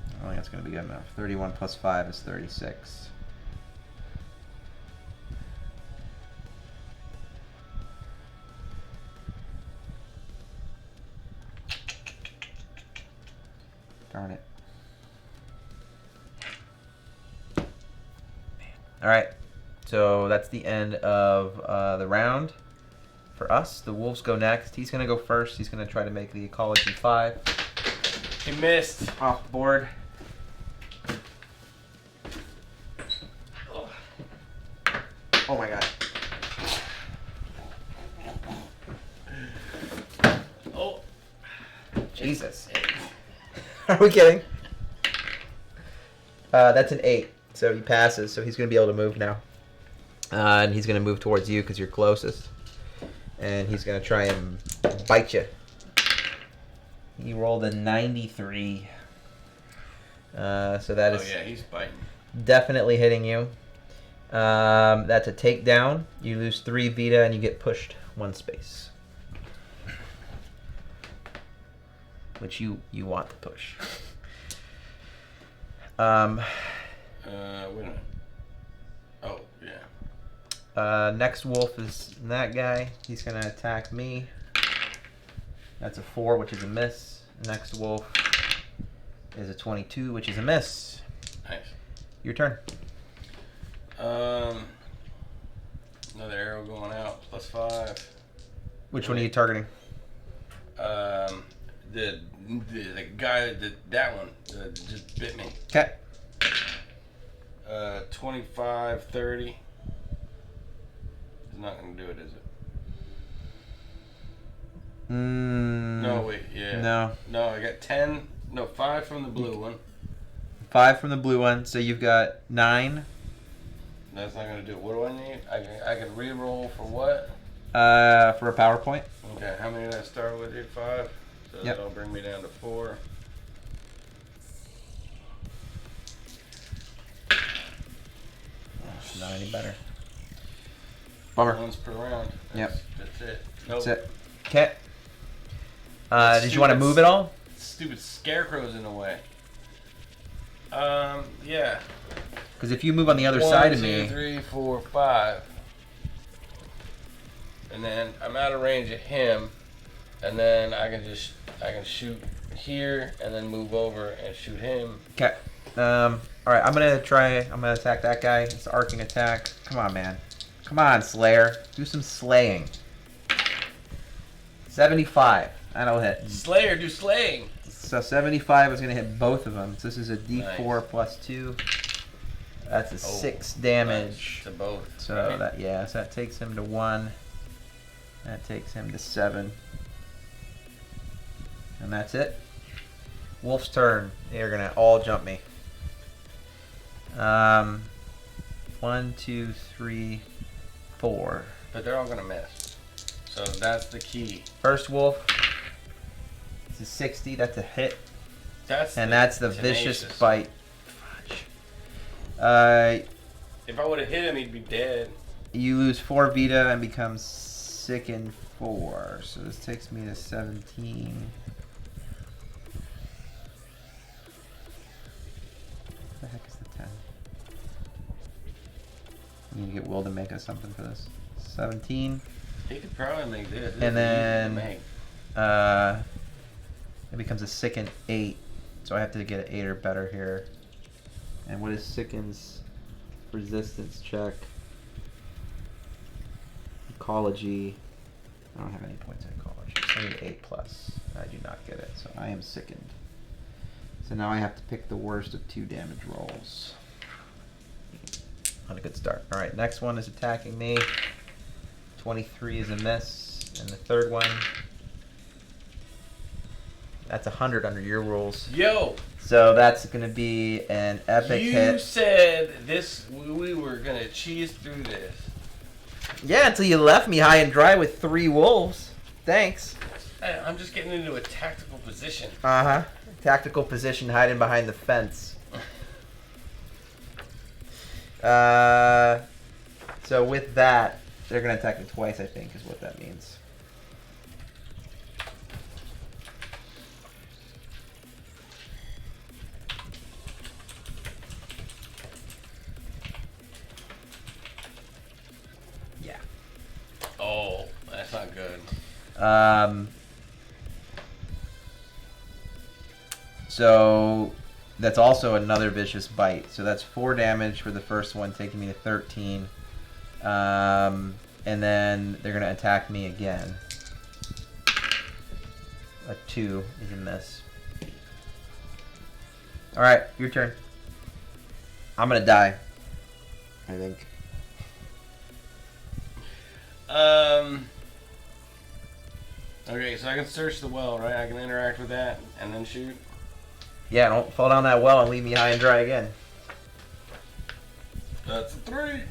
I don't think that's going to be good enough. 31 + 5 is 36. Darn it. Alright, so that's the end of the round for us. The Wolves go next. He's going to go first. He's going to try to make the ecology 5. He missed. Off the board. Oh my god. Jesus. Are we kidding? That's an 8, so he passes, so he's going to be able to move now. And he's going to move towards you because you're closest. And he's going to try and bite you. He rolled a 93. So that is... Oh, yeah, he's biting. Definitely hitting you. That's a takedown. You lose 3 Vita and you get pushed 1 space. Which you want to push. Wait a minute. Oh, yeah. Next wolf is that guy. He's going to attack me. That's a 4, which is a miss. Next wolf is a 22, which is a miss. Nice. Your turn. Another arrow going out. +5. Which one are you targeting? The guy that one just bit me. Okay. 25, 30. It's not gonna do it, is it? No, wait, yeah. No, I got 10. No, 5 from the blue one. 5 from the blue one, so you've got 9. That's not gonna do it. What do I need? I can re-roll for what? For a power point. Okay, how many did I start with here? 5. So Yep. that'll bring me down to 4. It's not any better. Bummer. Once per round. Yep. That's it. Nope. That's it. Okay. Did you want to move at all? Stupid scarecrow's in the way. Yeah. Because if you move on the other 1, side of 2, me... 3, 4, 5. And then I'm out of range of him. And then I can shoot here and then move over and shoot him. Okay. Alright, I'm gonna attack that guy. It's an arcing attack. Come on, man. Come on, Slayer. Do some slaying. 75. That'll hit. Slayer, do slaying. So 75 is gonna hit both of them. So this is a D4 Nice. plus 2. That's a 6 damage. Nice. To both. So right? so that takes him to 1. That takes him to 7. And that's it. Wolf's turn. They're gonna all jump me. 1, 2, 3, 4. But they're all gonna miss. So that's the key. First wolf. It's a 60. That's a hit. That's the tenacious. vicious bite. Fudge. If I would have hit him, he'd be dead. You lose 4 Vita and become sickened 4. So this takes me to 17. What the heck is the 10? I need to get Will to make us something for this. 17. He could probably make this. And then it becomes a sickened 8. So I have to get an 8 or better here. And what is sickened's resistance check? Ecology. I don't have any points in ecology. So I need 8 plus. I do not get it. So I am sickened. So now I have to pick the worst of 2 damage rolls. Not a good start. Alright, next one is attacking me. 23 is a miss. And the third one, that's 100 under your rules. Yo! So that's going to be an epic hit. You said we were going to cheese through this. Yeah, until you left me high and dry with 3 wolves. Thanks. Hey, I'm just getting into a tactical position. Uh-huh. Tactical position hiding behind the fence. So with that, they're going to attack me twice, I think, is what that means. Yeah. Oh, that's not good. So that's also another vicious bite. So that's 4 damage for the first one, taking me to 13. And then they're going to attack me again. A 2 is a miss. Alright, your turn. I'm going to die, I think. Okay, so I can search the well, right? I can interact with that and then shoot. Yeah, don't fall down that well and leave me high and dry again. That's a 3.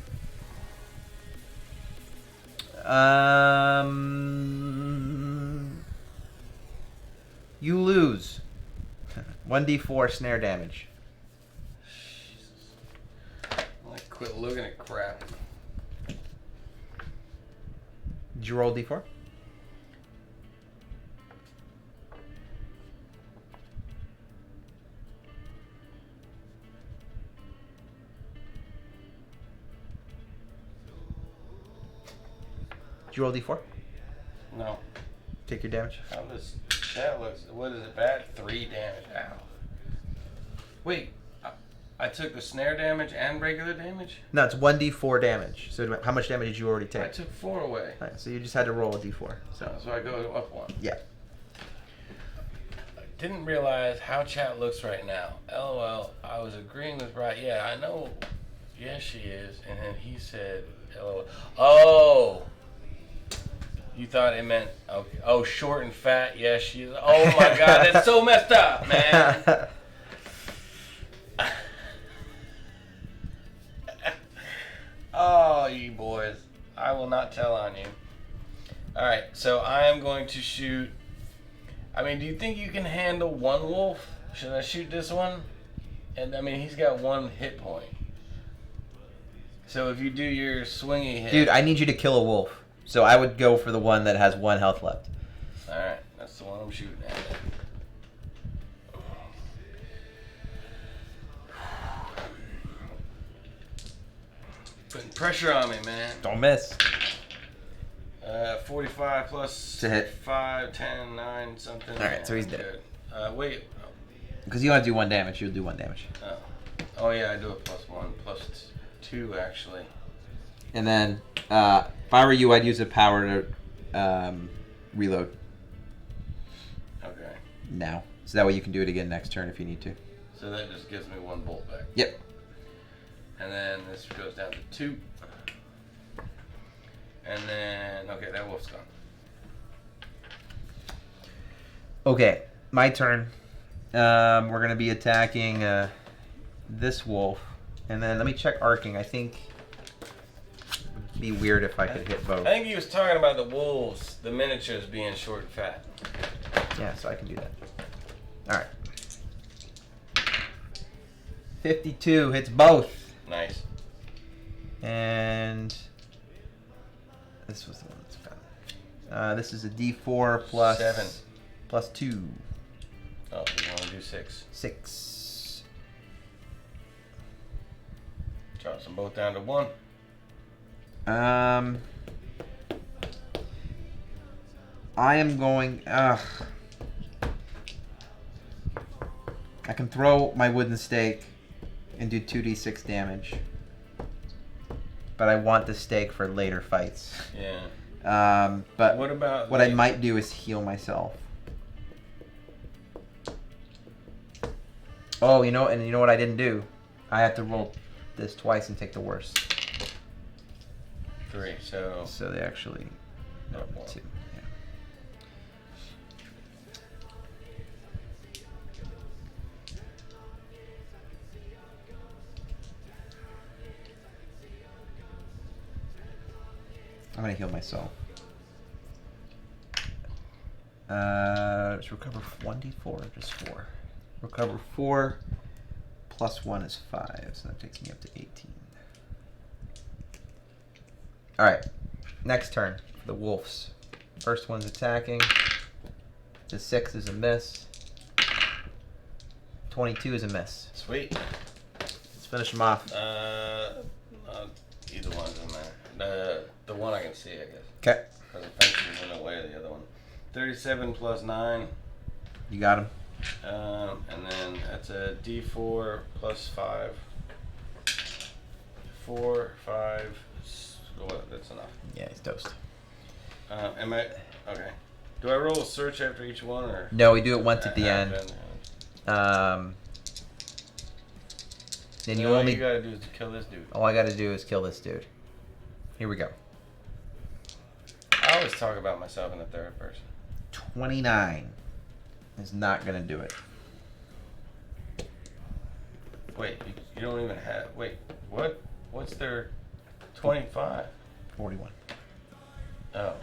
You lose. 1d4 snare damage. Jesus. Like, quit looking at crap. Did you roll d4? Did you roll d4? No. Take your damage. How does that looks? What is it? Bad 3 damage. Ow. Wait. I took the snare damage and regular damage. No, it's 1d4 damage. So how much damage did you already take? I took 4 away. Right, so you just had to roll a d4. So I go up 1. Yeah. I didn't realize how chat looks right now. LOL. I was agreeing with Riot. Yeah, I know. Yes, she is. And then he said, LOL. Oh. You thought it meant, okay. Oh, short and fat. Yes, she is. Oh my God, that's so messed up, man. Oh, you boys. I will not tell on you. Alright, so I am going to shoot. I mean, do you think you can handle one wolf? Should I shoot this one? And I mean, he's got 1 hit point. So if you do your swingy hit. Dude, I need you to kill a wolf. So I would go for the one that has 1 health left. Alright, that's the one I'm shooting at. Putting pressure on me, man. Don't miss. 45 plus To hit. 5, 10, 9, something. Alright, so he's dead. Wait. Because you want to do 1 damage, you'll do 1 damage. Oh yeah, I do a +1, +2 actually. And then, if I were you, I'd use a power to reload Okay. now. So that way you can do it again next turn if you need to. So that just gives me 1 bolt back. Yep. And then this goes down to 2. And then, okay, that wolf's gone. Okay, my turn. We're going to be attacking this wolf. And then let me check arcing. I think it'd be weird if I could hit both. I think he was talking about the wolves, the miniatures being short and fat. Yeah, so I can do that. Alright. 52 hits both. Nice. And this was the one that's found. This is a D4 plus 7. Plus 2. Oh, you want to do 6. 6. Drops them both down to 1. I am going. I can throw my wooden stake and do 2d6 damage. But I want the stake for later fights. Yeah. But what about what I might do is heal myself. Oh, you know what I didn't do? I have to roll this twice and take the worst. 3, so So they actually no, 2. Yeah. I'm gonna heal myself. Just recover 1d4 or just 4? Recover 4 plus 1 is 5, so that takes me up to 18. Alright, next turn for the wolves. First one's attacking. The 6 is a miss. 22 is a miss. sweet. Let's finish them off. Either one doesn't matter. The one I can see, I guess. Okay. Because the fence is in the way of the other one. 37 plus 9. You got him. And then that's a D4 plus 5. 4, 5. Well, that's enough. Yeah, he's toast. Am I okay? Do I roll a search after each one, or No, we do it once at the end. Then you all only. you gotta do is to kill this dude. All I gotta do is kill this dude. Here we go. I always talk about myself in the third person. 29 is not going to do it. Wait, you don't even have... Wait, what? What's their 25? 41. Oh.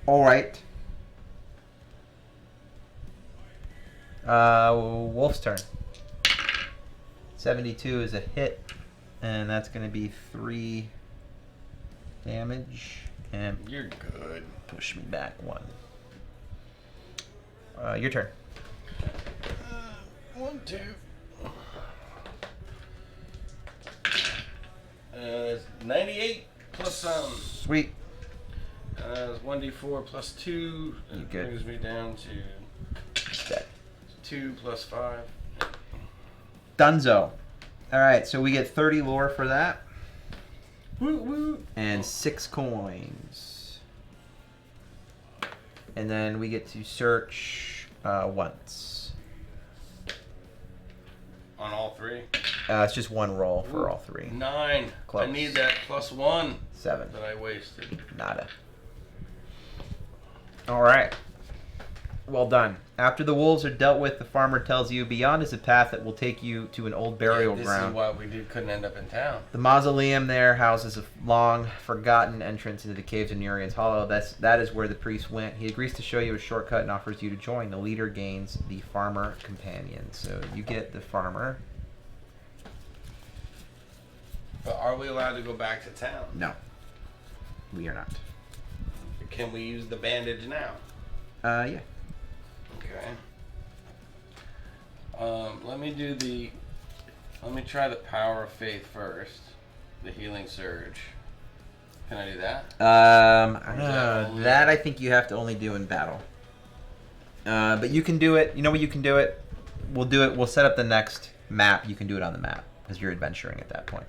All right. Wolf's turn. 72 is a hit, and that's going to be 3 damage. And You're good. push me back 1. Your turn. 1, 2. It's 98 plus some. Sweet. It's 1d4 plus 2. You It good. brings me down to Dead. 2 plus 5. Dunzo. All right, so we get 30 lore for that, Woo woo. and 6 coins. And then we get to search once. On all 3. It's just 1 roll for all 3. 9. Close. I need that plus 1 7. that I wasted. Nada. All right. Well done. After the wolves are dealt with, the farmer tells you beyond is a path that will take you to an old burial This ground. is why we couldn't end up in town. The mausoleum there houses a long, forgotten entrance into the caves of Nurian's Hollow. That is where the priest went. He agrees to show you a shortcut and offers you to join. The leader gains the farmer companion. So you get the farmer. But are we allowed to go back to town? No. We are not. Can we use the bandage now? Yeah. Okay. Let me try the power of faith first. The healing surge. Can I do that? That I think you have to only do in battle. But you can do it. You know what? You can do it. We'll do it. We'll set up the next map. You can do it on the map because you're adventuring at that point.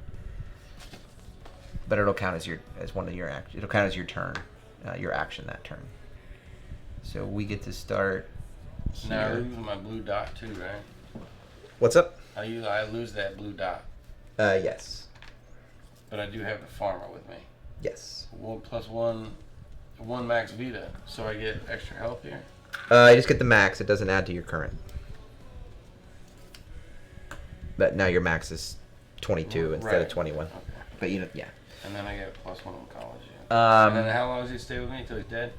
But it'll count as one of your action. It'll count as your turn, your action that turn. So we get to start here. Now I lose my blue dot too, right? What's up? I lose that blue dot, Yes. but I do have the farmer with me. Yes. 1 plus 1 max Vita, so I get extra health here. You just get the max. It doesn't add to your current. But now your max is 22 instead Right. of 21. Okay. But you know, yeah. And then I get plus 1 oncology. And then how long does he stay with me until he's dead?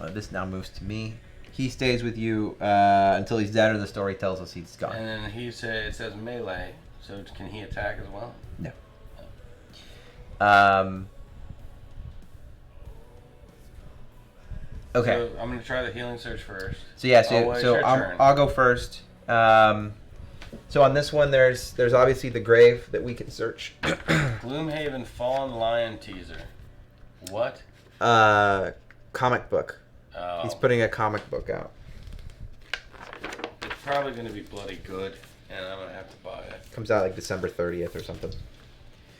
This now moves to me. He stays with you until he's dead, or the story tells us he's gone. And then it says melee, so can he attack as well? No. Okay. So I'm gonna try the healing surge first. So yeah, It's your turn. I'll go first. So on this one, there's obviously the grave that we can search. Gloomhaven Fallen Lion teaser. What? Comic book. Oh. He's putting a comic book out. It's probably gonna be bloody good, and I'm gonna have to buy it. Comes out like December 30th or something.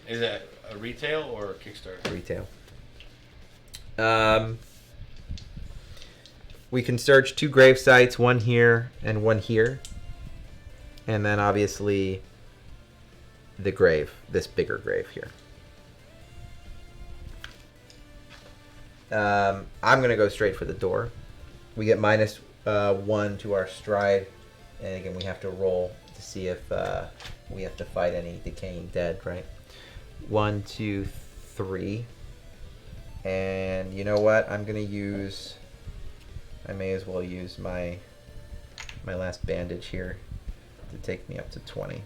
Is that a retail or a Kickstarter? Retail. We can search 2 grave sites, one here and one here. And then obviously the grave, this bigger grave here. I'm going to go straight for the door. We get -1 to our stride. And again, we have to roll to see if we have to fight any decaying dead, right? 1, 2, 3. And you know what? I'm going to use... I may as well use my last bandage here to take me up to 20.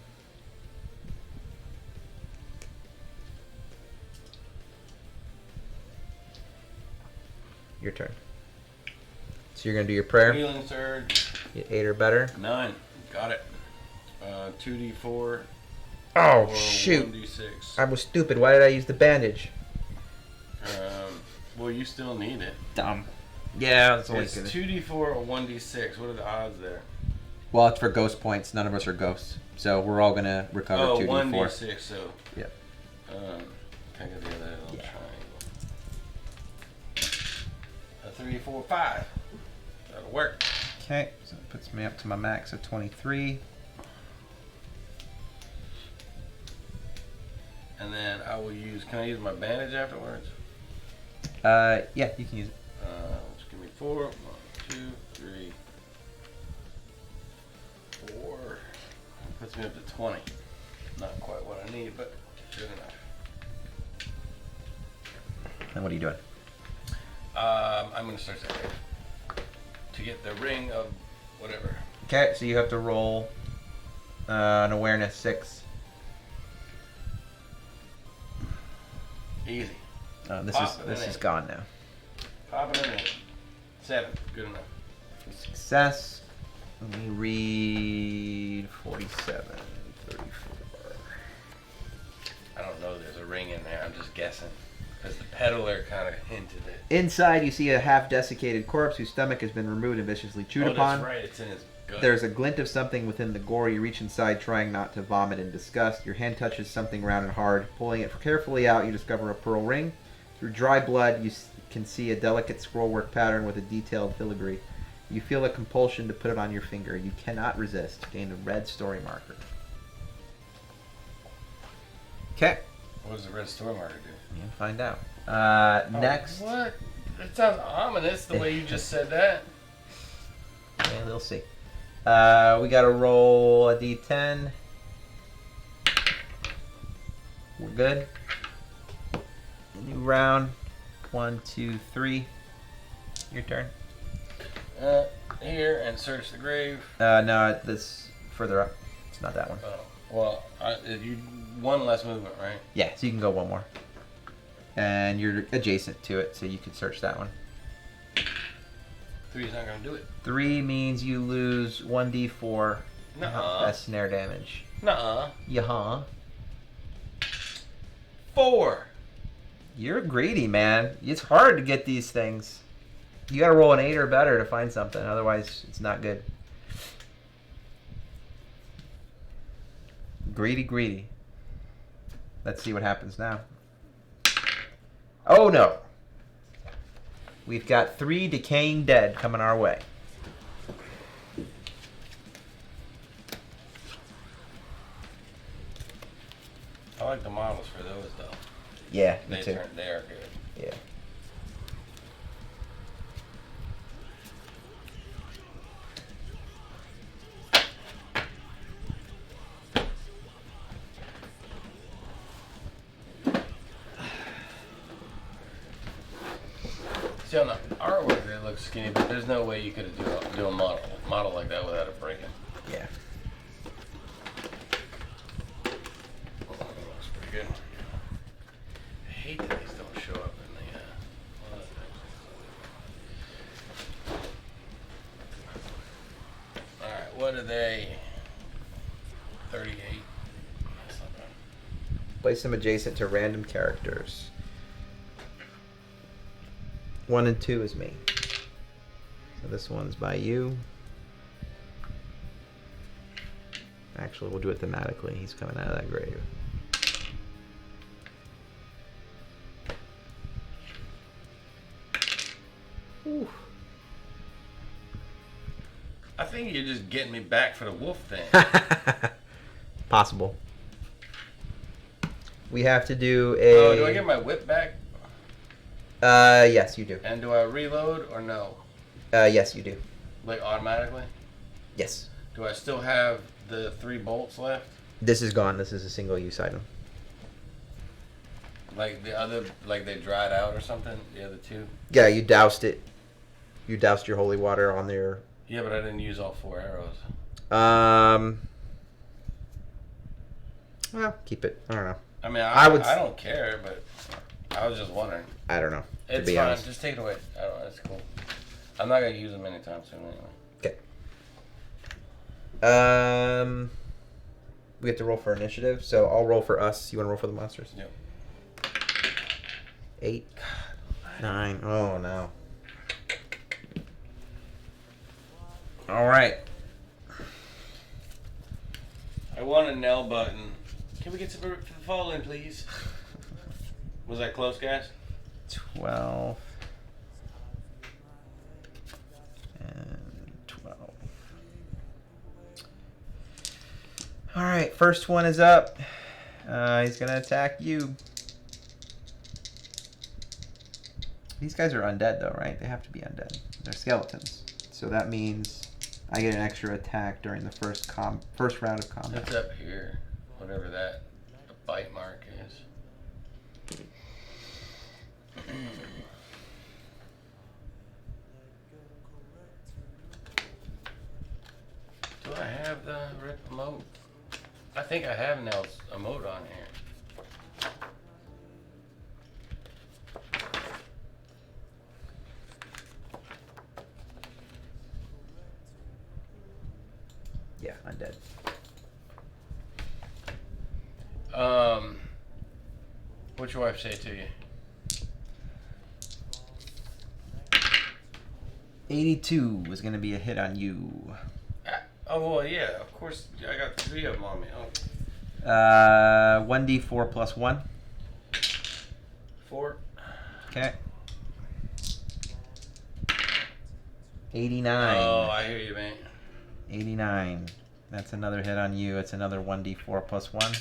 Your turn. So you're gonna do your prayer. Healing surge. Get 8 or better. 9. Got it. 2d4. Oh or shoot! 1d6. I was stupid. Why did I use the bandage? Well, you still need it. Dumb. Yeah, it's It's 2d4 or 1d6. What are the odds there? Well, it's for ghost points. None of us are ghosts, so we're all gonna recover 2d4. 1d6. So. Yep. Can I get the other little Yeah. triangle? A 3, 4, 5. That'll work. Okay, so it puts me up to my max of 23. And then I will use. Can I use my bandage afterwards? Yeah, you can use it. Just give me 4. 1, 2, 3, 4. Puts me up to 20. Not quite what I need, but good enough. And what are you doing? I'm going to start that to get the ring of whatever. Okay, so you have to roll an awareness 6. Easy. This is gone now. Popping it in. 7. Good enough. Success. Let me read 47, 34. I don't know there's a ring in there. I'm just guessing. Because the peddler kind of hinted it. Inside, you see a half-desiccated corpse whose stomach has been removed and viciously chewed upon. That's right. It's in his gut. There's a glint of something within the gore. You reach inside, trying not to vomit in disgust. Your hand touches something round and hard. Pulling it carefully out, you discover a pearl ring. Through dry blood, you can see a delicate scrollwork pattern with a detailed filigree. You feel a compulsion to put it on your finger. You cannot resist. Gain a red story marker. Okay. What does the red story marker do? You'll find out. Next. What? That sounds ominous the way you just said that. Yeah, we'll see. We gotta roll a d10. We're good. New round. 1, 2, 3. Your turn. Here and search the grave. No, this further up. It's not that one. Oh, well, you one less movement, right? Yeah, so you can go one more. And you're adjacent to it, so you could search that one. 3's not gonna do it. 3 means you lose 1d4. Nuh-uh. That's snare damage. Nuh-uh. Yeah. 4. You're greedy, man. It's hard to get these things. You gotta roll an 8 or better to find something, otherwise it's not good. Greedy. Let's see what happens now. Oh no! We've got 3 decaying dead coming our way. I like the models for those though. Yeah, me too. They are good. Yeah. See, on the artwork it looks skinny, but there's no way you could do a model like that without it breaking. Yeah. Oh, that looks pretty good. I hate that these don't show up in the. All right, what are they? 38. That's not bad. Place them adjacent to random characters. 1 and 2 is me. So this one's by you. Actually, we'll do it thematically. He's coming out of that grave. Ooh. I think you're just getting me back for the wolf thing. Possible. We have to do a... Oh, do I get my whip back? Yes, you do. And do I reload or no? Yes, you do. Like automatically? Yes. Do I still have the 3 bolts left? This is gone. This is a single-use item. Like the other, like they dried out or something? The other 2? Yeah, you doused it. You doused your holy water on there. Yeah, but I didn't use all 4 arrows. Well, keep it. I don't know. I mean, I don't care, but I was just wondering. I don't know. It's fine. Honest. Just take it away. I don't know. It's cool. I'm not going to use them anytime soon anyway. Okay. We have to roll for initiative, so I'll roll for us. You want to roll for the monsters? Yep. 8. 9. Oh, no. All right. I want a Nell button. Can we get to the following, please? Was that close, guys? 12. And 12. All right, first one is up. He's gonna attack you. These guys are undead though, right? They have to be undead. They're skeletons. So that means I get an extra attack during the first round of combat. It's up here. Whatever that the bite mark is. Do I have the rip emote? I think I have Nell's emote on here. Yeah, undead. What'd your wife say to you? 82 was gonna be a hit on you. Oh, well, yeah, of course. I got 3 of them on me. Oh. 1d4 plus 1. 4. Okay. 89. Oh, I hear you, man. 89. That's another hit on you. It's another 1d4 plus 1.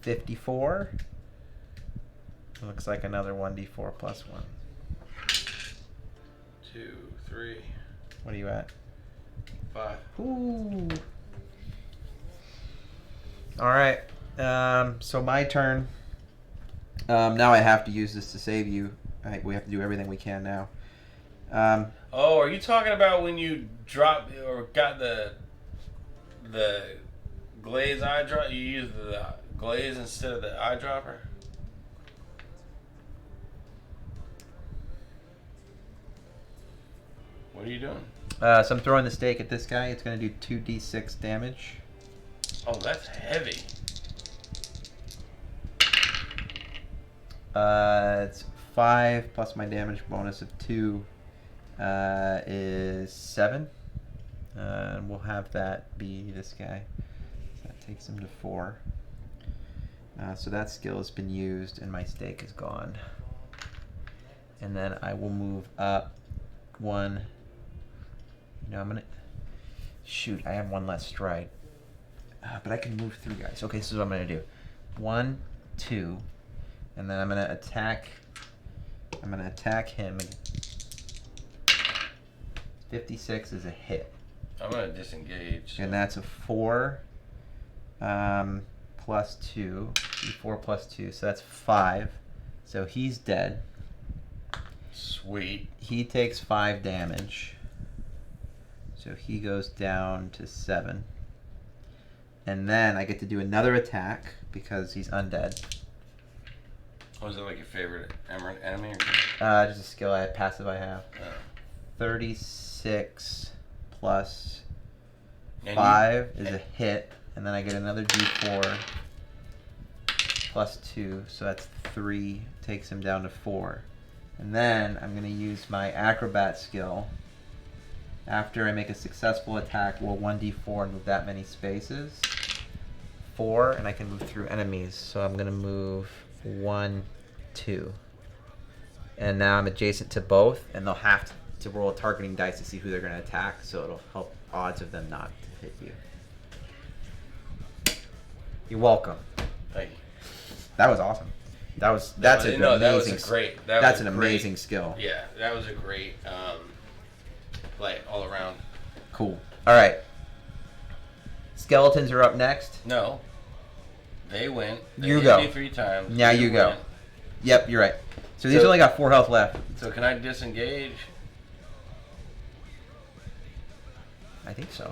54. Looks like another 1d4 plus 1. 2, 3, What are you at? 5. Ooh. Alright. So my turn. Now I have to use this to save you. We have to do everything we can now. Oh, are you talking about when you dropped or got the glaze eyedropper? You used the glaze instead of the eyedropper? What are you doing? So I'm throwing the stake at this guy. It's going to do 2d6 damage. Oh, that's heavy. It's 5 plus my damage bonus of 2 is 7. And we'll have that be this guy. So that takes him to 4. So that skill has been used and my stake is gone. And then I will move up 1. No, I'm gonna shoot. I have 1 less stride, but I can move 3 guys. Okay, so this is what I'm gonna do: 1, 2, and then I'm gonna attack. I'm gonna attack him. 56 is a hit. I'm gonna disengage. And that's a 4 plus 2. 4 plus 2, so that's 5. So he's dead. Sweet. He takes 5 damage. So he goes down to 7. And then I get to do another attack because he's undead. Oh, is that like your favorite enemy? Just a skill passive I have. Oh. 36 plus And 5 is a hit. And then I get another d4 plus 2. So that's 3. Takes him down to 4. And then I'm going to use my acrobat skill. After I make a successful attack, roll 1d4 and move that many spaces. 4, and I can move through enemies. So I'm going to move 1, 2. And now I'm adjacent to both, and they'll have to roll a targeting dice to see who they're going to attack, so it'll help odds of them not to hit you. You're welcome. Thank you. That was awesome. That's an amazing skill. Yeah, that was a great play all around. Cool. All right. Skeletons are up next. No, they went. They You hit go. me 3 times. Now you go. went. Yep, you're right. So these only got 4 health left. So can I disengage? I think so.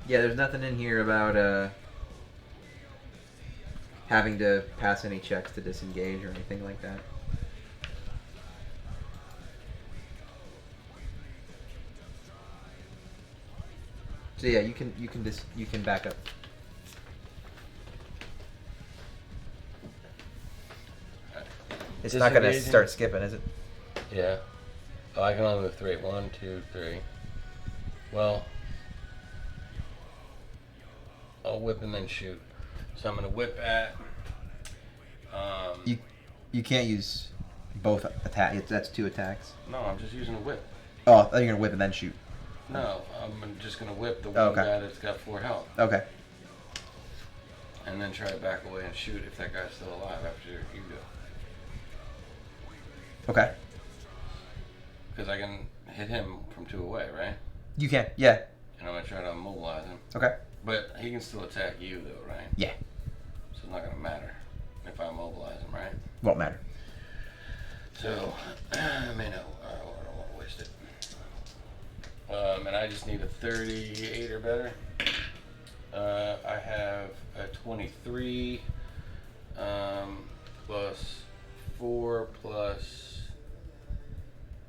Yeah, there's nothing in here about having to pass any checks to disengage or anything like that. So yeah, you can back up. It's not gonna start skipping, is it? Yeah. Oh, I can only move 3. 1, 2, 3. Well, I'll whip and then shoot. So I'm gonna whip at. You can't use both attack. That's 2 attacks. No, I'm just using a whip. Oh, I thought you were gonna whip and then shoot. No, I'm just gonna whip the one okay. guy that's got 4 health. Okay. And then try to back away and shoot if that guy's still alive after you go. Okay. Because I can hit him from 2 away, right? You can, yeah. And I'm gonna try to immobilize him. Okay. But he can still attack you, though, right? Yeah. So it's not gonna matter if I immobilize him, right? Won't matter. So I may not. I don't want to waste it. And I just need a 38 or better. I have a 23 plus 4 plus.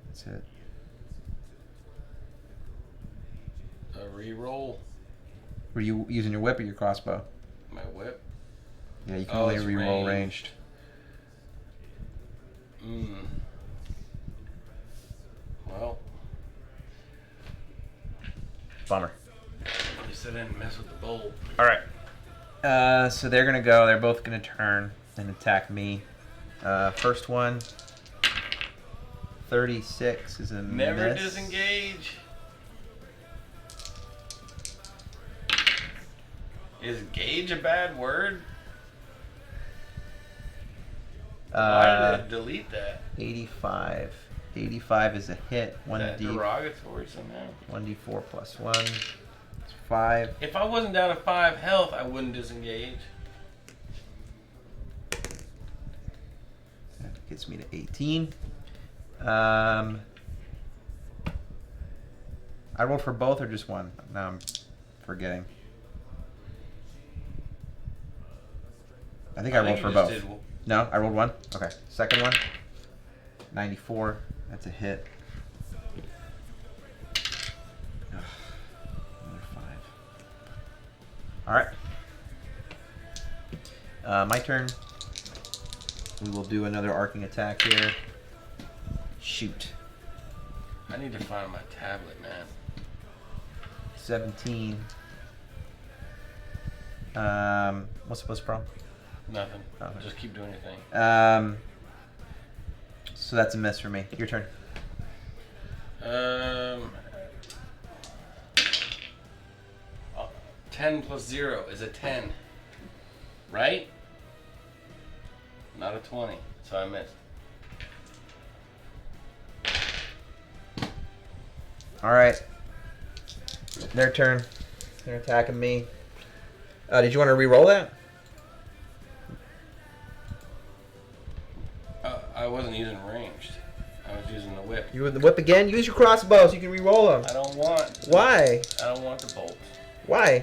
That's it. A reroll. Were you using your whip or your crossbow? My whip. Yeah, you can only reroll ranged. Well. Bummer. At least I didn't mess with the bolt. All right. So they're gonna go. They're both gonna turn and attack me. First one. 36 is a Never miss. disengage. Is gauge a bad word? Why did it delete that? 85. 85 is a hit. Is that derogatory somehow? 1d4 plus 1. It's 5. If I wasn't down to 5 health, I wouldn't disengage. That gets me to 18. I rolled for both or just one? Now I'm forgetting. I think I rolled for both. No, I rolled one? Okay. Second one. 94. That's a hit. Ugh. Another 5. Alright. My turn. We will do another arcing attack here. Shoot. I need to find my tablet, man. 17. What's the problem? Nothing. Okay. Just keep doing your thing. So that's a miss for me. Your turn. 10 plus 0 is a 10. Right? Not a 20. So I missed. Alright. Their turn. They're attacking me. Did you want to re-roll that? I wasn't using ranged. I was using the whip. You with the whip again? Use your crossbow so you can re-roll them. I don't want. Why? I don't want the bolts. Why?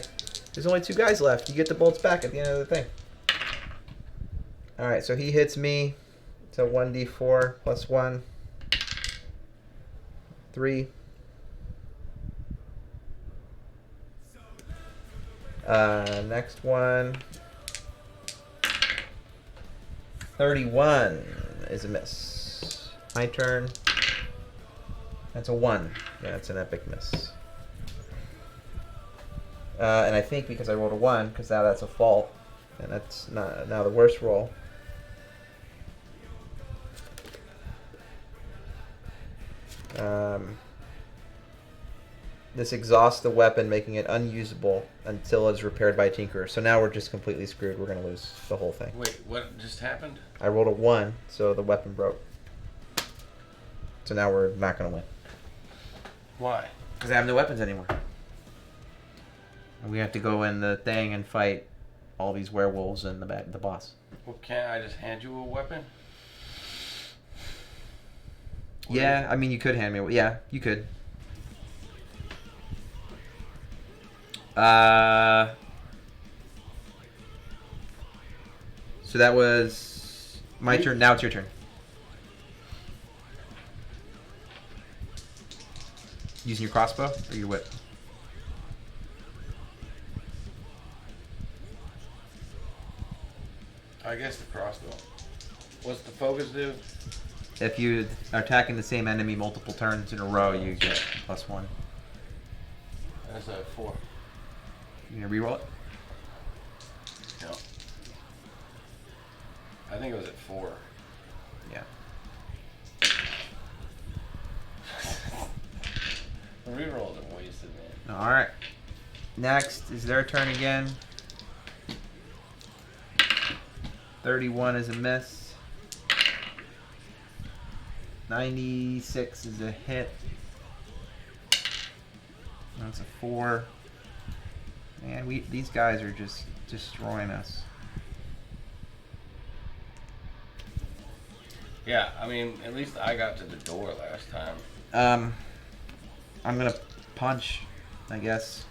There's only 2 guys left. You get the bolts back at the end of the thing. Alright, so he hits me. It's a 1d4 plus 1. 3. Next one. 31 is a miss. My turn. That's a 1. Yeah, that's an epic miss. And I think because I rolled a 1, because now that's a fault, and that's not now the worst roll. This exhausts the weapon, making it unusable until it's repaired by a tinkerer. So now we're just completely screwed. We're going to lose the whole thing. Wait, what just happened? I rolled a 1, so the weapon broke. So now we're not going to win. Why? Because I have no weapons anymore. And we have to go in the thing and fight all these werewolves and the boss. Well, can't I just hand you a weapon? Yeah, I mean, you could hand me. Yeah, you could. So that was my turn. Now it's your turn. Using your crossbow or your whip? I guess the crossbow. What's the focus do? If you are attacking the same enemy multiple turns in a row, you get +1. That's a 4. You gonna reroll it? No. I think it was at 4. Yeah. Rerolls are wasted, man. All right. Next is their turn again. 31 is a miss. 96 is a hit. That's a 4. Man, these guys are just destroying us. Yeah, I mean, at least I got to the door last time. I'm gonna punch, I guess.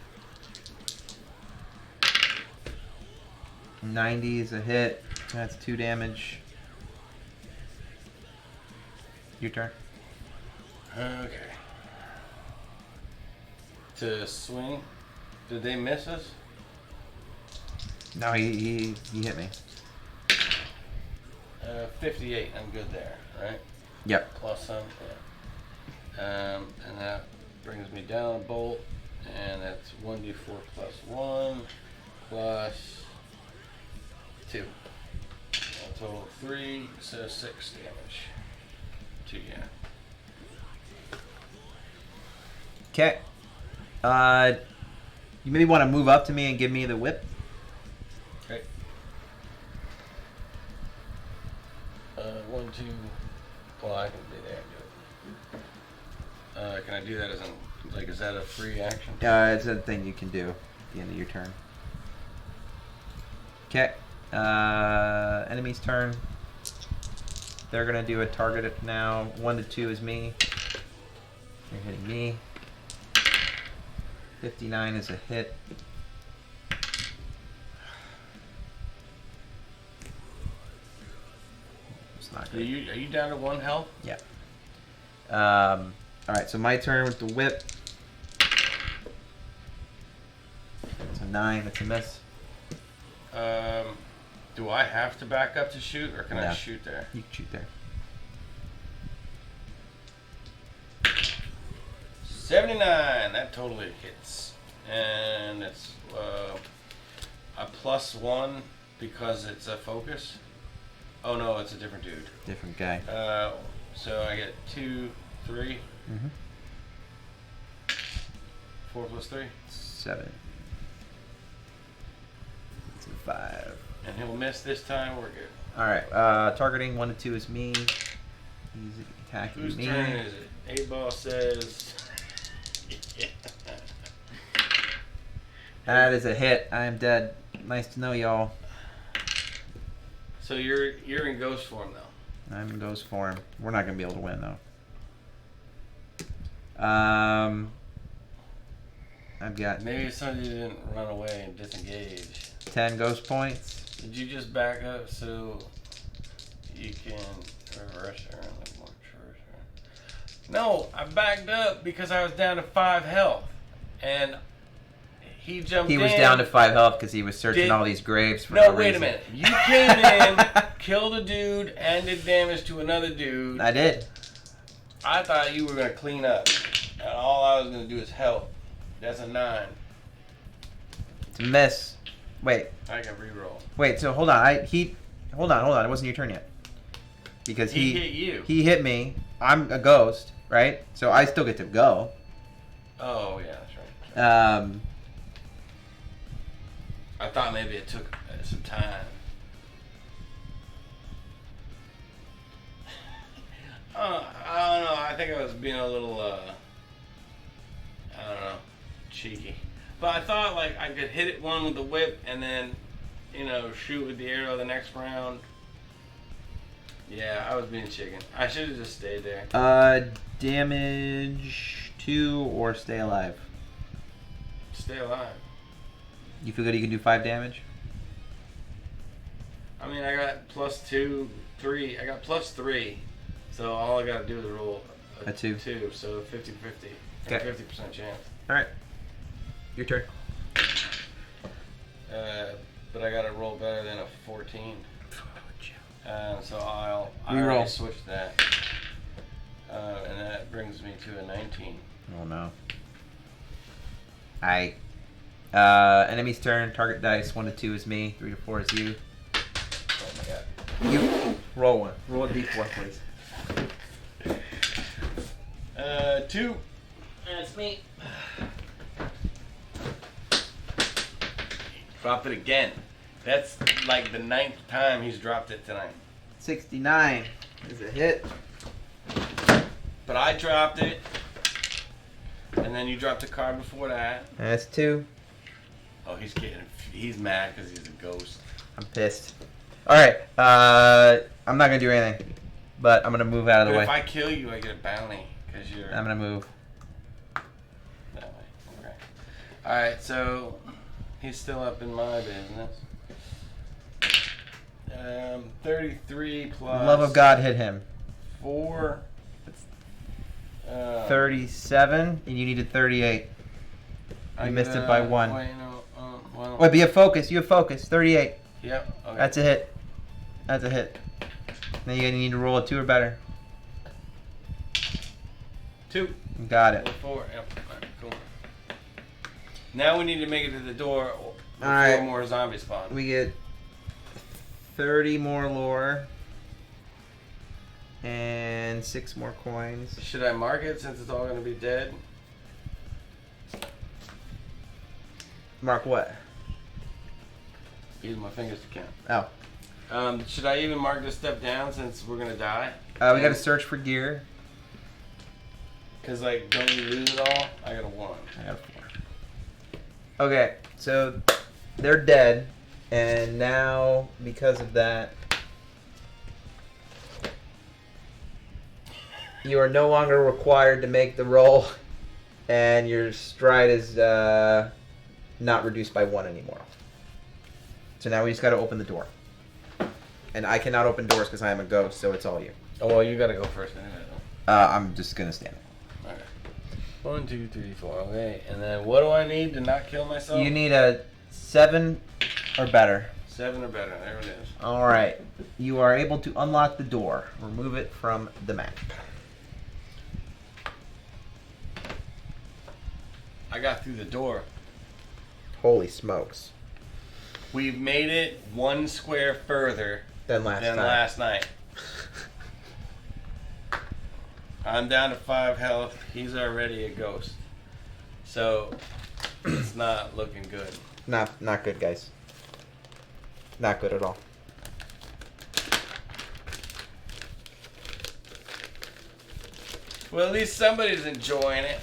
90 is a hit. That's 2 damage. Your turn. Okay. To swing. Did they miss us? No, he hit me. 58. I'm good there, right? Yep. Plus some. Yeah. And that brings me down a bolt, and that's 1d4 plus 1 plus 2. A total of 3, so 6 damage to you. Okay. You maybe want to move up to me and give me the whip. Okay. 1, 2. Well, I can be there and do it. Can I do that as is that a free action? It's a thing you can do at the end of your turn. Okay. Enemy's turn. They're gonna do a target now. 1 to 2 is me. You're hitting me. 59 is a hit. It's not Are good. you down to 1 health? Yeah. Alright, so my turn with the whip. It's a 9, that's a miss. Do I have to back up to shoot, or can I No. shoot there? You can shoot there. 79, that totally hits. And it's a +1 because it's a focus. Oh no, it's a different dude. Different guy. So I get 2, 3. Mm-hmm. 4 plus 3. 7. It's a 5. And he'll miss this time, we're good. Alright, targeting 1 to 2 is me. He's attacking Whose me. turn is it? 8-ball says... That is a hit. I am dead. Nice to know y'all. So you're in ghost form though. I'm in ghost form. We're not gonna be able to win though. I've got Maybe somebody didn't run away and disengage. 10 ghost points. Did you just back up so you can reverse her? No, I backed up because I was down to 5 health, and he jumped in. He was down to 5 health because he was searching all these graves for no reason. Wait a minute. You came in, killed a dude, and did damage to another dude. I did. I thought you were going to clean up, and all I was going to do is help. That's a 9. It's a miss. Wait. I can reroll. Wait, so hold on. Hold on. It wasn't your turn yet. Because he hit you. He hit me. I'm a ghost, right? So I still get to go. Oh, yeah, that's right. I thought maybe it took some time. I don't know. I think I was being a little, I don't know, cheeky. But I thought like I could hit it one with the whip and then, shoot with the arrow the next round. Yeah, I was being chicken. I should have just stayed there. Damage 2 or stay alive. Stay alive. You feel good you can do 5 damage? I mean, I got +2, 3. I got +3. So all I got to do is roll a 2. 2, so 50-50. Okay. 50% chance. Alright. Your turn. But I got to roll better than a 14. So I Reroll. already switched that. And that brings me to a 19. Oh no. Alright. Enemy's turn. Target dice. 1 to 2 is me. 3 to 4 is you. Oh my god. You roll 1. Roll a d4, please. 2. That's me. Drop it again. That's like the 9th time he's dropped it tonight. 69 is a hit. But I dropped it. And then you dropped a card before that. That's 2. Oh, he's getting. He's mad because he's a ghost. I'm pissed. Alright. I'm not going to do anything. But I'm going to move out of the But way. if I kill you, I get a bounty. Because you're. I'm going to move. That way. Okay. Alright, so. He's still up in my business. 33 plus. Love of God hit him. 4. 37, and you needed 38. You missed it by 1. Wait, no. Well. Wait, be a focus. You have focus. 38. Yep. Okay. That's a hit. That's a hit. Then you need to roll a 2 or better. 2. Got it. 4. Yep. Alright, cool. Now we need to make it to the door before Alright. more zombies spawn. We get 30 more lore. And 6 more coins. Should I mark it since it's all going to be dead? Mark what? Use my fingers to count. Oh. Should I even mark this stuff down since we're going to die? We got to search for gear. Because, like, don't you lose it all? I got a 1. I got a 4. Okay, so they're dead. And now, because of that, you are no longer required to make the roll, and your stride is not reduced by 1 anymore. So now we just got to open the door. And I cannot open doors because I am a ghost, so it's all you. Oh, well, you got to go first. I'm just going to stand. Okay. 1, 2, 3, 4. Okay. And then what do I need to not kill myself? You need a 7 or better. 7 or better. There it is. All right. You are able to unlock the door. Remove it from the map. I got through the door. Holy smokes. We've made it 1 square further Than last night. I'm down to 5 health. He's already a ghost. So, it's not looking good. Not good, guys. Not good at all. Well, at least somebody's enjoying it.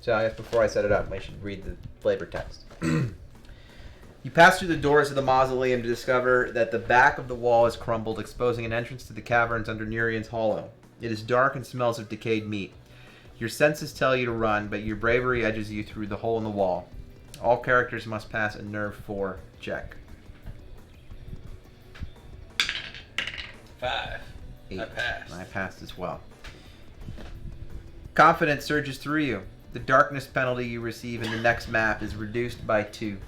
So I guess before I set it up, I should read the flavor text. You pass through the doors of the mausoleum to discover that the back of the wall is crumbled, exposing an entrance to the caverns under Nerian's Hollow. It is dark and smells of decayed meat. Your senses tell you to run, but your bravery edges you through the hole in the wall. All characters must pass a Nerve 4 check. 5. 8. I passed. I passed as well. Confidence surges through you. The darkness penalty you receive in the next map is reduced by 2.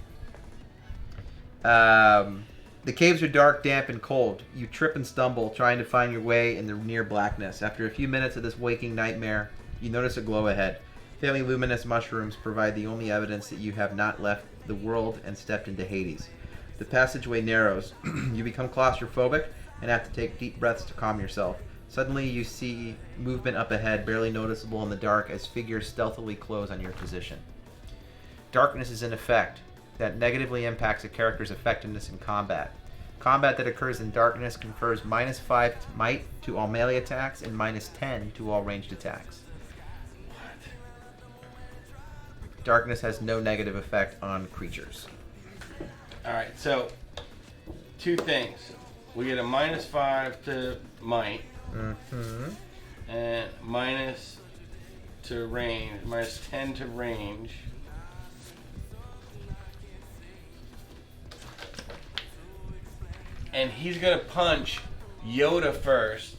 The caves are dark, damp, and cold. You trip and stumble, trying to find your way in the near blackness. After a few minutes of this waking nightmare, you notice a glow ahead. Faintly luminous mushrooms provide the only evidence that you have not left the world and stepped into Hades. The passageway narrows. You become claustrophobic and have to take deep breaths to calm yourself. Suddenly, you see movement up ahead, barely noticeable in the dark, as figures stealthily close on your position. Darkness is in effect. That negatively impacts a character's effectiveness in combat. Combat that occurs in darkness confers -5 might to all melee attacks and -10 to all ranged attacks. Darkness has no negative effect on creatures. Alright, so 2 things. We get a -5 to might. Mm-hmm. And to range. Minus 10 to range. And he's gonna punch Yoda first.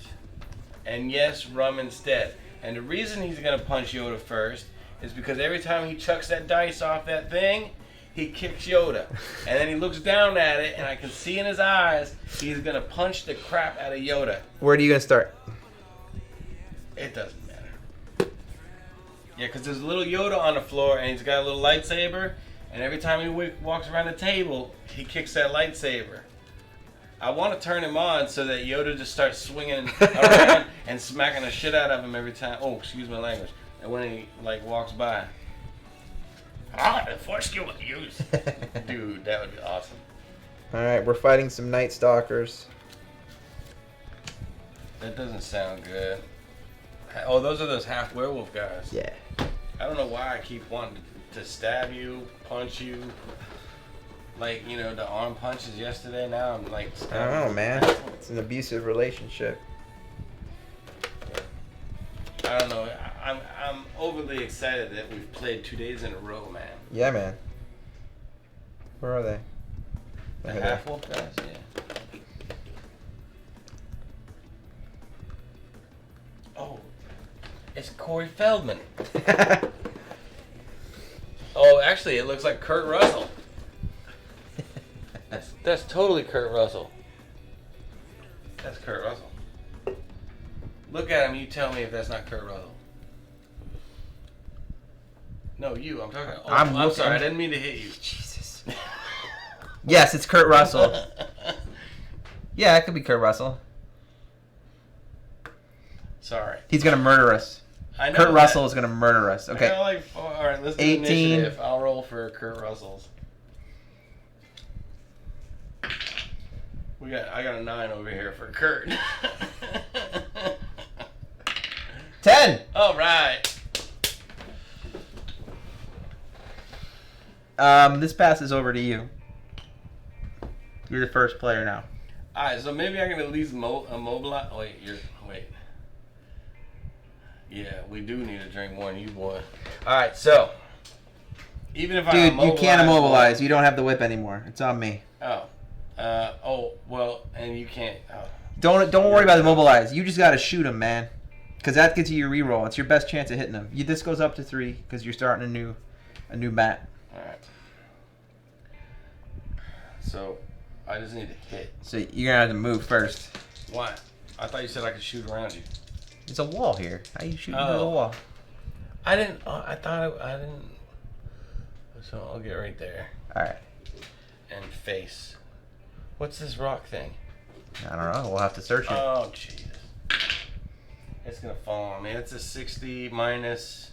And yes, Rum instead. And the reason he's gonna punch Yoda first is because every time he chucks that dice off that thing, he kicks Yoda. And then he looks down at it, and I can see in his eyes, he's gonna punch the crap out of Yoda. Where are you gonna start? It doesn't matter. Yeah, because there's a little Yoda on the floor, and he's got a little lightsaber, and every time he walks around the table, he kicks that lightsaber. I want to turn him on so that Yoda just starts swinging around and smacking the shit out of him every time. Oh, excuse my language. And when he walks by, the Force skill was used. Dude, that would be awesome. All right, we're fighting some Night Stalkers. That doesn't sound good. Oh, those are those half werewolf guys. Yeah. I don't know why I keep wanting to stab you, punch you. Like, the arm punches yesterday. Now I'm like... I don't know, man. It's an abusive relationship. I don't know. I'm overly excited that we've played 2 days in a row, man. Yeah, man. Where are they? The half-wolf guys? Yeah. Oh. It's Corey Feldman. Oh, actually, it looks like Kurt Russell. That's totally Kurt Russell. That's Kurt Russell. Look at him. You tell me if that's not Kurt Russell. No, you. I'm talking. Oh, I'm sorry. I didn't mean to hit you. Jesus. Yes, it's Kurt Russell. Yeah, it could be Kurt Russell. Sorry. He's gonna murder us. I know Kurt Russell is gonna murder us. Okay. All right, let's do 18. initiative. I'll roll for Kurt Russell's. I got a 9 over here for Kurt. 10. All right. This passes over to you. You're the first player now. All right, so maybe I can at least mobilize. Wait. Yeah, we do need to drink more than you, boy. All right, so even if Dude, you can't immobilize. You don't have the whip anymore. It's on me. Well, and you can't. Don't worry about the mobilize. You just gotta shoot him, man. Because that gets you your reroll. It's your best chance of hitting him. This goes up to 3 because you're starting a new mat. All right. So I just need to hit. So you're gonna have to move first. Why? I thought you said I could shoot around you. There's a wall here. How you shooting through the wall? I didn't. I thought I didn't. So I'll get right there. All right. And face. What's this rock thing? I don't know. We'll have to search it. Oh, Jesus. It's going to fall on me. It's a 60 minus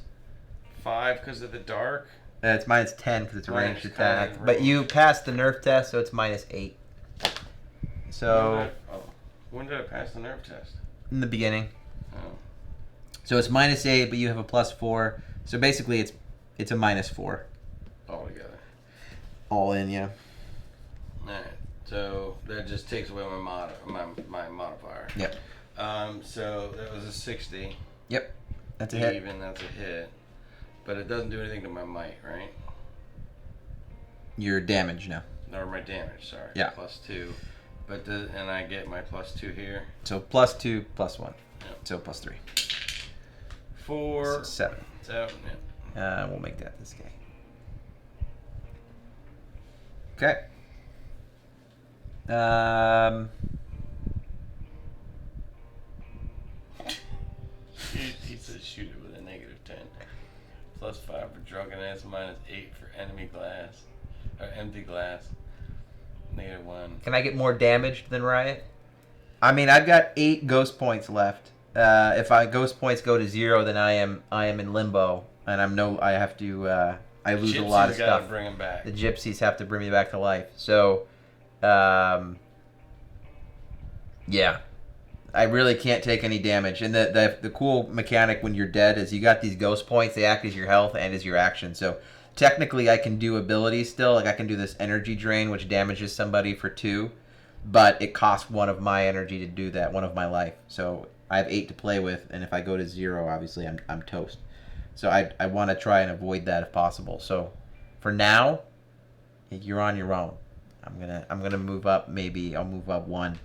5 because of the dark. It's minus 10 because it's a ranged attack. Kind of but you passed the nerf test, so it's minus 8. So... When did I pass the nerf test? In the beginning. Oh. So it's minus 8, but you have a plus 4. So basically it's a minus 4. Altogether. All in, yeah. Alright. So that just takes away my modifier. Yep. So that was a 60. Yep. That's a hit. Even, that's a hit. But it doesn't do anything to my might, right? Your damage now. Or my damage, sorry. Yeah. Plus 2. And I get my plus 2 here. So plus 2, plus 1. Yep. So plus 3. 4. So 7. 7, yeah. We'll make that this guy. Okay. He says shoot it with a -10. Plus 5 for drunkenness, minus 8 for enemy glass. Or empty glass. -1. Can I get more damage than Riot? I mean, I've got 8 ghost points left. If ghost points go to 0, then I am in limbo, and I have to. I lose a lot of stuff. Bring him back. The gypsies have to bring me back to life. So, yeah, I really can't take any damage. And the cool mechanic when you're dead is you got these ghost points. They act as your health and as your action. So technically, I can do abilities still. Like I can do this energy drain, which damages somebody for 2, but it costs 1 of my energy to do that, 1 of my life. So I have 8 to play with, and if I go to 0, obviously I'm toast. So I want to try and avoid that if possible. So for now, you're on your own. I'm gonna move up. Maybe I'll move up 1.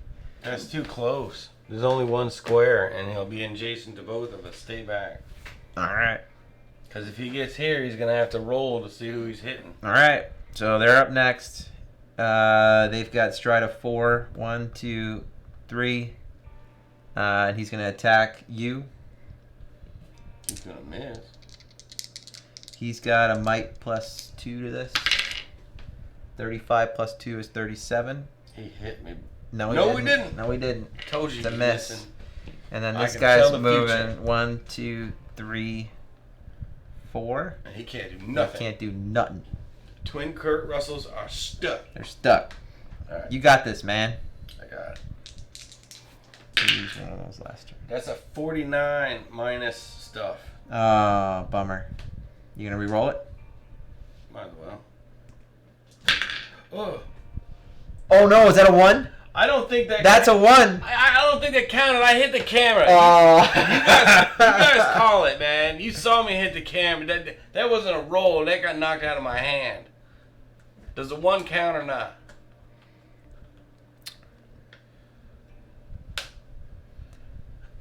That's too close. There's only 1 square, and he'll be adjacent to both of us. Stay back. All right. Because if he gets here, he's gonna have to roll to see who he's hitting. All right. So they're up next. They've got stride of 4. 1, 2, 3. And he's gonna attack you. He's gonna miss. He's got a might plus 2 to this. 35 plus 2 is 37. He hit me. No, we didn't. No, we didn't. Told you. It's a he's miss. missing. And then I this can guy's tell the moving. future. 1, 2, 3, 4. And he can't do He nothing. can't do nothing. Twin Kurt Russells are stuck. They're stuck. All right. You got this, man. I got it. Use one of those last turn. That's a 49 minus stuff. Oh, bummer. You gonna re-roll it? Might as well. Oh. Oh no, is that a 1? I don't think that. That's a 1. I don't think that counted. I hit the camera. Oh. You guys call it, man. You saw me hit the camera. That wasn't a roll. That got knocked out of my hand. Does the 1 count or not?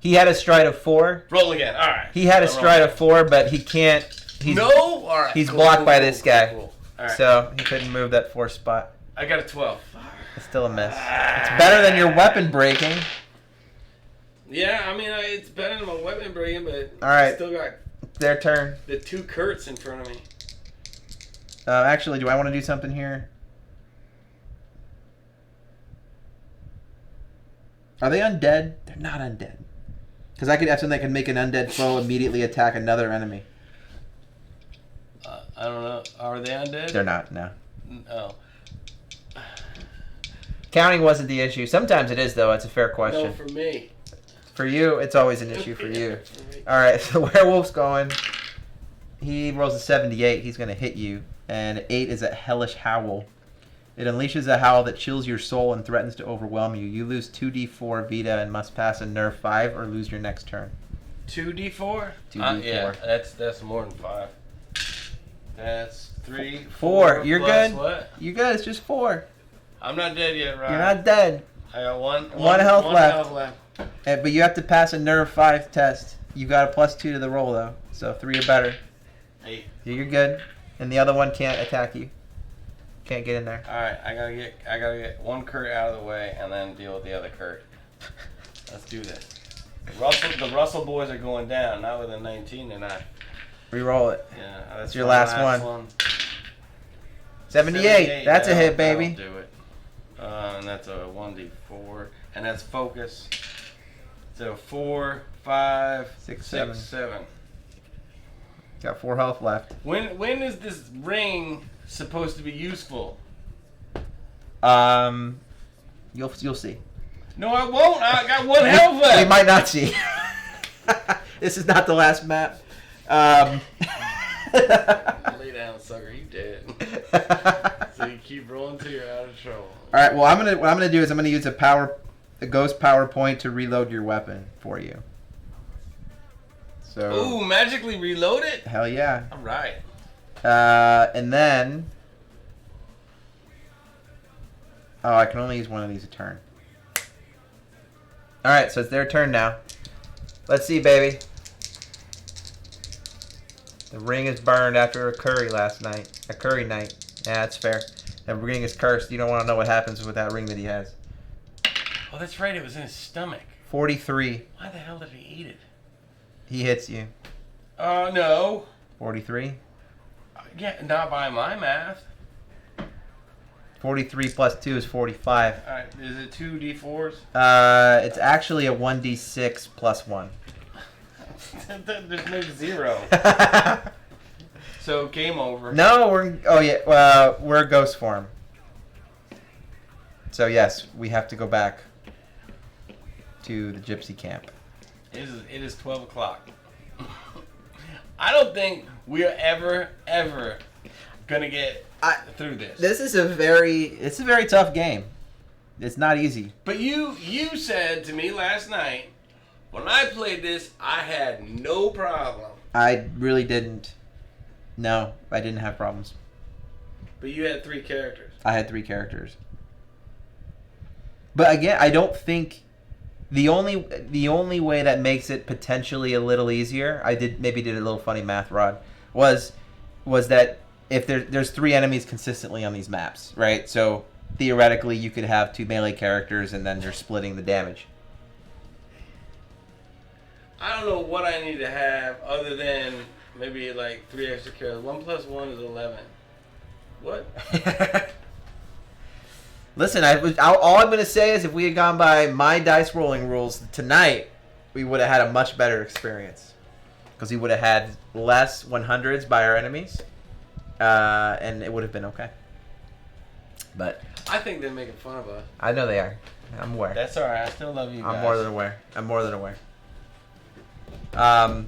He had a stride of 4. Roll again. All right. He had a stride of 4, but he can't. He's, no. All right. He's cool, blocked cool, by cool, this cool, guy, cool. All right. so he couldn't move that 4 spot. I got a 12. It's still a miss. It's better than your weapon breaking. Yeah, I mean, it's better than my weapon breaking, but All right. still got Their turn. the 2 Kurts in front of me. Actually, do I want to do something here? Are they undead? They're not undead. Because I could have something that can make an undead foe immediately attack another enemy. I don't know. Are they undead? They're not, no. No. Counting wasn't the issue. Sometimes it is, though. It's a fair question. No, for me. For you, it's always an issue for you. For me. All right, so Werewolf's going. He rolls a 78. He's going to hit you. And 8 is a Hellish Howl. It unleashes a howl that chills your soul and threatens to overwhelm you. You lose 2d4 Vita and must pass a nerf 5 or lose your next turn. 2d4? 2d4. Yeah, that's more than 5. That's 3, 4. You're plus good. What? You good. It's just 4. I'm not dead yet, right? You're not dead. I got one health left. Health left. But you have to pass a nerf 5 test. You got a +2 to the roll, though. So 3 or better. 8. You're good. And the other one can't attack you. Can't get in there. All right, I gotta get 1 Kurt out of the way and then deal with the other Kurt. Let's do this. The Russell boys are going down. Not with a 19, they're not. Reroll it. Yeah, that's your my last one. 78. That's a hit, baby. That'll do it. And that's a 1d4, and that's focus. So 4, 5, 6, 7. Got 4 health left. When is this ring supposed to be useful? You'll see. No, I won't. I got 1 health left. We might not see. This is not the last map. Lay down, sucker. You dead. So you keep rolling till you're out of trouble. All right. Well, what I'm gonna do is I'm gonna use a ghost power point to reload your weapon for you. So. Ooh, magically reload it? Hell yeah. All right. And then. Oh, I can only use one of these a turn. All right, so it's their turn now. Let's see, baby. The ring is burned after a curry last night. A curry night. Yeah, that's fair. The ring is cursed. You don't want to know what happens with that ring that he has. Oh, that's right. It was in his stomach. 43. Why the hell did he eat it? He hits you. No. 43. Yeah, not by my math. 43 plus 2 is 45. All right, is it 2 d4s? It's actually a 1d6 plus 1. There's no 0. So game over. No, we're ghost form. So yes, we have to go back to the gypsy camp. It is 12 o'clock. I don't think we are ever gonna get through this. It's a very tough game. It's not easy. But you said to me last night, when I played this, I had no problem. I really didn't. No, I didn't have problems. But you had 3 characters. I had 3 characters. But again, I don't think the only way that makes it potentially a little easier, I did a little funny math, Rod, was that if there's 3 enemies consistently on these maps, right? So theoretically you could have 2 melee characters and then you're splitting the damage. I don't know what I need to have other than maybe like 3 extra characters. 1 plus 1 is 11. What? Listen, all I'm going to say is if we had gone by my dice rolling rules tonight, we would have had a much better experience. Because we would have had less 100s by our enemies. And it would have been okay. But I think they're making fun of us. I know they are. I'm aware. That's alright. I still love you guys. I'm more than aware. I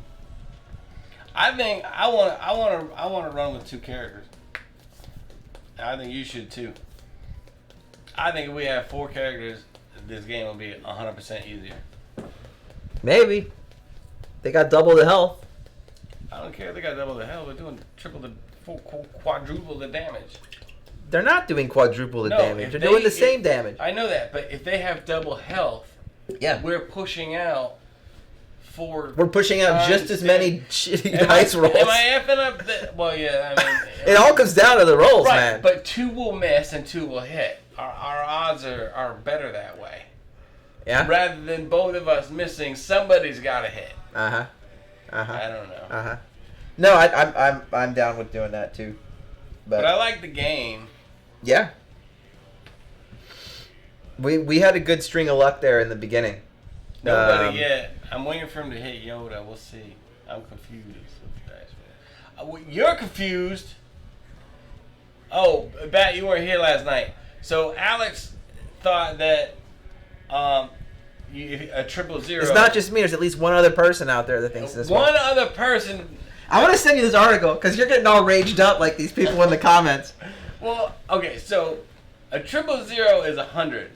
think I want to run with 2 characters. I think you should too. I think if we have 4 characters, this game will be 100% easier. Maybe. They got double the health. I don't care if they got double the health. We're doing quadruple the damage. They're not doing quadruple the damage. They're doing the same damage. I know that, but if they have double health, yeah, we're pushing out 4. We're pushing out just as many shitty dice rolls. Am I effing up? Well, yeah. I mean, it all comes down to the rolls, right, man. But 2 will miss and 2 will hit. Our odds are better that way. Yeah. Rather than both of us missing, somebody's got to hit. I don't know. No, I'm down with doing that too. But I like the game. Yeah. We had a good string of luck there in the beginning. Nobody yet. I'm waiting for him to hit Yoda. We'll see. I'm confused. You're confused. Oh, Bat, you weren't here last night. So Alex thought that a 000. It's not just me. There's at least one other person out there that thinks this. One other person. I want to send you this article because you're getting all raged up like these people in the comments. Well, okay, so a 000 is 100.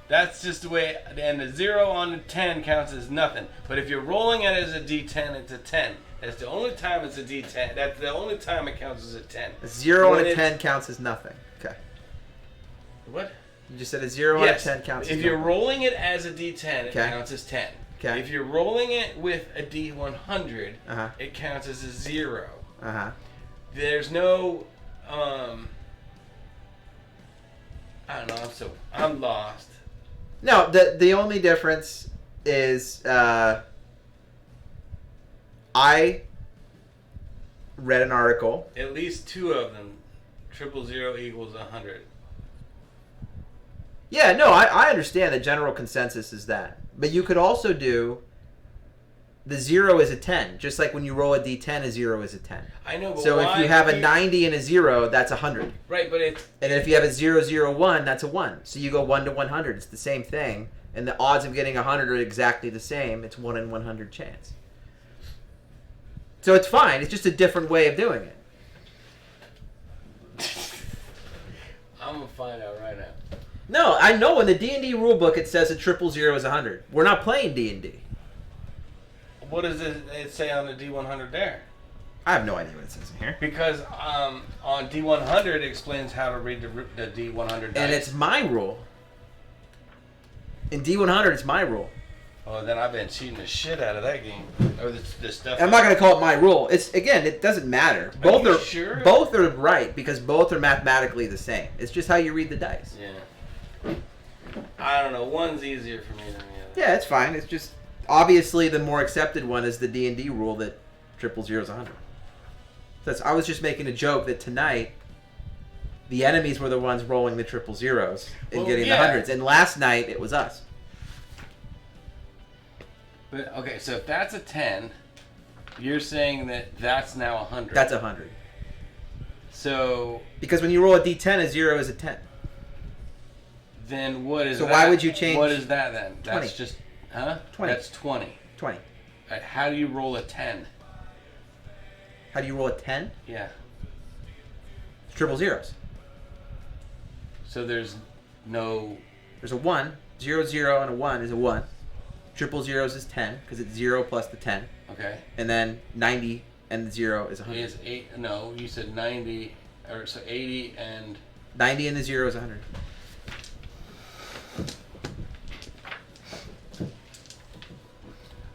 That's just the way, and the 0 on the 10 counts as nothing. But if you're rolling it as a D10, it's a 10. That's the only time it's a D10. That's the only time it counts as a 10. A 0 on a 10 counts as nothing. Okay. What? You just said a 0 on a 10 counts as If you're rolling it as a D10, it counts as 10. Okay. If you're rolling it with a D100, it counts as a 0. There's no, I don't know, I'm lost. No, the only difference is I read an article. At least 2 of them, 000 equals 100. Yeah, no, I understand the general consensus is that. But you could also do the 0 is a 10. Just like when you roll a D10, a 0 is a 10. I know, but so if you have a 90 and a 0, that's 100. Right, but it's... And if you have a 001, that's a 1. So you go 1 to 100. It's the same thing. And the odds of getting 100 are exactly the same. It's 1 in 100 chance. So it's fine. It's just a different way of doing it. I'm going to find out right now. No, I know in the D&D rulebook it says a 000 is 100. We're not playing D&D. What does it say on the D100 there? I have no idea what it says in here. Because on D100 it explains how to read the D100 dice. And it's my rule. In D100 it's my rule. Oh, then I've been cheating the shit out of that game. Or the stuff. I'm not going to call it my rule. It's again, it doesn't matter. Both are are you sure? Both are right because both are mathematically the same. It's just how you read the dice. Yeah. I don't know. One's easier for me than the other. Yeah, it's fine. It's just obviously the more accepted one is the D&D rule that 000 is 100. So I was just making a joke that tonight the enemies were the ones rolling the 000s and getting the hundreds, and last night it was us. But okay, so if that's a 10, you're saying that that's now 100. That's 100. So because when you roll a D10, a 0 is a 10. Then what is that? So why would you change? What is that then? 20. That's just, huh? 20. That's 20. 20. Right, how do you roll a 10? How do you roll a 10? Yeah. 000s. So there's no... There's a 1. 0, 0, and a 1 is a 1. Triple zeros is 10 because it's 0 plus the 10. Okay. And then 90 and the 0 is 100. Is 8? No, you said 90, or so 80 and 90 and the 0 is 100.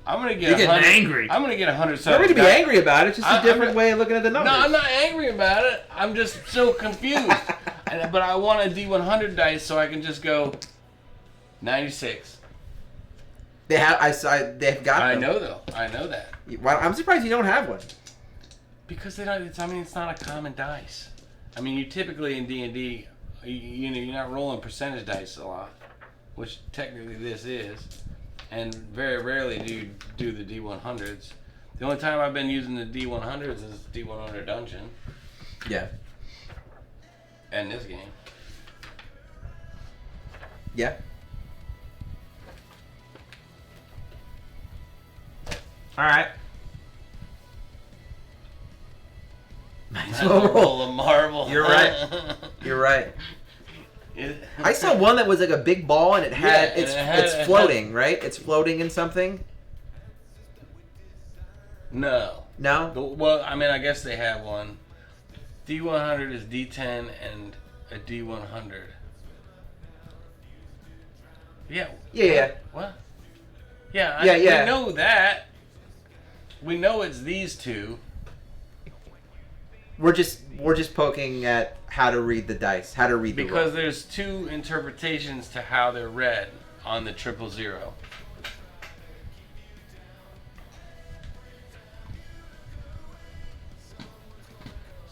I'm gonna get. You're getting 100, angry. I'm gonna get 100. You're going to be angry about it. It's just a different way of looking at the numbers. No, I'm not angry about it. I'm just so confused. But I want a D100 dice so I can just go 96. They've got them. I know though. I know that. Well, I'm surprised you don't have one. Because they don't. It's not a common dice. I mean, you typically in D&D, you're not rolling percentage dice a lot, which technically this is, and very rarely do you do the D100s. The only time I've been using the D100s is D100 Dungeon. Yeah. And this game. Yeah. All right. Might as well roll a marble. You're right. You're right. I saw one that was like a big ball and it's floating, right? It's floating in something. No. Well, I mean, I guess they have one. D100 is D10 and a D100. Yeah. Yeah. What? Yeah. Yeah. We know that. We know it's these two. We're just poking at how to read the dice, how to read the roll. Because there's two interpretations to how they're read on the 000.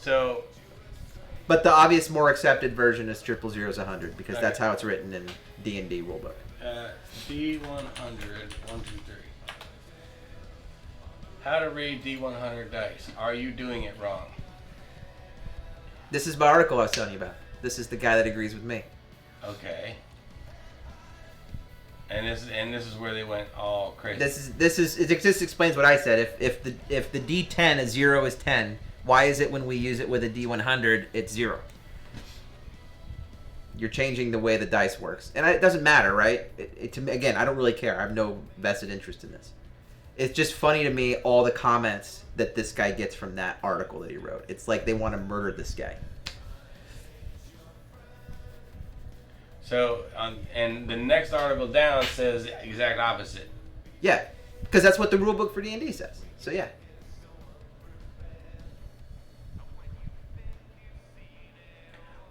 So, but the obvious, more accepted version is 000's 100 because that's how it's written in D&D rulebook. D100, 1, 2, 3. How to read D100 dice. Are you doing it wrong? This is my article I was telling you about. This is the guy that agrees with me. Okay. And this is where they went all crazy. It just explains what I said. If the D10 is 0 is 10, why is it when we use it with a D100 it's 0? You're changing the way the dice works, and it doesn't matter, right? To me, again, I don't really care. I have no vested interest in this. It's just funny to me all the comments that this guy gets from that article that he wrote. It's like they want to murder this guy. So, and the next article down says the exact opposite. Yeah, because that's what the rulebook for D&D says. So yeah.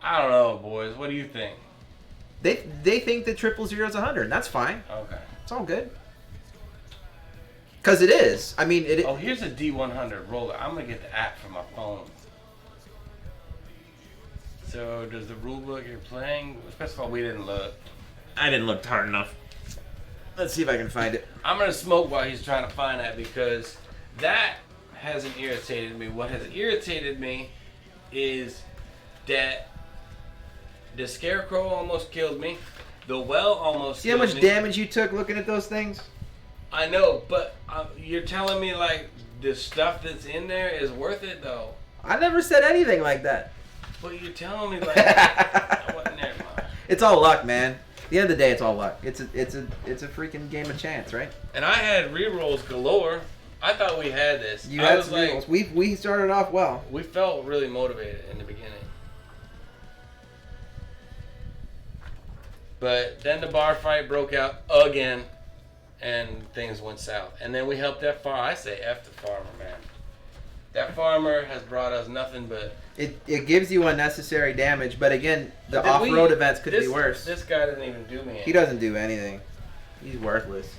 I don't know, boys. What do you think? They think that 000 is 100, and that's fine. Okay. It's all good. Because it is. I mean, it. Oh, here's a D100 roller. I'm gonna get the app for my phone. So, does the rulebook you're playing? First of all, we didn't look. I didn't look hard enough. Let's see if I can find it. I'm gonna smoke while he's trying to find that because that hasn't irritated me. What has irritated me is that the scarecrow almost killed me. The well almost See how killed much me. damage you took looking at those things? I know, but you're telling me like the stuff that's in there is worth it though. I never said anything like that. But you're telling me like I wasn't there, man. It's all luck, man. At the end of the day, it's all luck. It's a freaking game of chance, right? And I had rerolls galore. I thought we had this. You had some rerolls. We started off well. We felt really motivated in the beginning. But then the bar fight broke out again, and things went south. And then we helped that farmer. I say F the farmer, man. That farmer has brought us nothing but... It gives you unnecessary damage, but again, the off-road events could be worse. This guy doesn't even do me anything. He doesn't do anything. He's worthless.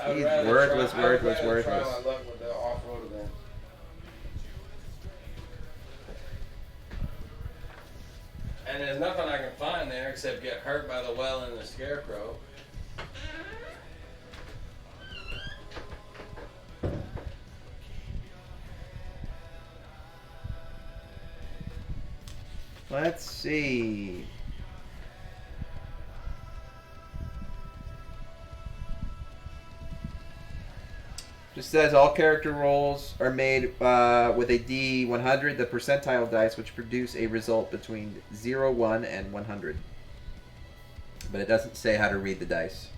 He's worthless. Try my luck with the off-road event. And there's nothing I can find there except get hurt by the well and the scarecrow. Let's see. Just says all character rolls are made with a D100, the percentile dice, which produce a result between 0, 1, and 100. But it doesn't say how to read the dice.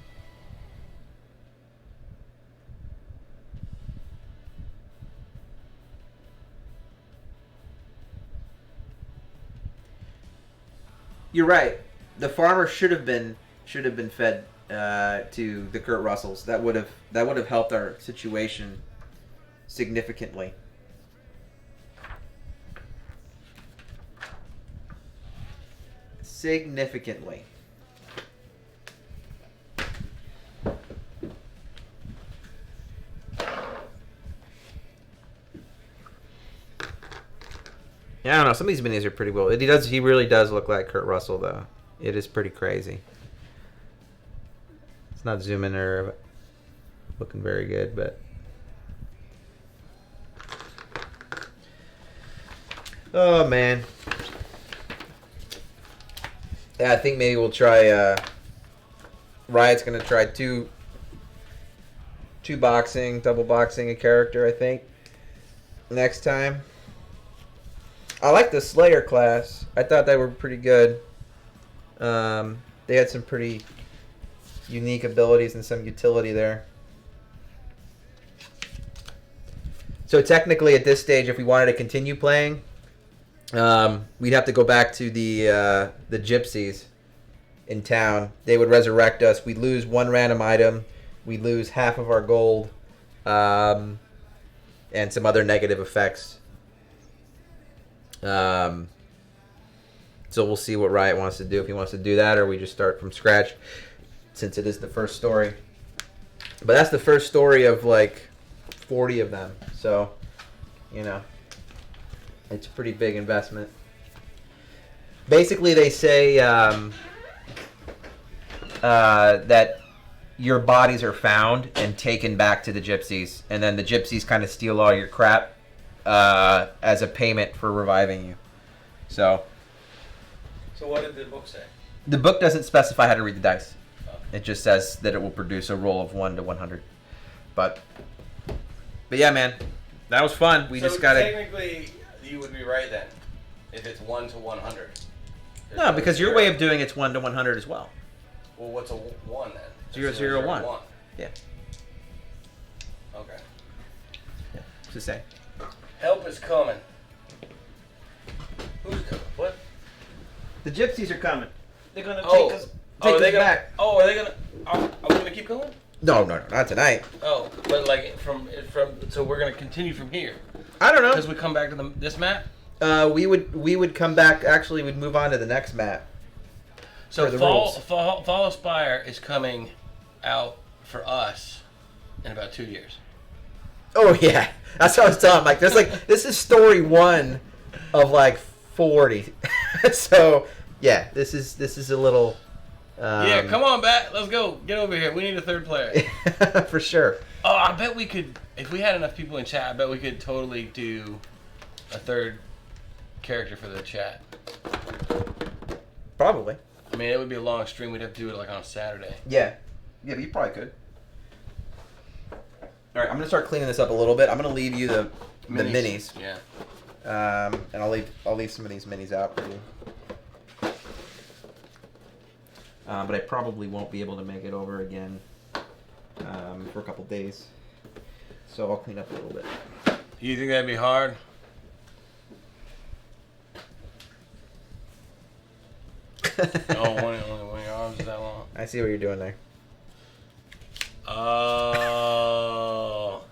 You're right. The farmer should have been fed to the Kurt Russells. That would have helped our situation significantly. Significantly. Yeah, I don't know. Some of these minis are pretty well. He really does look like Kurt Russell, though. It is pretty crazy. It's not zooming or looking very good, but. Oh man. Yeah, I think maybe we'll try. Riot's gonna try two boxing, double boxing a character. I think next time. I like the Slayer class. I thought they were pretty good. They had some pretty unique abilities and some utility there. So technically, at this stage, if we wanted to continue playing, we'd have to go back to the gypsies in town. They would resurrect us. We'd lose one random item. We'd lose half of our gold, and some other negative effects. So we'll see what Riot wants to do. If he wants to do that, or we just start from scratch, since it is the first story. But that's the first story of like 40 of them. So, you know, it's a pretty big investment. Basically, they say that your bodies are found and taken back to the gypsies, and then the gypsies kind of steal all your crap as a payment for reviving you. So what did the book say? The book doesn't specify how to read the dice. Oh. It just says that it will produce a roll of 1 to 100. But yeah, man, that was fun. We just got to. Technically, you would be right then, if it's 1 to 100. No, because your way of doing it's 1 to 100 as well. Well, what's a 1 then? 0, 0, 1. Yeah. Okay. Yeah. To say. Help is coming. Who's coming? What? The gypsies are coming. They're gonna take us. Are they back. Oh, are they gonna? Are we gonna keep going? No, not tonight. Oh, but like from so we're gonna continue from here. I don't know. Because we come back to this map. We would come back. Actually, we'd move on to the next map. So Fall Spire is coming out for us in about 2 years. Oh yeah, that's what I was telling. Like, this is story 1 of like 40. So yeah, this is a little. Yeah, come on, Bat. Let's go. Get over here. We need a third player. For sure. Oh, I bet we could, if we had enough people in chat, I bet we could totally do a third character for the chat. Probably. I mean, it would be a long stream. We'd have to do it like on a Saturday. Yeah. Yeah, but you probably could. All right, I'm gonna start cleaning this up a little bit. I'm gonna leave you the minis. Yeah. And I'll leave some of these minis out for you. But I probably won't be able to make it over again for a couple days. So I'll clean up a little bit. You think that'd be hard? Only one of your arms is that long? I see what you're doing there. Oh.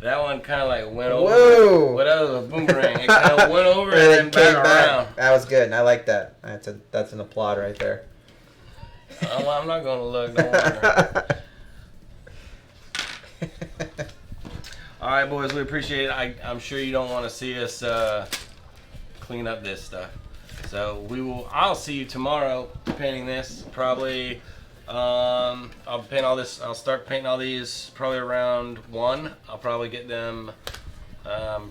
That one kind of like went over. Whoa! But that was a boomerang. It kind of went over and then came back around. That was good. I like that. That's an applaud right there. Oh, I'm not going to look. Don't worry. All right, boys. We appreciate it. I'm sure you don't want to see us clean up this stuff. So I'll see you tomorrow painting this. Probably. I'll paint all this. I'll start painting all these probably around 1. I'll probably get them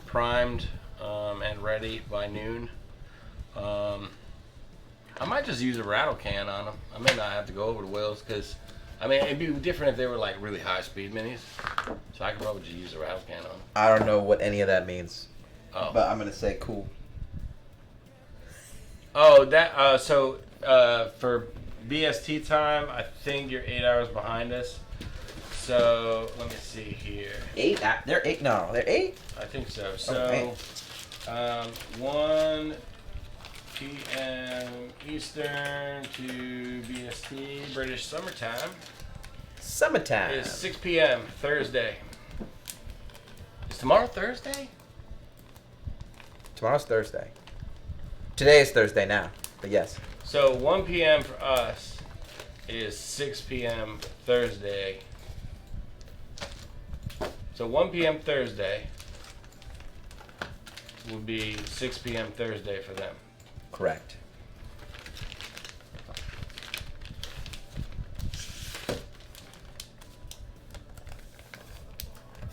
primed and ready by noon. I might just use a rattle can on them. I may not have to go over to Will's because, I mean, it'd be different if they were like really high speed minis. So I could probably just use a rattle can on them. I don't know what any of that means. Oh. But I'm gonna say cool. Oh, that. For BST time, I think you're 8 hours behind us. So let me see here. 8? They're 8. No, they're 8. I think so. Oh, So, 1, p.m. Eastern to BST, British summertime. Summertime. It's 6 p.m. Thursday. Is tomorrow Thursday? Tomorrow's Thursday. Today is Thursday now, but yes. So 1 p.m. for us is 6 p.m. Thursday. So 1 p.m. Thursday will be 6 p.m. Thursday for them. Correct.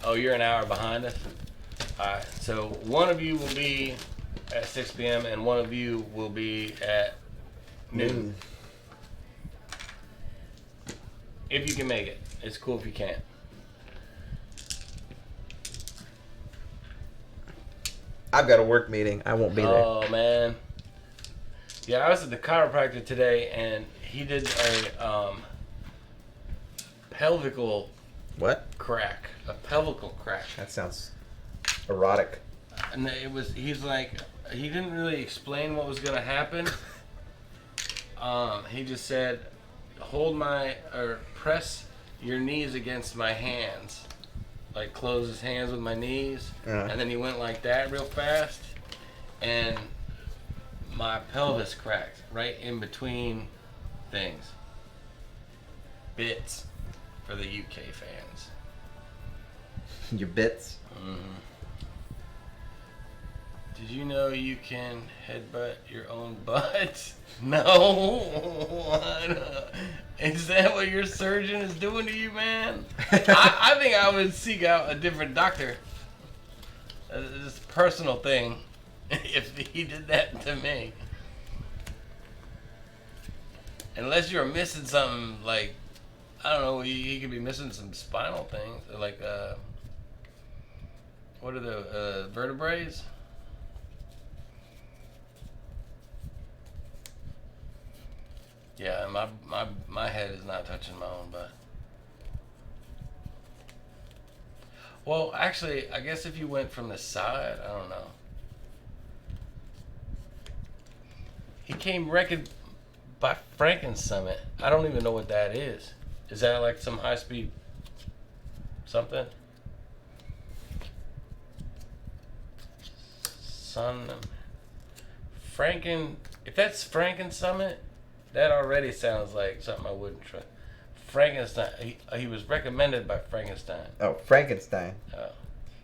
Oh, you're an hour behind us? Alright, so one of you will be at 6 p.m. and one of you will be at noon. If you can make it. It's cool if you can't. I've got a work meeting. I won't be there. Oh, man. Yeah, I was at the chiropractor today and he did a pelvical What? crack. A pelvical crack. That sounds erotic. And he's like, he didn't really explain what was going to happen. He just said, press your knees against my hands. Like, close his hands with my knees. Uh-huh. And then he went like that real fast. And my pelvis cracked right in between things. Bits for the UK fans. Your bits? Mm-hmm. Did you know you can headbutt your own butt? No. Is that what your surgeon is doing to you, man? I think I would seek out a different doctor. It's a personal thing if he did that to me. Unless you're missing something like, I don't know, he could be missing some spinal things. Like, what are the vertebrae? Yeah, my head is not touching my own butt. Well, actually, I guess if you went from the side, I don't know. He came wrecking by Franken Summit. I don't even know what that is. Is that like some high speed something? If that's Franken Summit, that already sounds like something I wouldn't try. Frankenstein. He was recommended by Frankenstein. Oh, Frankenstein. Oh.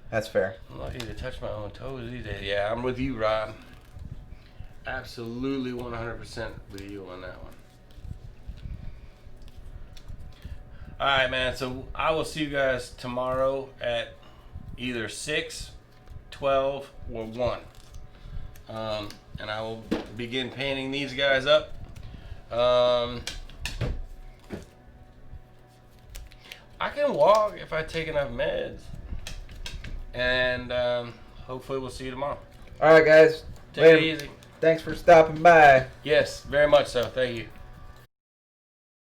That's fair. I'm lucky to touch my own toes these days. Yeah, I'm with you, Rob. Absolutely 100% with you on that one. Alright, man. So I will see you guys tomorrow at either 6, 12, or 1. And I will begin painting these guys up. I can walk if I take enough meds. And hopefully we'll see you tomorrow. All right, guys. Take it easy. Thanks for stopping by. Yes, very much so. Thank you.